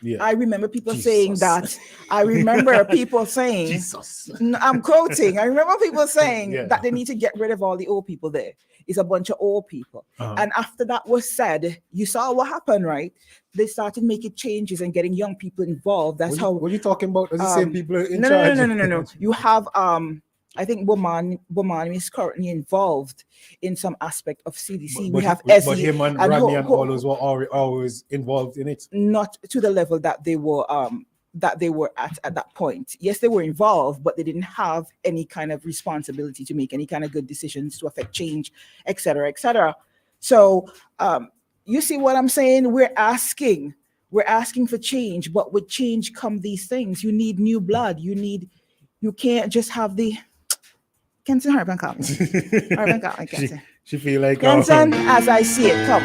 Yeah. I remember people saying that. I remember people saying, Jesus. I'm quoting, I remember people saying Yeah. that they need to get rid of all the old people there. It's a bunch of old people. Uh-huh. And after that was said, you saw what happened, right? They started making changes and getting young people involved. That's how. What are you talking about? That's the same people in no, charge. No. You have I think Bomani is currently involved in some aspect of CDC. We have but Essie him and Rodney and all those were always involved in it. not to the level that they were at that point. Yes, they were involved, but they didn't have any kind of responsibility to make any kind of good decisions to affect change, etc., etc. So you see what I'm saying? We're asking for change, but with change come these things. You need new blood. You can't just have the Kenson Harper and Carlton. Harper and Carlton, Kenson. She feel like Kenson, as I see it, come.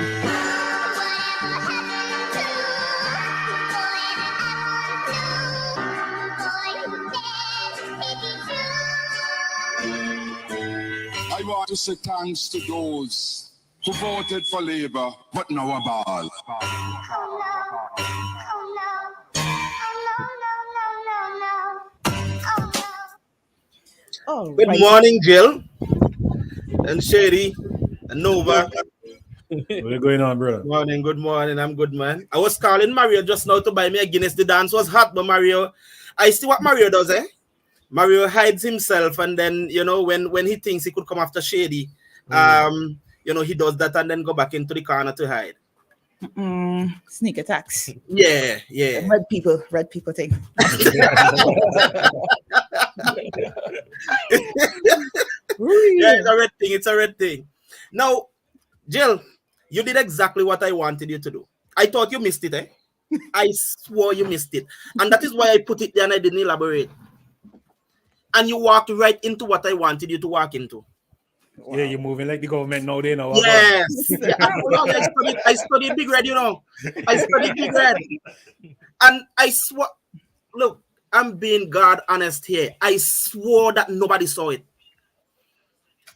I want to say thanks to those who voted for Labour, but now a ball. Good morning, Jill and Shady and Nova. What's going on, brother? Good morning. I'm good, man. I was calling Mario just now to buy me a Guinness. The dance was hot, but Mario, I see what Mario does, eh? Mario hides himself, and then, you know, when he thinks he could come after Shady, you know, he does that and then go back into the corner to hide. Sneak attacks. Yeah. Red people thing. Yeah, it's a red thing. Now, Jill, you did exactly what I wanted you to do. I thought you missed it, eh? I swore you missed it. And that is why I put it there and I didn't elaborate. And you walked right into what I wanted you to walk into. Wow. Yeah, you're moving like the government now. They know. Yes. I studied Big Red, you know. I studied Big Red. And I swore, look, I'm being God honest here. I swore that nobody saw it.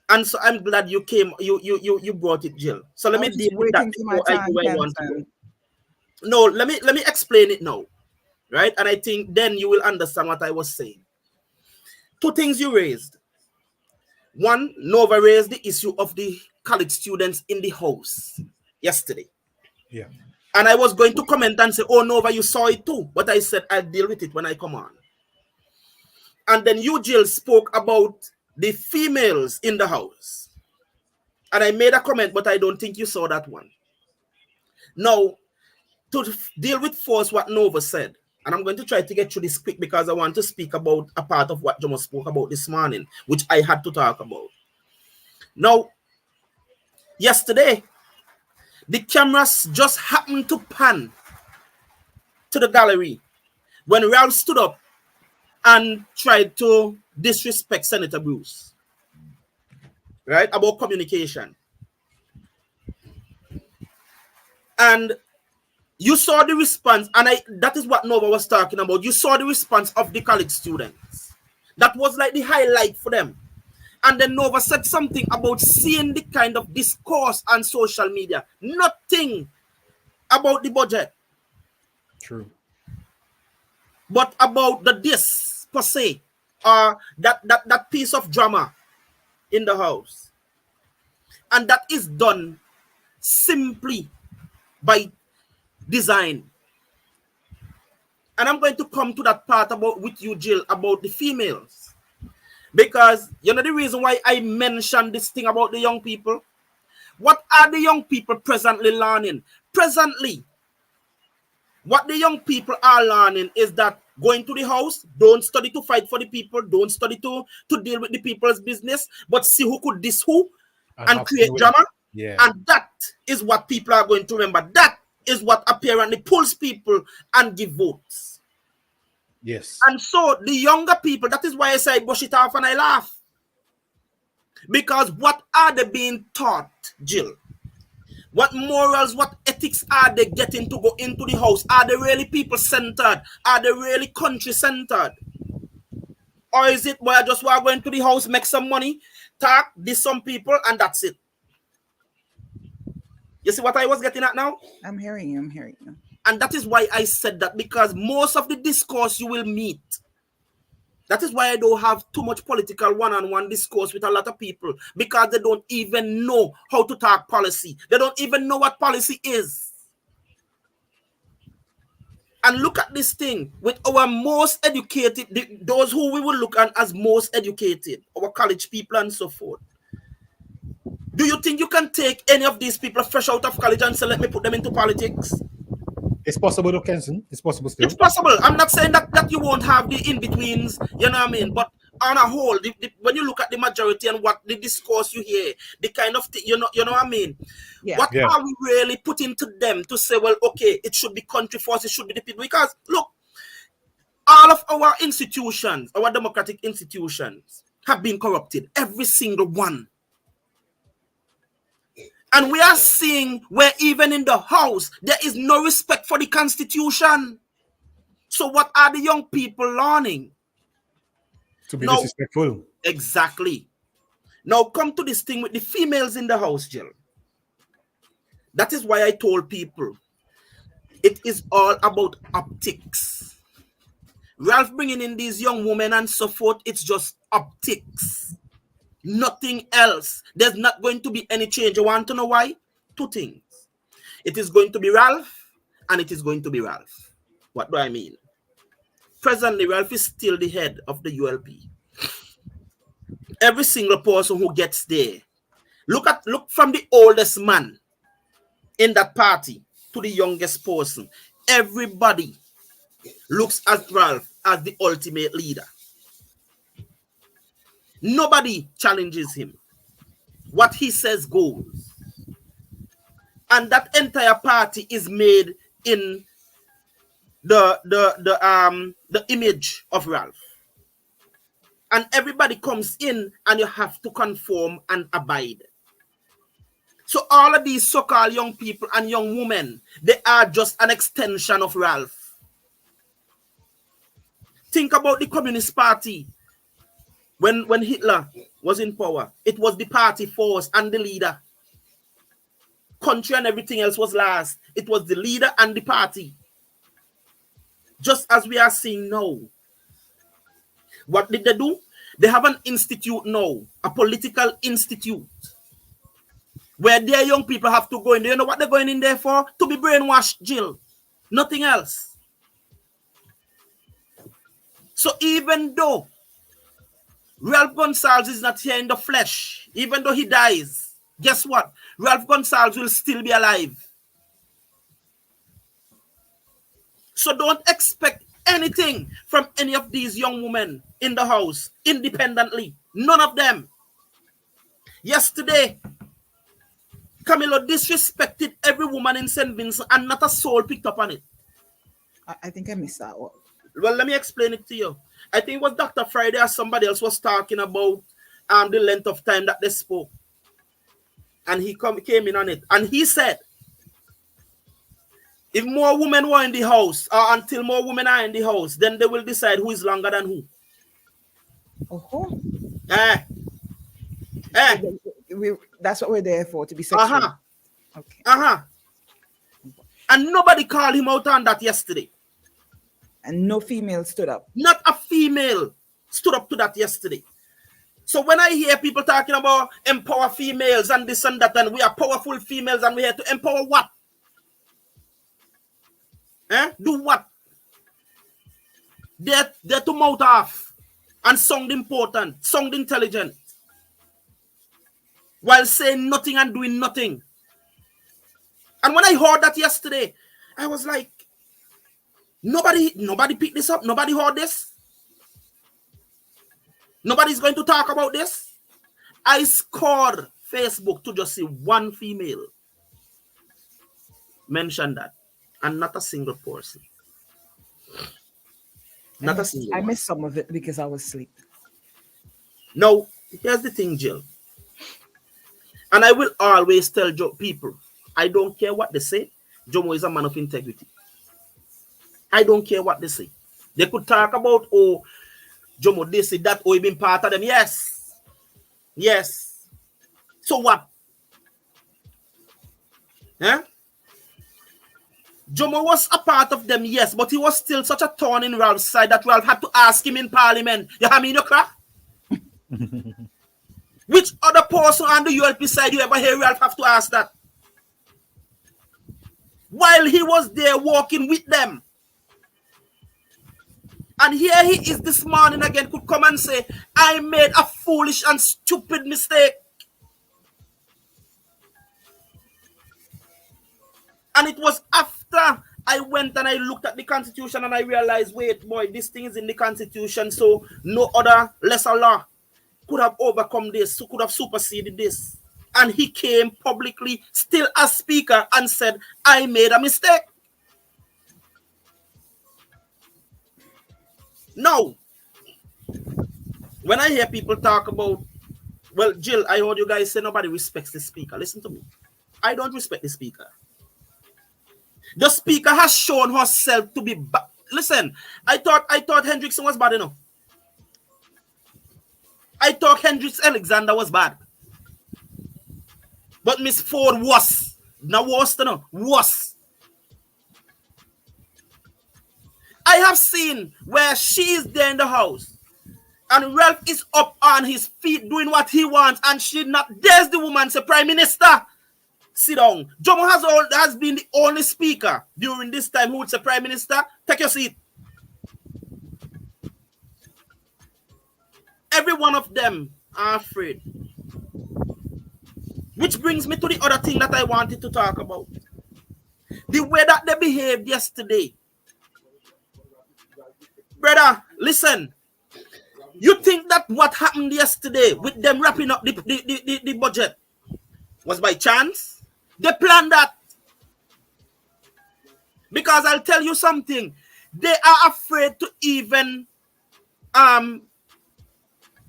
And so I'm glad you came, you brought it, Jill. So let me deal with that before I go where I want to go. No, let me explain it now. Right? And I think then you will understand what I was saying. Two things you raised. One, Nova raised the issue of the college students in the house yesterday. Yeah. And I was going to comment and say, oh, Nova, you saw it too. But I said, I'll deal with it when I come on. And then you, Jill, spoke about the females in the house. And I made a comment, but I don't think you saw that one. Now, to deal with first what Nova said, and I'm going to try to get through this quick because I want to speak about a part of what Jomo spoke about this morning, which I had to talk about. Now, yesterday, the cameras just happened to pan to the gallery when Ralph stood up and tried to disrespect Senator Bruce, right, about communication. And you saw the response, and that is what Nova was talking about. You saw the response of the college students. That was like the highlight for them. And then Nova said something about seeing the kind of discourse on social media. Nothing about the budget. True. but about the diss per se, or that piece of drama in the house. And that is done simply by design. And I'm going to come to that part about with you, Jill, about the females. Because you know the reason why I mentioned this thing about the young people? What are the young people presently learning? Presently, what the young people are learning is that going to the house, don't study to fight for the people, don't study to deal with the people's business, but see who could diss who and create drama. Yeah. And that is what people are going to remember. That is what apparently pulls people and give votes. Yes. And so the younger people, that is why I say I brush it off and I laugh. Because what are they being taught, Jill? What morals, what ethics are they getting to go into the house? Are they really people-centered? Are they really country-centered? Or is it where I just want to go into the house, make some money, talk, diss some people, and that's it? You see what I was getting at now? I'm hearing you. And that is why I said that, because most of the discourse you will meet, that is why I don't have too much political one-on-one discourse with a lot of people, because they don't even know how to talk policy. They don't even know what policy is. And look at this thing with our most educated, those who we will look at as most educated, our college people and so forth. Do you think you can take any of these people fresh out of college and say, let me put them into politics? It's possible, though, Kenson. It's possible still. It's possible. I'm not saying that you won't have the in-betweens, you know what I mean? But on a whole, when you look at the majority and what the discourse you hear, the kind of thing, you know what I mean? Yeah. What are we really putting to them to say, well, okay, it should be country first, it should be the people? Because, look, all of our institutions, our democratic institutions, have been corrupted. Every single one. And we are seeing where even in the house, there is no respect for the Constitution. So what are the young people learning? To be disrespectful. Exactly. Now come to this thing with the females in the house, Jill. That is why I told people, it is all about optics. Ralph bringing in these young women and so forth, it's just optics. Nothing else. There's not going to be any change. You want to know why? Two things. It is going to be Ralph and it is going to be Ralph. What do I mean? Presently, Ralph is still the head of the ULP. Every single person who gets there, look from the oldest man in that party to the youngest person. Everybody looks at Ralph as the ultimate leader. Nobody challenges him. What he says goes. And that entire party is made in the image of Ralph. And everybody comes in and you have to conform and abide. So all of these so-called young people and young women, they are just an extension of Ralph. Think about the Communist Party. When Hitler was in power, it was the party force and the leader. Country and everything else was last. It was the leader and the party. Just as we are seeing now. What did they do? They have an institute now, a political institute, where their young people have to go in there. You know what they're going in there for? To be brainwashed, Jill. Nothing else. So even though Ralph Gonsalves is not here in the flesh, even though he dies, guess what? Ralph Gonsalves will still be alive. So don't expect anything from any of these young women in the house independently. None of them. Yesterday, Camilo disrespected every woman in St. Vincent and not a soul picked up on it. I think I missed that one. Well, let me explain it to you. I think it was Dr. Friday or somebody else was talking about the length of time that they spoke. And he came in on it. And he said, if more women were in the house, or until more women are in the house, then they will decide who is longer than who. Oh. That's what we're there for, to be sexual. Okay. And nobody called him out on that yesterday. And no female stood up. Not a female stood up to that yesterday. So when I hear people talking about empower females and this and that, and we are powerful females and we have to empower what? Do what? They're to mouth off and sound important, sound intelligent, while saying nothing and doing nothing. And when I heard that yesterday, I was like, nobody picked this up. Nobody heard this. Nobody's going to talk about this. I scored Facebook to just see one female mention that, and not a single person. Not a single. I missed some of it because I was asleep. Now, here's the thing, Jill. And I will always tell people, I don't care what they say. Jomo is a man of integrity. I don't care what they say. They could talk about, oh, Jomo this, that, oh, he been part of them. Yes. Yes. So what? Jomo was a part of them, yes, but he was still such a thorn in Ralph's side that Ralph had to ask him in Parliament, you have me in your crack? Which other person on the ULP side you ever hear Ralph have to ask that? While he was there walking with them. And here he is this morning again, could come and say, I made a foolish and stupid mistake. And it was after I went and I looked at the Constitution and I realized, wait, boy, this thing is in the Constitution, so no other lesser law could have overcome this, so could have superseded this. And he came publicly, still as speaker, and said, I made a mistake. Now, when I hear people talk about, well, Jill, I heard you guys say nobody respects the speaker. Listen to me. I don't respect the speaker. The speaker has shown herself to be bad. Listen, I thought Hendrickson was bad enough. I thought Hendricks Alexander was bad. But Miss Ford was. Now worse than no. Worse. I have seen where she is there in the house and Ralph is up on his feet doing what he wants and she not. There's the woman say, Prime Minister, sit down. Jomo has been the only speaker during this time who would say, Prime Minister, take your seat. Every one of them are afraid. Which brings me to the other thing that I wanted to talk about. The way that they behaved yesterday. Brother, listen. You think that what happened yesterday with them wrapping up the budget was by chance? They planned that. Because I'll tell you something. They are afraid to even come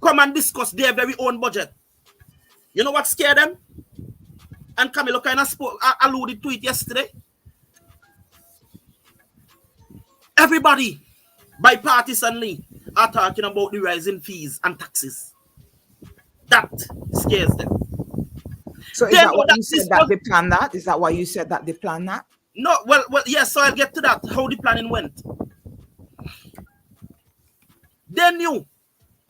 and discuss their very own budget. You know what scared them? And Camilo kind of alluded to it yesterday. Everybody, bipartisanly, are talking about the rising fees and taxes. That scares them. So is that what you said that they planned that? Is that why you said that they planned that? No, well, yes, so I'll get to that, how the planning went. They knew.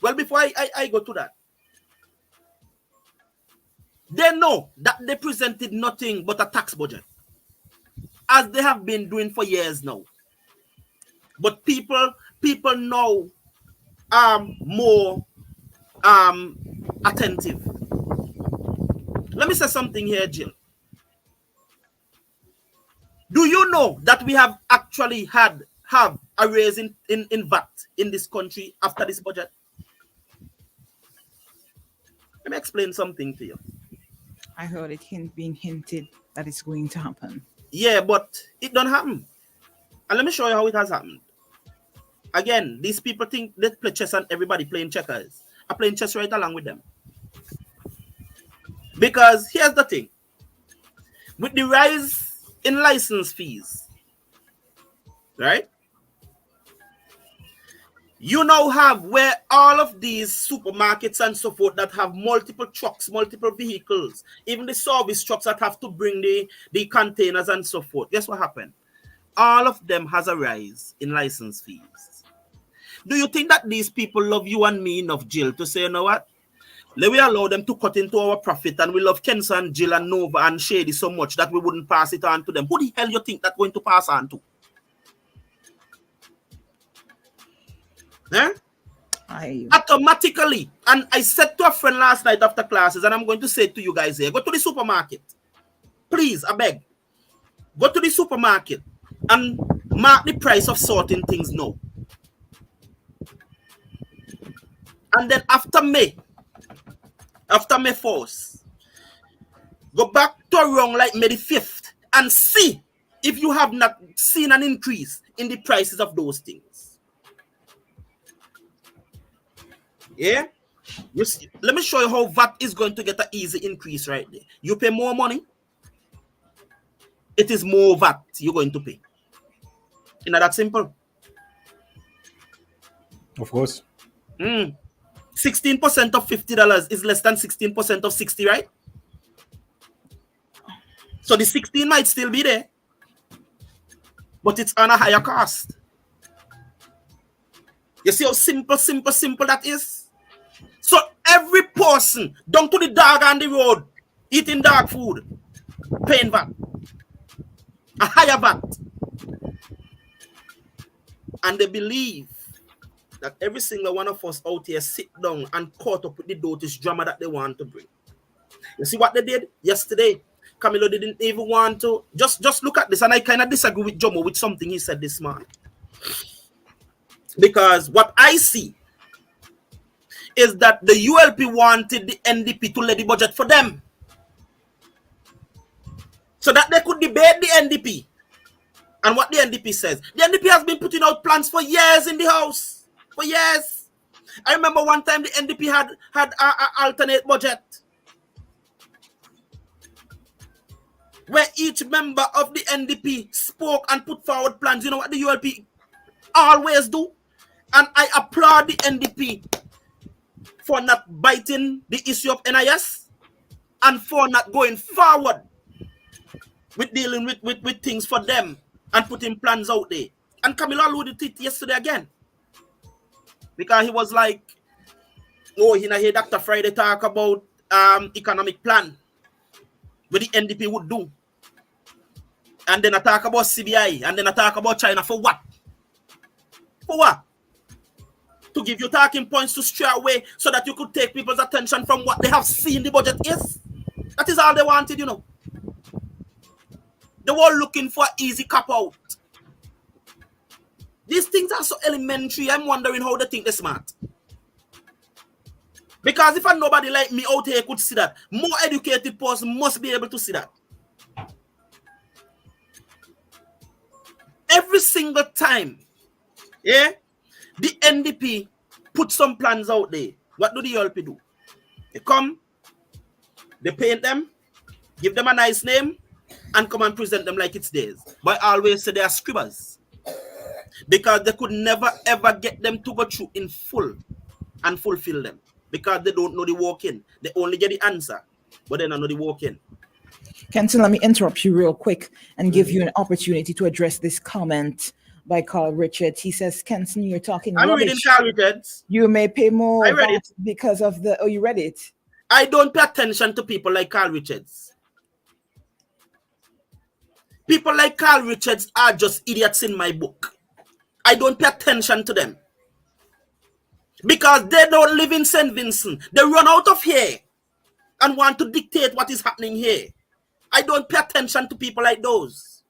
Well, before I go to that. They know that they presented nothing but a tax budget. As they have been doing for years now. But people now are more attentive. Let me say something here, Jill. Do you know that we have actually have a raise in VAT in this country after this budget? Let me explain something to you. I heard it being hinted that it's going to happen. Yeah, but it don't happen. And let me show you how it has happened. Again, these people think they play chess and everybody playing checkers. I'm playing chess right along with them. Because here's the thing. With the rise in license fees, right? You now have where all of these supermarkets and so forth that have multiple trucks, multiple vehicles, even the service trucks that have to bring the containers and so forth. Guess what happened? all of them has a rise in license fees. Do you think that these people love you and me enough, Jill, to say, you know what? Let we allow them to cut into our profit, and we love Kenson and Jill and Nova and Shady so much that we wouldn't pass it on to them. Who the hell you think that's going to pass on to? Automatically. And I said to a friend last night after classes, and I'm going to say to you guys here, go to the supermarket. Please, I beg. Go to the supermarket and mark the price of certain things now. And then after May 4th, go back to around like May the 5th and see if you have not seen an increase in the prices of those things. Yeah? You see, let me show you how VAT is going to get an easy increase right there. You pay more money, it is more VAT you're going to pay. Isn't that simple? Of course. 16% of $50 is less than 16% of 60, right? So the 16 might still be there, but it's on a higher cost. You see how simple that is? So every person down to the dog on the road eating dog food, paying VAT, a higher VAT. And they believe that every single one of us out here sit down and caught up with the dotish drama that they want to bring. You see what they did yesterday? Camilo didn't even want to. Just look at this, and I kind of disagree with Jomo with something he said this morning. Because what I see is that the ULP wanted the NDP to lay the budget for them, so that they could debate the NDP. And what the NDP says. The NDP has been putting out plans for years in the house. For years. I remember one time the NDP had an alternate budget, where each member of the NDP spoke and put forward plans. You know what the ULP always do? And I applaud the NDP for not biting the issue of NIS and for not going forward with dealing with things for them and putting plans out there. And Camilo alluded to it yesterday again. Because he was like, oh, he hear Dr. Friday talk about economic plan, what the NDP would do. And then I talk about CBI, and then I talk about China. For what? For what? To give you talking points to stray away so that you could take people's attention from what they have seen the budget is. That is all they wanted, you know. They were looking for easy cop out. These things are so elementary. I'm wondering how they think they're smart. Because if nobody like me out here could see that, more educated person must be able to see that. Every single time, yeah, the NDP put some plans out there. What do the ULP do? They come, they paint them, give them a nice name, and come and present them like it's theirs. But I always say they are scribblers. Because they could never ever get them to go through in full and fulfill them. Because they don't know the walk-in. They only get the answer, but they don't know the walk-in. Kenton, let me interrupt you real quick and give you an opportunity to address this comment by Carl Richards. He says, Kenton, you're talking I'm rubbish. reading Carl Richards. You may pay more I read it. because of the... Oh, you read it? I don't pay attention to people like Carl Richards. People like Carl Richards are just idiots in my book. I don't pay attention to them. Because they don't live in St. Vincent. They run out of here and want to dictate what is happening here. I don't pay attention to people like those.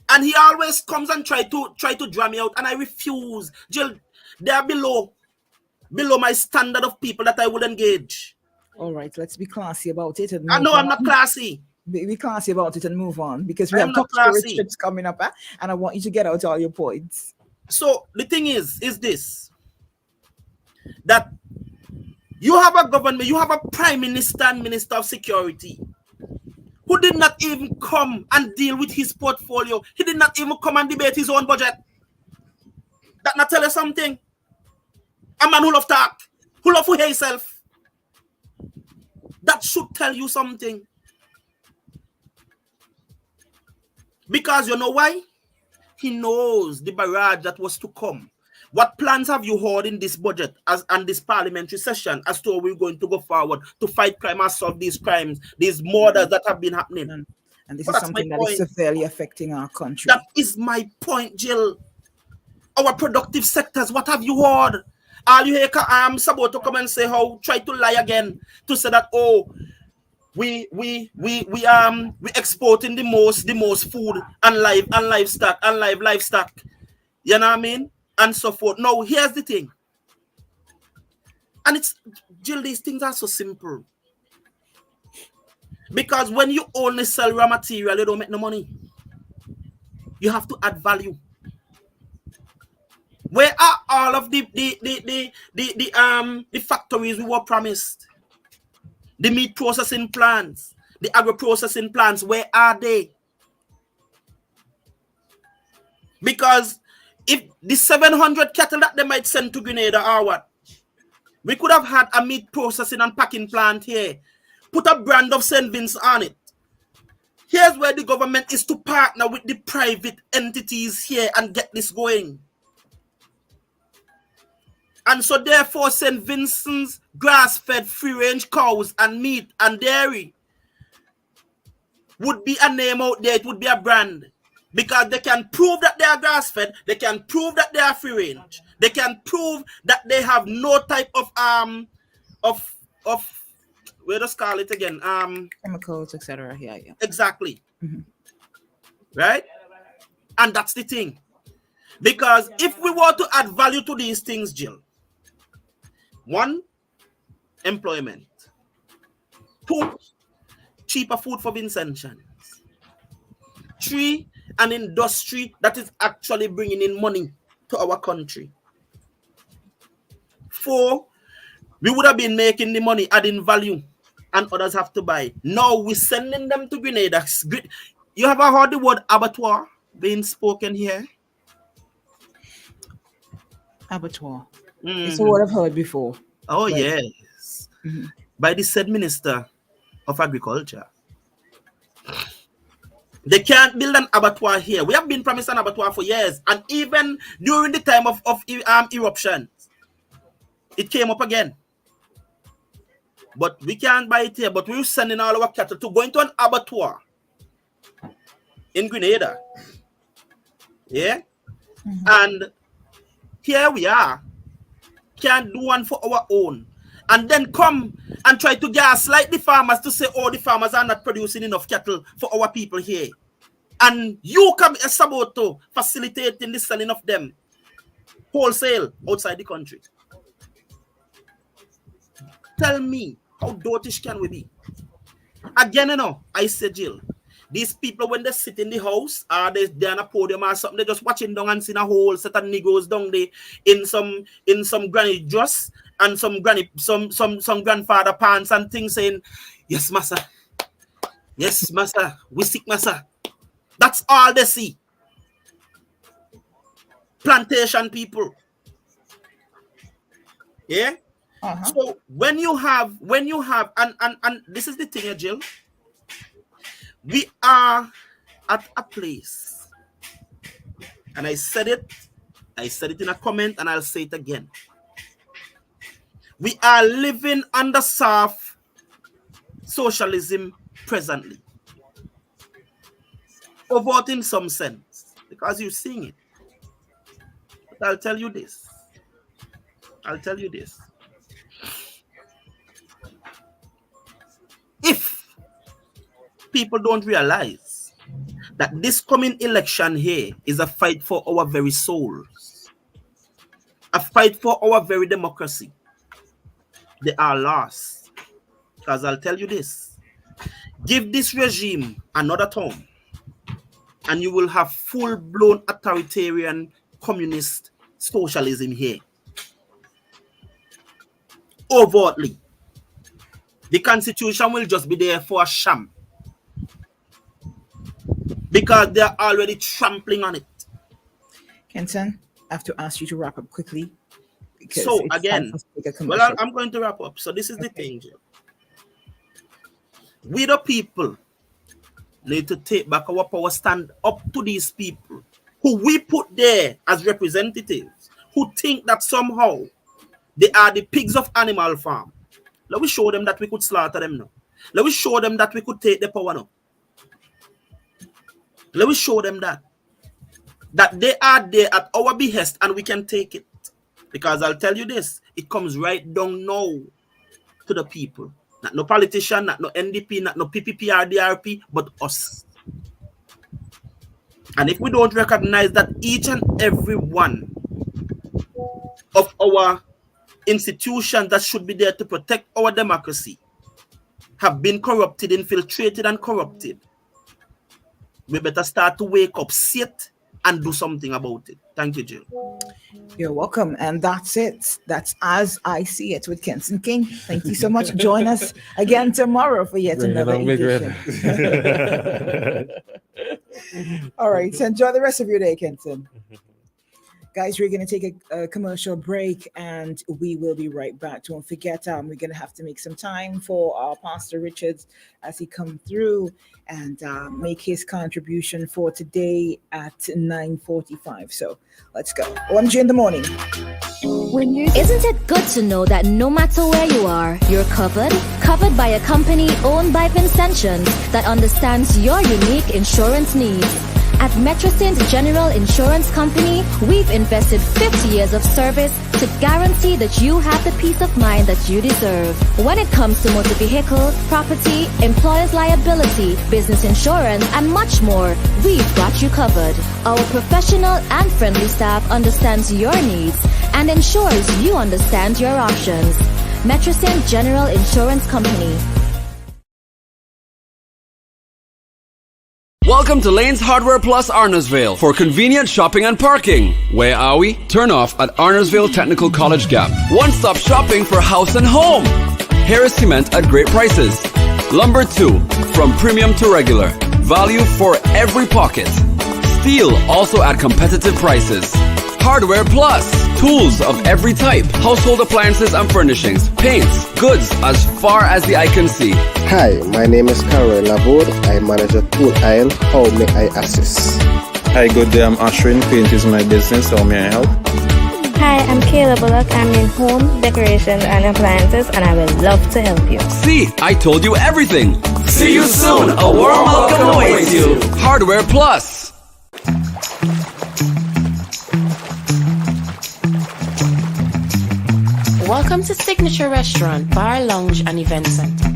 And he always comes and try to draw me out, and I refuse. Jill, they are below my standard of people that I would engage. All right, let's be classy about it. I know I'm not classy. Be classy about it and move on, because we I'm have not Dr. classy. Richards coming up, and I want you to get out all your points. So the thing is this, that you have a government, you have a prime minister and minister of security who did not even come and deal with his portfolio. He did not even come and debate his own budget. That not tell you something? A man who love talk, who love to hear himself. That should tell you something. Because you know why? He knows the barrage that was to come. What plans have you heard in this budget and this parliamentary session as to how we're going to go forward to fight crime and solve these crimes, these murders that have been happening? And this is something that is severely affecting our country. That is my point, Jill. Our productive sectors, what have you heard? All you hear Sabot to come and say how try to lie again to say that we exporting the most food and livestock. You know what I mean? And so forth. Now here's the thing. And it's Jill, these things are so simple. Because when you only sell raw material, you don't make no money. You have to add value. Where are all of the factories we were promised? The meat processing plants, the agro processing plants, where are they? Because if the 700 cattle that they might send to Grenada are what? We could have had a meat processing and packing plant here. Put a brand of St. Vince on it. Here's where the government is to partner with the private entities here and get this going. And so therefore St. Vincent's grass-fed free-range cows and meat and dairy would be a name out there. It would be a brand. Because they can prove that they are grass-fed. They can prove that they are free-range. They can prove that they have no type of where does call it again? Chemicals, etc. Yeah. Exactly. Right? And that's the thing. Because if we were to add value to these things, Jill, 1, employment. 2, cheaper food for Vincentians. 3, an industry that is actually bringing in money to our country. 4, we would have been making the money, adding value, and others have to buy. Now we're sending them to Grenada. You ever heard the word abattoir being spoken here? Abattoir. It's a word I've heard before. Oh, yes. By the said Minister of Agriculture. They can't build an abattoir here. We have been promised an abattoir for years. And even during the time of eruptions, it came up again. But we can't buy it here. But we're sending all our cattle to go into an abattoir in Grenada. Yeah? And here we are. Can't do one for our own. And then come and try to gaslight the farmers to say, oh, the farmers are not producing enough cattle for our people here. And you come as Saboto facilitating the selling of them wholesale outside the country. Tell me, how dotish can we be? Again, I say, Jill, these people, when they sit in the house, or they're on a podium or something, they're just watching down and seeing a whole set of niggas down there in some granny dress and some grandfather pants and things saying, yes, massa. Yes, massa. We sick, massa. That's all they see. Plantation people. Yeah? So when you have, and this is the thing, Jill, we are at a place, and I said it in a comment, and I'll say it again. We are living under soft socialism presently. Overt in some sense, because you're seeing it. But I'll tell you this. If people don't realize that this coming election here is a fight for our very souls, a fight for our very democracy, they are lost. Because I'll tell you this, give this regime another term and you will have full-blown authoritarian communist socialism here. Overtly. The constitution will just be there for a sham. Because they're already trampling on it. Kenton, I have to ask you to wrap up quickly. So again, well, I'm going to wrap up. So this is the thing, Jill. We the people need to take back our power, stand up to these people who we put there as representatives, who think that somehow they are the pigs of Animal Farm. Let me show them that we could slaughter them now. Let me show them that we could take the power now. Let me show them that they are there at our behest and we can take it. Because I'll tell you this, it comes right down now to the people. Not no politician, not no NDP, not no PPP or DRP, but us. And if we don't recognize that each and every one of our institutions that should be there to protect our democracy have been corrupted, infiltrated, and corrupted, we better start to wake up, sit, and do something about it. Thank you, Jill. You're welcome. And that's it. That's As I See It with Kenson King. Thank you so much. Join us again tomorrow for yet another edition. All right. So enjoy the rest of your day, Kenson. Guys, we're going to take a commercial break and we will be right back. Don't forget, we're going to have to make some time for our Pastor Richards as he comes through and make his contribution for today at 9:45. So let's go. OMG in the morning. Isn't it good to know that no matter where you are, you're covered? Covered by a company owned by Vincentians that understands your unique insurance needs. At Metrosint General Insurance Company, we've invested 50 years of service to guarantee that you have the peace of mind that you deserve. When it comes to motor vehicle, property, employer's liability, business insurance, and much more, we've got you covered. Our professional and friendly staff understands your needs and ensures you understand your options. Metrosint General Insurance Company. Welcome to Lane's Hardware Plus Arnoldsville for convenient shopping and parking. Where are we? Turn off at Arnoldsville Technical College Gap. One-stop shopping for house and home. Harris Cement at great prices. Lumber 2, from premium to regular. Value for every pocket. Steel also at competitive prices. Hardware Plus, tools of every type, household appliances and furnishings, paints, goods as far as the eye can see. Hi, my name is Carol Laborde. I manage a tool aisle. How may I assist? Hi, good day. I'm Ashwin. Paint is my business. How may I help? Hi, I'm Kayla Bullock. I'm in home decorations and appliances, and I would love to help you. See, I told you everything. See you soon. A warm welcome awaits you. Hardware Plus. Welcome to Signature Restaurant, Bar, Lounge, and Event Center.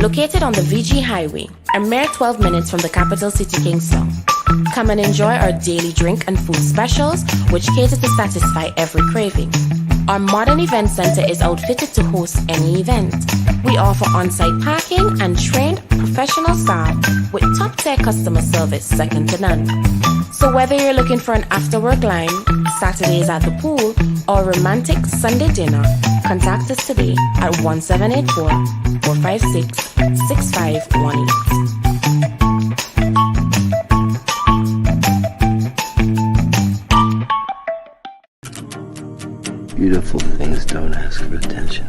Located on the VG Highway, a mere 12 minutes from the capital city, Kingston. Come and enjoy our daily drink and food specials, which cater to satisfy every craving. Our modern event center is outfitted to host any event. We offer on-site parking and trained professional staff with top-tier customer service second to none. So whether you're looking for an after-work line, Saturdays at the pool, or romantic Sunday dinner, contact us today at 1784-456-6518. Beautiful things don't ask for attention.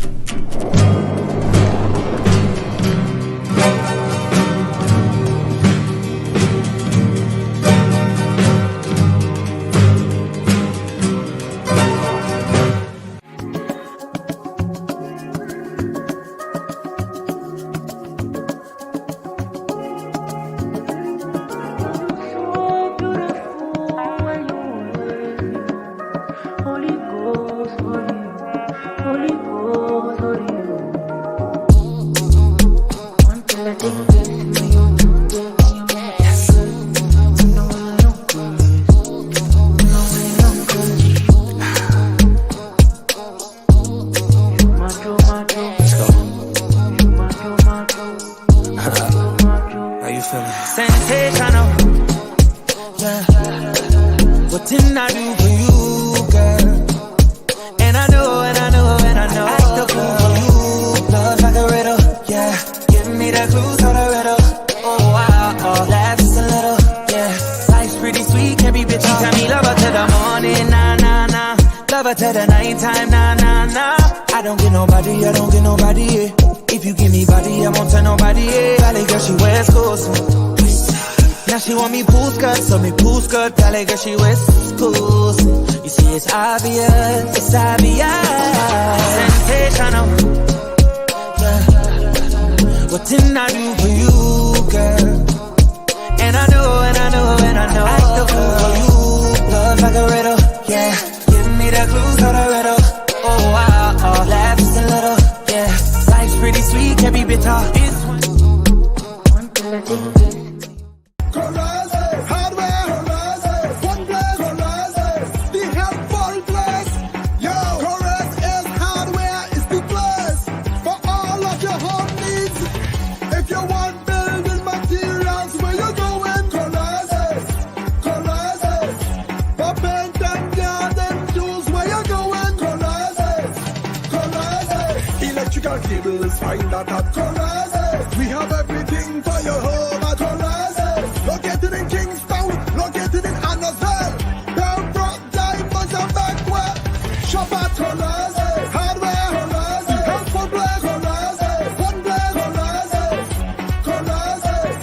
If you give me body, I won't tell nobody. Valley girl, she West Coast. Now she want me pool skirt, so me pool skirt. Tell her girl she West Coast. You see it's obvious, sensational. Yeah. What didn't I do for you, girl? And I know, I still fall for you. Love like a riddle, yeah. Give me the clues to the riddle. Oh wow, oh, laugh just a little, yeah. Life's pretty sweet, can be bitter. It's cables, find that at Corazes. We have everything for your home at Corazes. Located in Kingstown, located in Annisville. Pembroke, Diamonds and Backwell. Shop at Corazes. Hardware Corazes. Help for Black Corazes. One Black Corazes.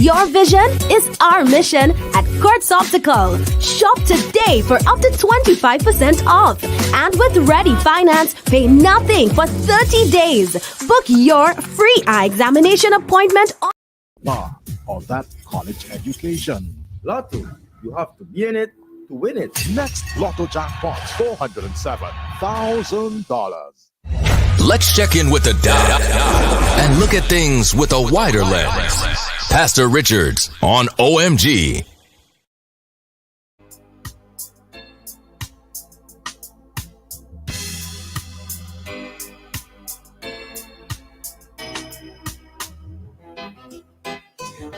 Your vision is our mission at Quartz Optical. Shop today for up to 25% off. And with Ready Finance, pay nothing for 30 days. Book your free eye examination appointment on of that college education. Lotto, you have to be in it to win it. Next Lotto jackpot, $407,000. Let's check in with the doc and look at things with a wider lens. Pastor Richards on OMG.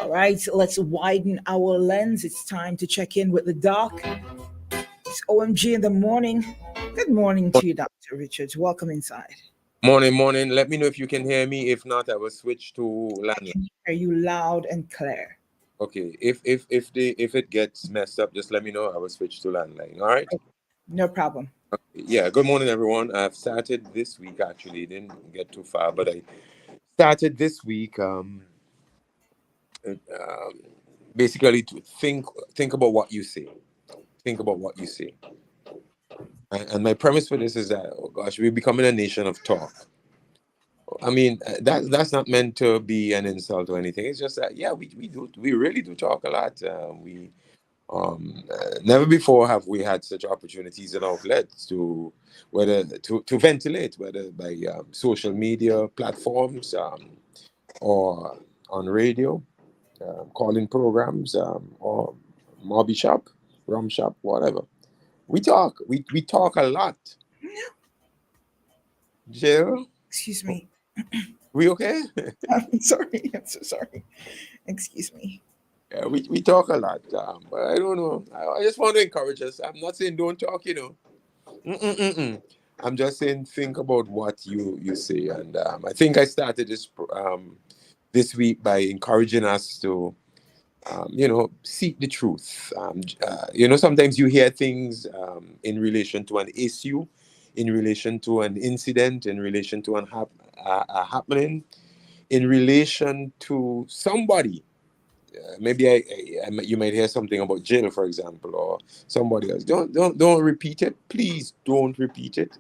All right, let's widen our lens. It's time to check in with the doc. It's OMG in the morning. Good morning to you, Dr. Richards. Welcome inside. Morning. Let me know if you can hear me. If not, I will switch to landline. Are you loud and clear? Okay. If it gets messed up, just let me know. I will switch to landline. All right. No problem. Okay. Yeah. Good morning, everyone. I've started this week. Actually, didn't get too far, but I started this week. Basically, to think about what you say. Think about what you say. And my premise for this is that, oh gosh, we're becoming a nation of talk. I mean, that's not meant to be an insult or anything. It's just that, yeah, we really do talk a lot. Never before have we had such opportunities and outlets to ventilate, whether by social media platforms or on radio, calling programs or Mobby Shop, Rum Shop, whatever. We talk a lot. Jill? Excuse me. We okay? I'm sorry. I'm so sorry. Excuse me. Yeah, we talk a lot. But I don't know. I just want to encourage us. I'm not saying don't talk, I'm just saying think about what you say. And I think I started this week by encouraging us to seek the truth. Sometimes you hear things in relation to an issue, in relation to an incident, in relation to a happening, in relation to somebody. Maybe you might hear something about Jill, for example, or somebody else. Don't repeat it. Please don't repeat it.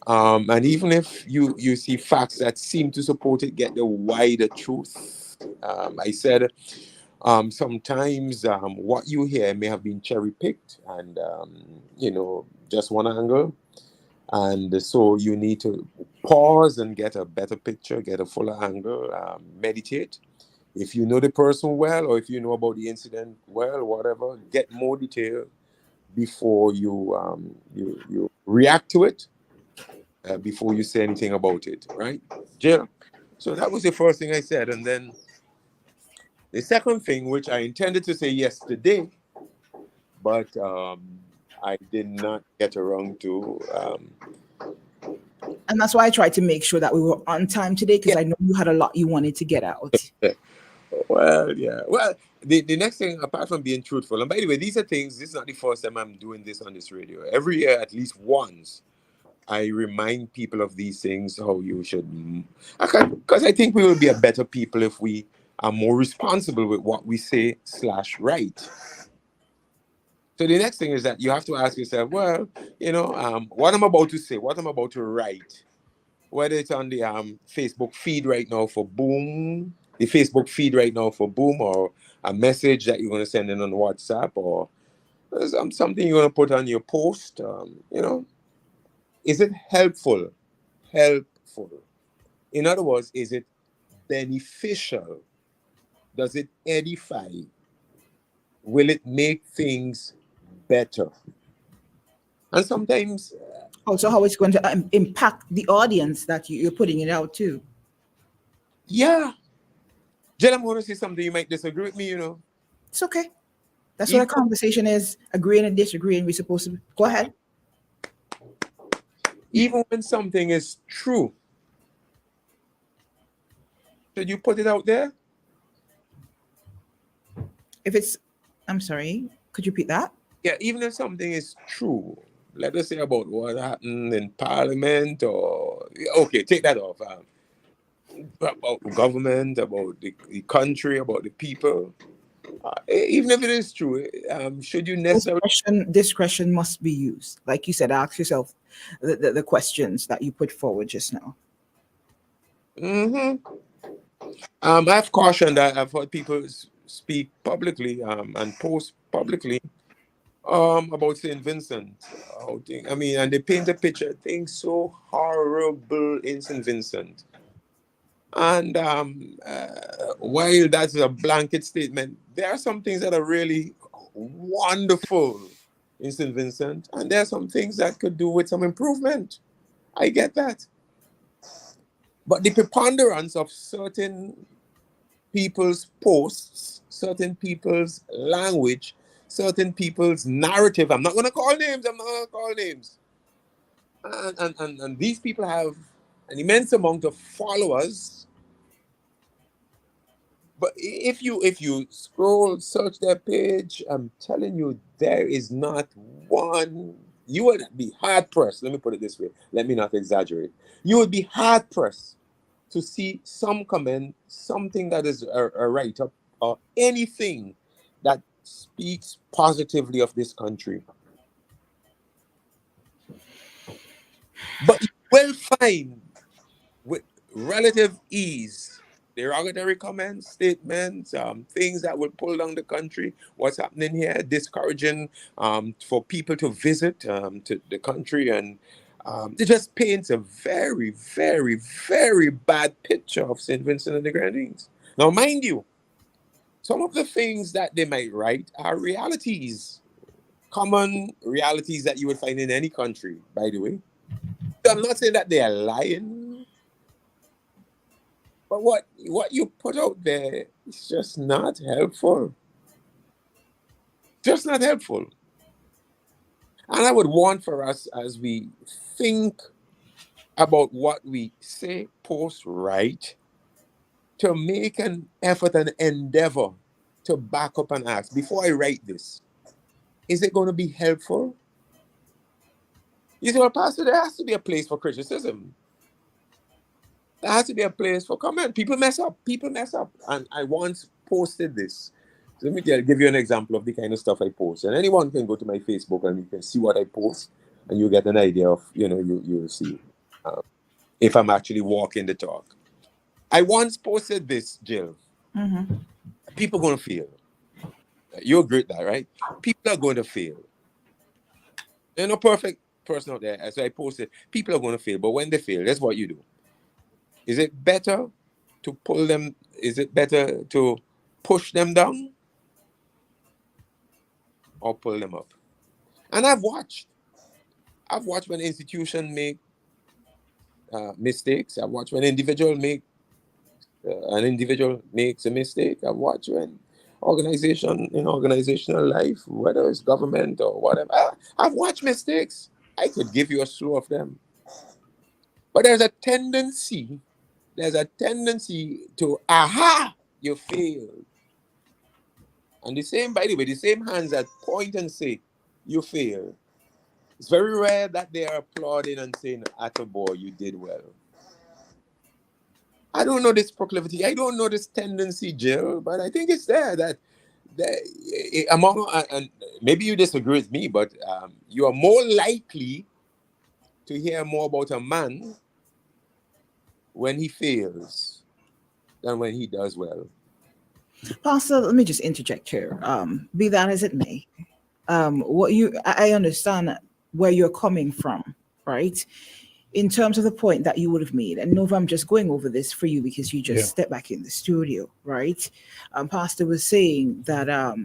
And even if you see facts that seem to support it, get the wider truth. I said. Sometimes what you hear may have been cherry picked and, just one angle. And so you need to pause and get a better picture, get a fuller angle, meditate. If you know the person well, or if you know about the incident well, whatever, get more detail before you react to it, before you say anything about it, right? Jill? So that was the first thing I said. And then the second thing, which I intended to say yesterday, but I did not get around to. And that's why I tried to make sure that we were on time today, because I know you had a lot you wanted to get out. Well, yeah. Well, the next thing, apart from being truthful, and by the way, this is not the first time I'm doing this on this radio. Every year, at least once, I remind people of these things, how you should, because I think we will be a better people if we are more responsible with what we say / write. So the next thing is that you have to ask yourself, well, what I'm about to say, what I'm about to write, whether it's on the Facebook feed right now for Boom, the Facebook feed right now for Boom, or a message that you're going to send in on WhatsApp, or something you're going to put on your post, is it helpful? Helpful. In other words, is it beneficial? Does it edify? Will it make things better? And sometimes also how it's going to impact the audience that you're putting it out to. Yeah. Jen, I'm going to say something you might disagree with me, It's okay. That's what a conversation is, agreeing and disagreeing. We're supposed to go ahead. Even when something is true, should you put it out there? I'm sorry, could you repeat that? Yeah, even if something is true, let us say about what happened in Parliament, or okay, take that off. About government, about the country, about the people. Even if it is true, should you necessarily discretion must be used? Like you said, ask yourself the questions that you put forward just now. I've cautioned that I've heard people speak publicly and post publicly about St. Vincent. And they paint a picture of things so horrible in St. Vincent. And while that's a blanket statement, there are some things that are really wonderful in St. Vincent, and there are some things that could do with some improvement. I get that. But the preponderance of certain people's posts, certain people's language, certain people's narrative, I'm not going to call names, And these people have an immense amount of followers. But if you scroll, search their page, I'm telling you, there is not one. You would be hard pressed. Let me put it this way. Let me not exaggerate. You would be hard pressed to see some comment, something that is a write-up, or anything that speaks positively of this country. But you will find with relative ease derogatory comments, statements, things that will pull down the country, what's happening here, discouraging for people to visit to the country, and it just paints a very, very, very bad picture of St. Vincent and the Grenadines. Now, mind you, some of the things that they might write are realities, common realities that you would find in any country, by the way. I'm not saying that they are lying, but what you put out there is just not helpful. Just not helpful. And I would want for us, as we think about what we say, post, write, to make an effort and endeavor to back up and ask, before I write this, is it going to be helpful? You see, well, Pastor, there has to be a place for criticism. There has to be a place for comment. People mess up. And I once posted this. So let me give you an example of the kind of stuff I post. And anyone can go to my Facebook and you can see what I post, and you get an idea of, you'll see if I'm actually walking the talk. I once posted this, Jill. Mm-hmm. People are going to fail. You agree with that, right? People are going to fail. There's no perfect person out there. So I posted, people are going to fail. But when they fail, that's what you do. Is it better to pull them? Is it better to push them down or pull them up? And I've watched when institutions make mistakes. I've watched when an individual makes a mistake. I've watched when organizational life, whether it's government or whatever, I've watched mistakes. I could give you a slew of them. But there's a tendency to, you failed. And by the way, the same hands that point and say, you failed. It's very rare that they are applauding and saying, "Attaboy, you did well." I don't know this proclivity. I don't know this tendency, Jill, but I think it's there that among and maybe you disagree with me, but you are more likely to hear more about a man when he fails than when he does well. Pastor, let me just interject here. Be that as it may, I understand where you're coming from, right? In terms of the point that you would have made, and Nova, I'm just going over this for you because you just stepped back in the studio, right? Pastor was saying that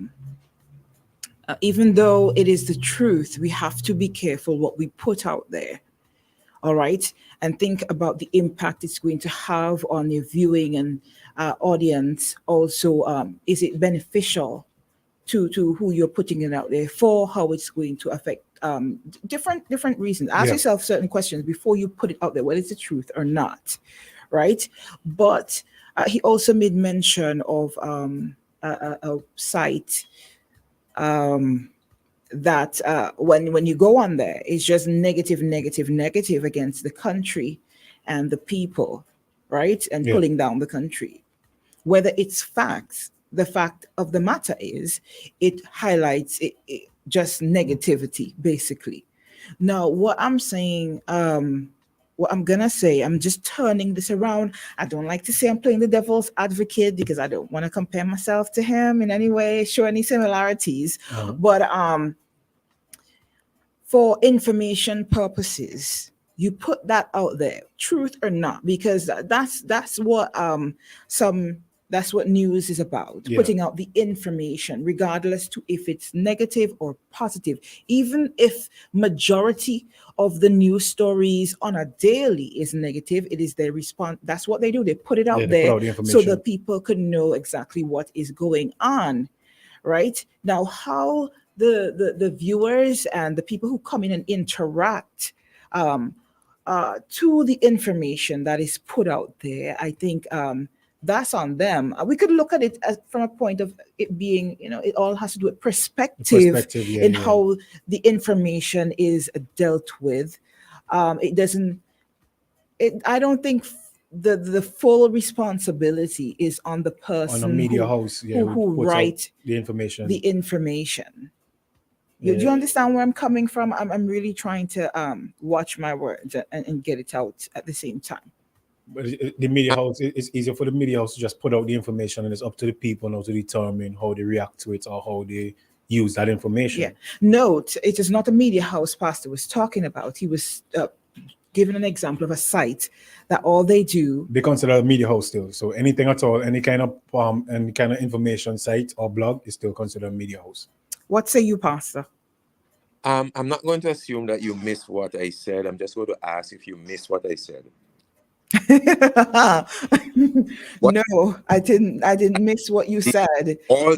even though it is the truth, we have to be careful what we put out there, all right? And think about the impact it's going to have on your viewing and audience. Also, is it beneficial to who you're putting it out there for, how it's going to affect different reasons. Ask yourself certain questions before you put it out there, whether it's the truth or not, right? But he also made mention of a site that when you go on there, it's just negative against the country and the people, right? And pulling down the country. Whether it's facts, the fact of the matter is it highlights it just negativity, basically. Now, what I'm saying, what I'm gonna say, I'm just turning this around. I don't like to say I'm playing the devil's advocate because I don't want to compare myself to him in any way, show any similarities. But for information purposes, you put that out there, truth or not, because that's what that's what news is about, putting out the information, regardless to if it's negative or positive. Even if majority of the news stories on a daily is negative, it is their response. That's what they do. They put it out there so that people could know exactly what is going on, right? Now, how the viewers and the people who come in and interact to the information that is put out there, I think that's on them. We could look at it as from a point of it being, it all has to do with perspective in how the information is dealt with. It doesn't. I don't think the full responsibility is on the person on a media house who write the information. Do you understand where I'm coming from? I'm really trying to watch my words and get it out at the same time. But the media house, it's easier for the media house to just put out the information, and it's up to the people now to determine how they react to it or how they use that information. Yeah. Note, it is not a media house Pastor was talking about. He was giving an example of a site that all they do. They consider a media house still. So anything at all, any kind of information site or blog is still considered a media house. What say you, Pastor? I'm not going to assume that you missed what I said. I'm just going to ask if you missed what I said. No, I didn't miss what you said. All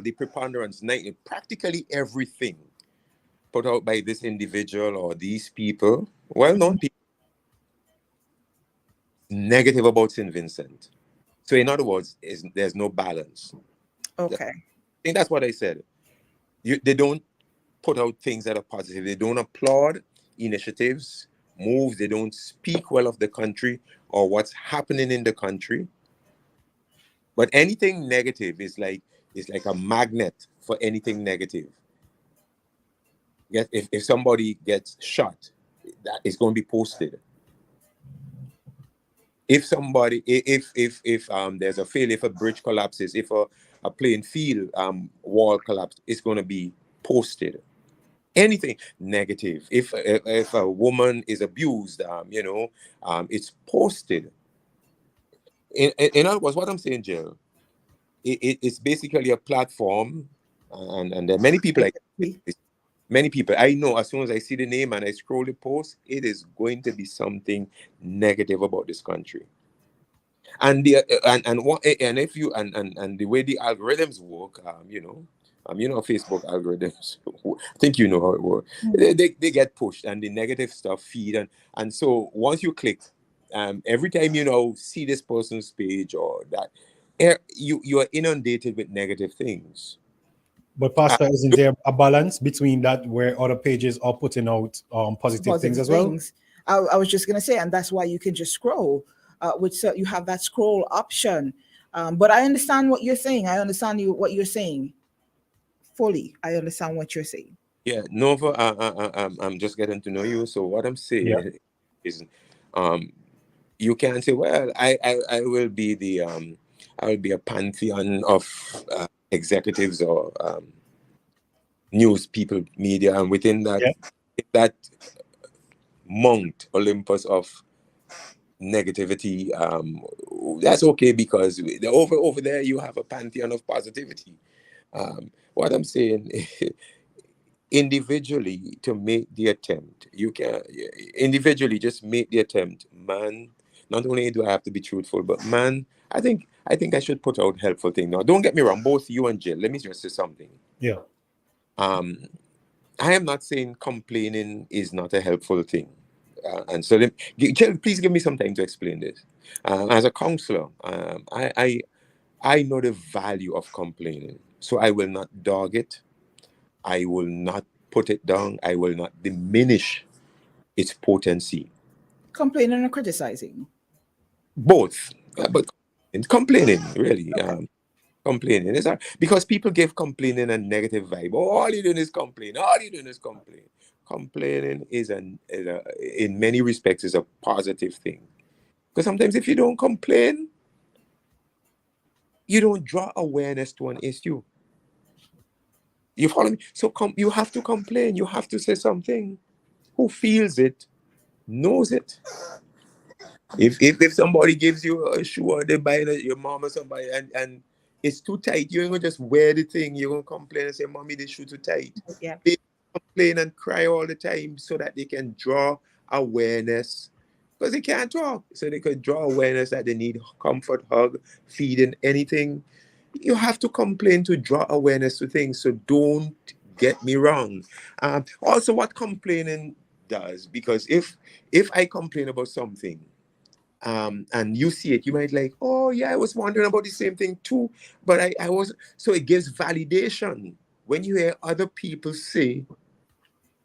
the preponderance, practically everything put out by this individual or these people, well-known people, negative about St. Vincent. So in other words, there's no balance. Okay. I think that's what I said. They don't put out things that are positive. They don't applaud initiatives, moves. They don't speak well of the country or what's happening in the country. But anything negative is like a magnet for anything negative. If somebody gets shot, that is going to be posted. If there's a failure, if a bridge collapses, if a playing field wall collapses, it's going to be posted. Anything negative. If a woman is abused, it's posted. In other words, what I'm saying, Jill, it's basically a platform, and there are many people like this. Many people I know, as soon as I see the name and I scroll the post, it is going to be something negative about this country. And the way the algorithms work, Facebook algorithms, I think you know how it works. They get pushed and the negative stuff feed. And so once you click, every time see this person's page or that, you are inundated with negative things. But Pastor, isn't there a balance between that where other pages are putting out positive things as well? I was just going to say, and that's why you can just scroll. which you have that scroll option. But I understand what you're saying. I understand what you're saying fully. I understand what you're saying. Yeah, Nova, I'm just getting to know you. So what I'm saying is, you can say, well, I will be I will be a pantheon of executives or news people, media, and within that Mount Olympus of negativity, that's okay, because over there you have a pantheon of positivity. What I'm saying, individually, to make the attempt, you can individually just make the attempt, man. Not only do I have to be truthful, but man, I think I should put out helpful thing. Now, don't get me wrong, both you and Jill, let me just say something. Yeah. I am not saying complaining is not a helpful thing. And so, Jill, please give me some time to explain this. As a counselor, I know the value of complaining. So I will not dog it. I will not put it down. I will not diminish its potency. Complaining or criticizing? Both. But complaining, really. Complaining is because people give complaining a negative vibe. Oh, all you're doing is complain. All you're doing is complain. Complaining is in many respects is a positive thing. Because sometimes if you don't complain, you don't draw awareness to an issue. You follow me? So you have to complain. You have to say something. Who feels it knows it. If somebody gives you a shoe, or they buy your mom or somebody, and it's too tight, you ain't gonna just wear the thing. You're gonna complain and say, "Mommy, this shoe too tight." Yeah. They complain and cry all the time so that they can draw awareness, because they can't talk. So they could draw awareness that they need comfort, hug, feeding, anything. You have to complain to draw awareness to things. So don't get me wrong. Also, what complaining does, because if I complain about something, and you see it, you might like, oh yeah, I was wondering about the same thing too, but I was. So it gives validation when you hear other people say,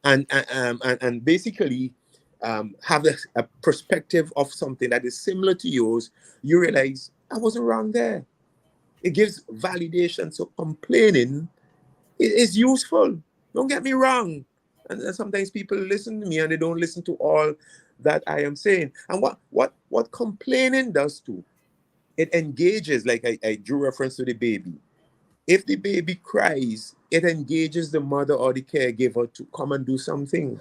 and basically have a perspective of something that is similar to yours. You realize I wasn't wrong there. It gives validation. So complaining is useful. Don't get me wrong. And sometimes people listen to me and they don't listen to all that I am saying. And what complaining does too, it engages, like I drew reference to the baby. If the baby cries, it engages the mother or the caregiver to come and do something.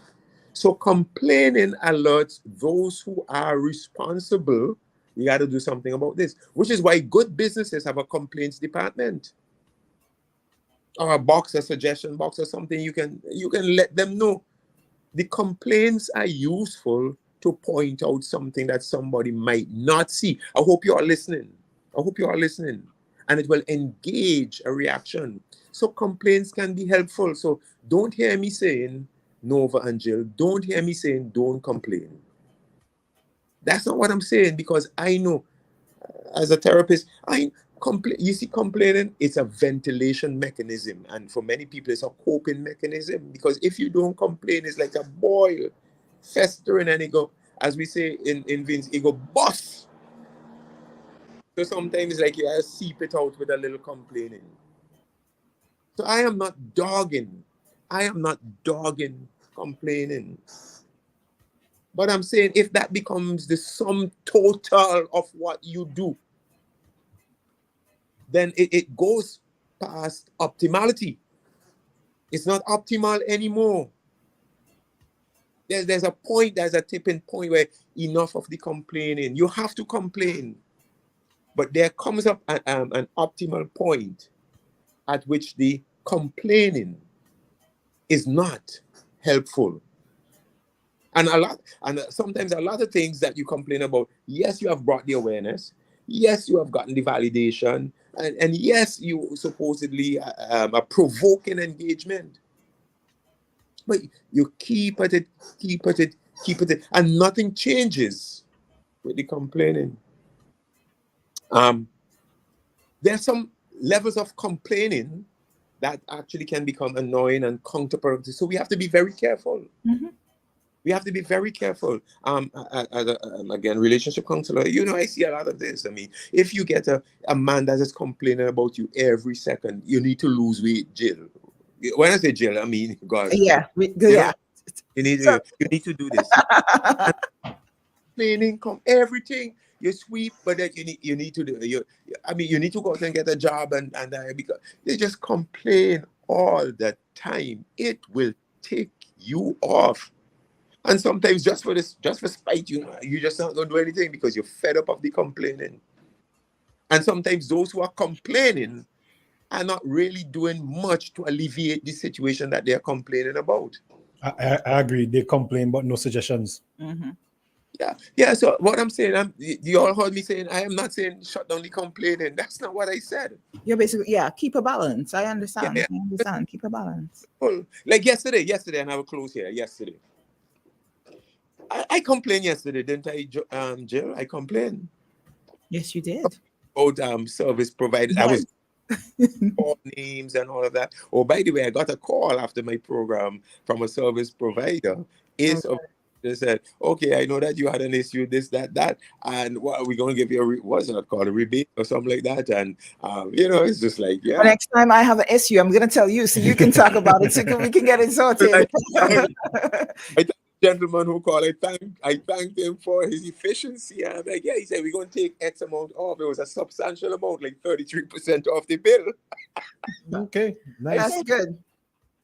So complaining alerts those who are responsible. You got to do something about this, which is why good businesses have a complaints department, or a box, a suggestion box, or something. You can let them know. The complaints are useful to point out something that somebody might not see. I hope you are listening. And it will engage a reaction. So complaints can be helpful. So don't hear me saying, Nova and Jill, don't hear me saying don't complain. That's not what I'm saying, because I know as a therapist, you see, complaining, it's a ventilation mechanism. And for many people, it's a coping mechanism, because if you don't complain, it's like a boil festering, and it go, as we say in Vince, it go bust. So sometimes it's like you have to seep it out with a little complaining. So I am not dogging complaining. But I'm saying, if that becomes the sum total of what you do, then it goes past optimality. It's not optimal anymore. There's a point, there's a tipping point where enough of the complaining. You have to complain. But there comes up an optimal point at which the complaining is not helpful. And sometimes a lot of things that you complain about, yes, you have brought the awareness. Yes, you have gotten the validation. And yes, you supposedly are provoking engagement. But you keep at it, and nothing changes with the complaining. There are some levels of complaining that actually can become annoying and counterproductive. So we have to be very careful. Mm-hmm. We have to be very careful. Again, relationship counselor, I see a lot of this. I mean, if you get a man that is complaining about you every second, you need to lose weight, Jill. When I say Jill, I mean, God. Yeah, You need to do this. Complaining, everything. You sweep, but then you need to do. You need to go out and get a job, and because they just complain all the time. It will take you off. And sometimes just for spite, you just not gonna do anything because you're fed up of the complaining. And sometimes those who are complaining are not really doing much to alleviate the situation that they're complaining about. I agree. They complain, but no suggestions. Mm-hmm. Yeah. So what I'm saying, you all heard me saying, I am not saying shut down the complaining. That's not what I said. You're basically, keep a balance. I understand. Yeah. I understand. Keep a balance. Like yesterday, and I will close here. Yesterday, I complained yesterday, didn't I, Jill? I complained. Yes, you did. About service providers. I was all names and all of that. Oh, by the way, I got a call after my program from a service provider. They said, okay, I know that you had an issue, this, that, and what are we going to give you what's it called, a rebate or something like that? And, it's just like, yeah. Well, next time I have an issue, I'm going to tell you so you can talk about it so we can get it sorted. I thank the gentleman who called. I thanked him for his efficiency. And I'm like, yeah, he said, we're going to take X amount off. It was a substantial amount, like 33% off the bill. Okay, nice. That's good.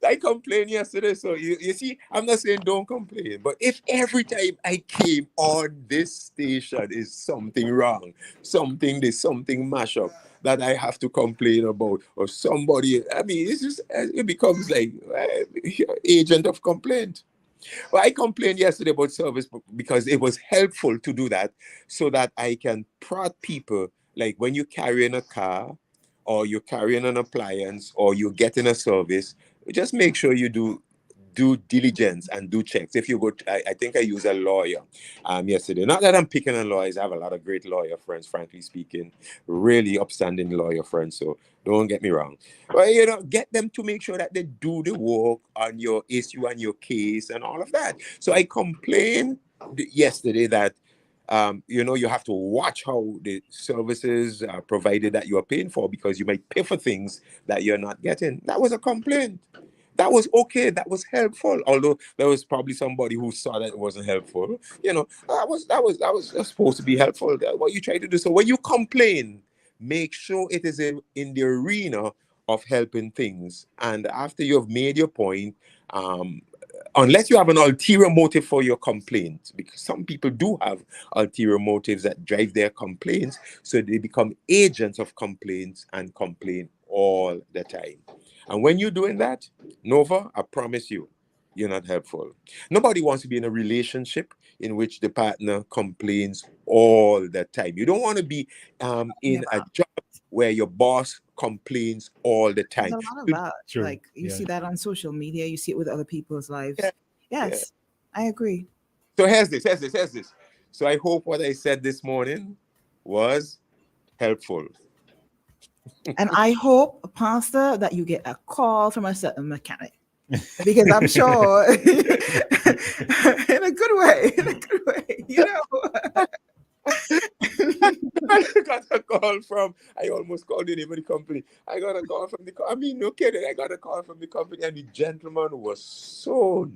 I complained yesterday, so you see, I'm not saying don't complain, but if every time I came on this station is something wrong, something mash up that I have to complain about, or somebody, it becomes like agent of complaint. Well, I complained yesterday about service because it was helpful to do that so that I can prod people, like when you're carrying a car or you're carrying an appliance or you're getting a service, just make sure you do diligence and do checks. If you go, I think I used a lawyer yesterday. Not that I'm picking on lawyers. I have a lot of great lawyer friends, frankly speaking, really upstanding lawyer friends. So don't get me wrong. But, get them to make sure that they do the work on your issue and your case and all of that. So I complained yesterday that you have to watch how the services are provided that you are paying for, because you might pay for things that you're not getting. That was a complaint. That was okay. That was helpful. Although there was probably somebody who saw that it wasn't helpful. That was supposed to be helpful. That's what you try to do. So when you complain, make sure it is in the arena of helping things. And after you have made your point, unless you have an ulterior motive for your complaint, because some people do have ulterior motives that drive their complaints, so they become agents of complaints and complain all the time. And when you're doing that, Nova, I promise you, you're not helpful. Nobody wants to be in a relationship in which the partner complains all the time. You don't want to be in a job where your boss complains all the time. There's a lot of that. True. Like you see that on social media, you see it with other people's lives. Yeah. Yes, yeah. I agree. So here's this. So I hope what I said this morning was helpful. And I hope, Pastor, that you get a call from a certain mechanic. Because I'm sure in a good way, I got a call from, I almost called the name of the company. I got a call from no kidding, I got a call from the company, and the gentleman was so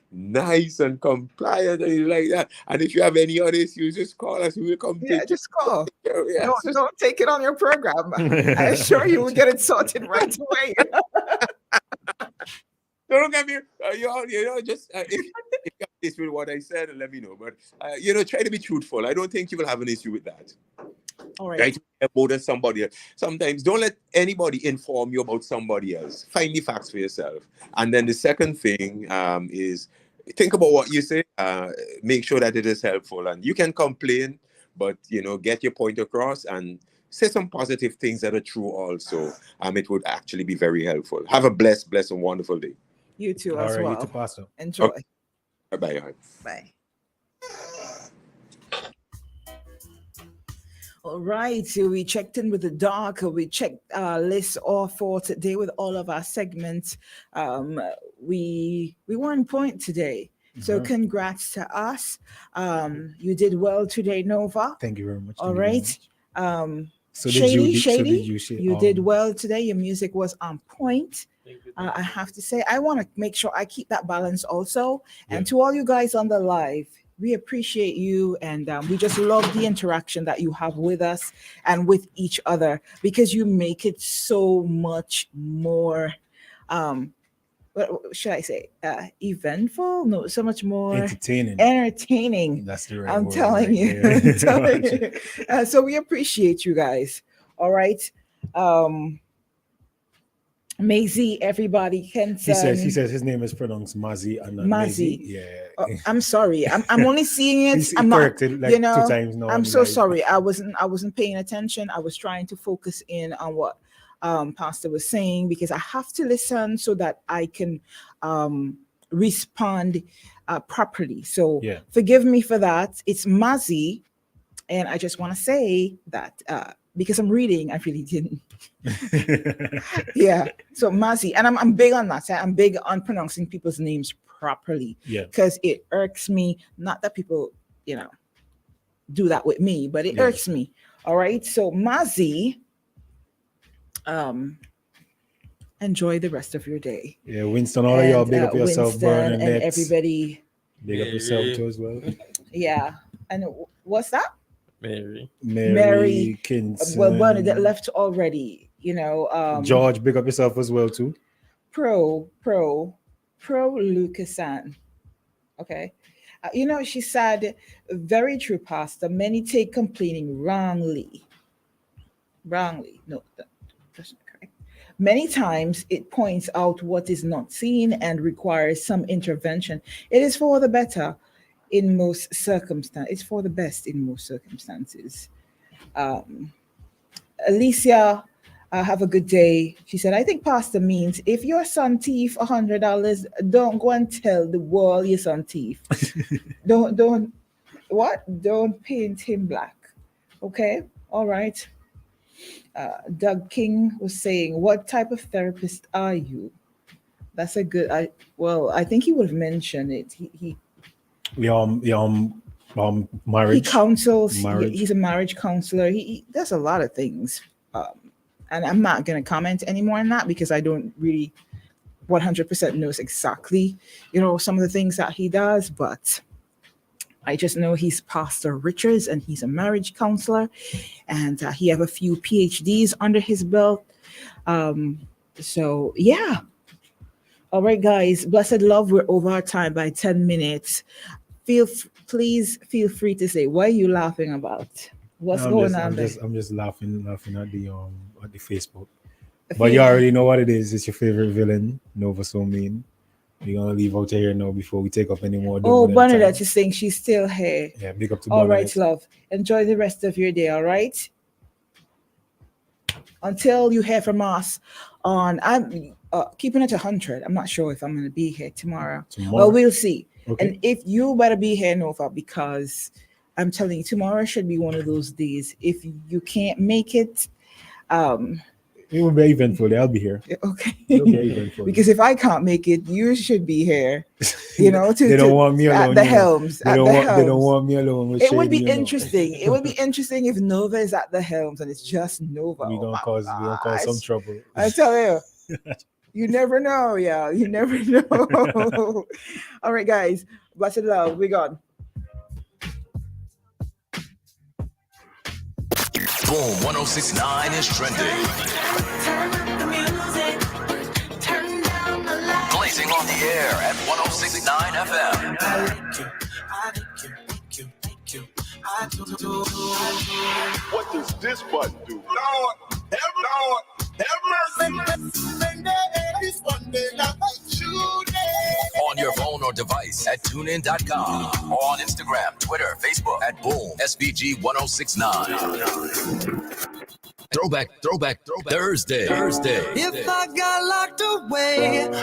nice and compliant and like that. And if you have any other issues, just call us. We will come. Yeah, just call. Don't take it on your program. I assure you we'll get it sorted right away. Don't get me, just if you have an issue with what I said, let me know. But, try to be truthful. I don't think you will have an issue with that. All right. Try to be more than somebody else. Sometimes don't let anybody inform you about somebody else. Find the facts for yourself. And then the second thing is think about what you say. Make sure that it is helpful. And you can complain, but, get your point across and say some positive things that are true also. It would actually be very helpful. Have a blessed and wonderful day. You too as well. You too, Pastor. Enjoy. Okay. Bye-bye. Bye. All right, so we checked in with the doc. We checked our list off for today with all of our segments. We were on point today. So Mhm. congrats to us. You did well today, Nova. Thank you very much. All Thank you very right. much. So did Shady, you, so Shady, did you, Shay- you did well today. Your music was on point. I have to say, I want to make sure I keep that balance also. And to all you guys on the live, we appreciate you, and we just love the interaction that you have with us and with each other, because you make it so much more what should I say? Eventful? No, so much more entertaining. That's the right I'm word telling right you. there. I'm telling you. So we appreciate you guys. All right. Maisie, everybody can He says his name is pronounced Mazi and not Mazi. Maisie. Yeah. I'm sorry. I'm only seeing it. He's I'm not, corrected like 2 times now. I'm and so like- sorry. I wasn't paying attention. I was trying to focus in on what Pastor was saying, because I have to listen so that I can respond properly. So forgive me for that. It's Mazi, and I just want to say that because I'm reading, I really didn't. Yeah. So Mazi, and I'm big on that. I'm big on pronouncing people's names properly. Yeah. Because it irks me. Not that people, do that with me, but it irks me. All right. So Mazi, enjoy the rest of your day. Yeah, Winston, all of y'all, big up yourself, Winston Burn and and everybody. Big up yourself too as well. Yeah. And what's that? Mary Kinson. Well, Bernadette left already. George, big up yourself as well too. Pro Lucasan. Okay. She said, very true, Pastor. Many take complaining wrongly. No, that's not correct. Many times it points out what is not seen and requires some intervention. It is for the better in most circumstances. It's for the best in most circumstances. Alicia, have a good day. She said, I think Pastor means if your son thief $100, don't go and tell the world your son thief. Don't paint him black. Okay. All right. Doug King was saying, what type of therapist are you? That's a good, I think he would have mentioned it. He marriage. He counsels. Marriage. He's a marriage counselor. He does a lot of things. And I'm not going to comment anymore on that because I don't really 100% knows exactly, some of the things that he does, but I just know he's Pastor Richards and he's a marriage counselor, and he have a few PhDs under his belt. So yeah. All right, guys, blessed love. We're over our time by 10 minutes. Please feel free to say, what are you laughing about? What's going on there? I'm just laughing at the Facebook. But you already know what it is. It's your favorite villain, Nova So Mean. We're gonna leave out here now before we take up any more. Oh, Bernadette is saying she's still here. Yeah, big up to All Bernadette. right, love. Enjoy the rest of your day, all right? Until you hear from us I'm keeping it 100. I'm not sure if I'm going to be here tomorrow. Well, we'll see. Okay. And if you better be here, Nova, because I'm telling you, tomorrow should be one of those days. If you can't make it, it will be eventful. I'll be here. Okay. It'll be eventful. Because if I can't make it, you should be here. They don't want me alone. At the helms. They don't want me alone. With It would be Shady, interesting. It would be interesting if Nova is at the helms and it's just Nova. We gonna cause some trouble. I tell you. You never know, yeah. You never know. All right, guys. Blessed love. We gone. Boom 1069 is trending. Blazing on the air at 1069 FM. What does this button do? Lord, have mercy. On your phone or device at tunein.com or on Instagram, Twitter, Facebook at Boom SBG 1069. Throwback Thursday. If I got locked away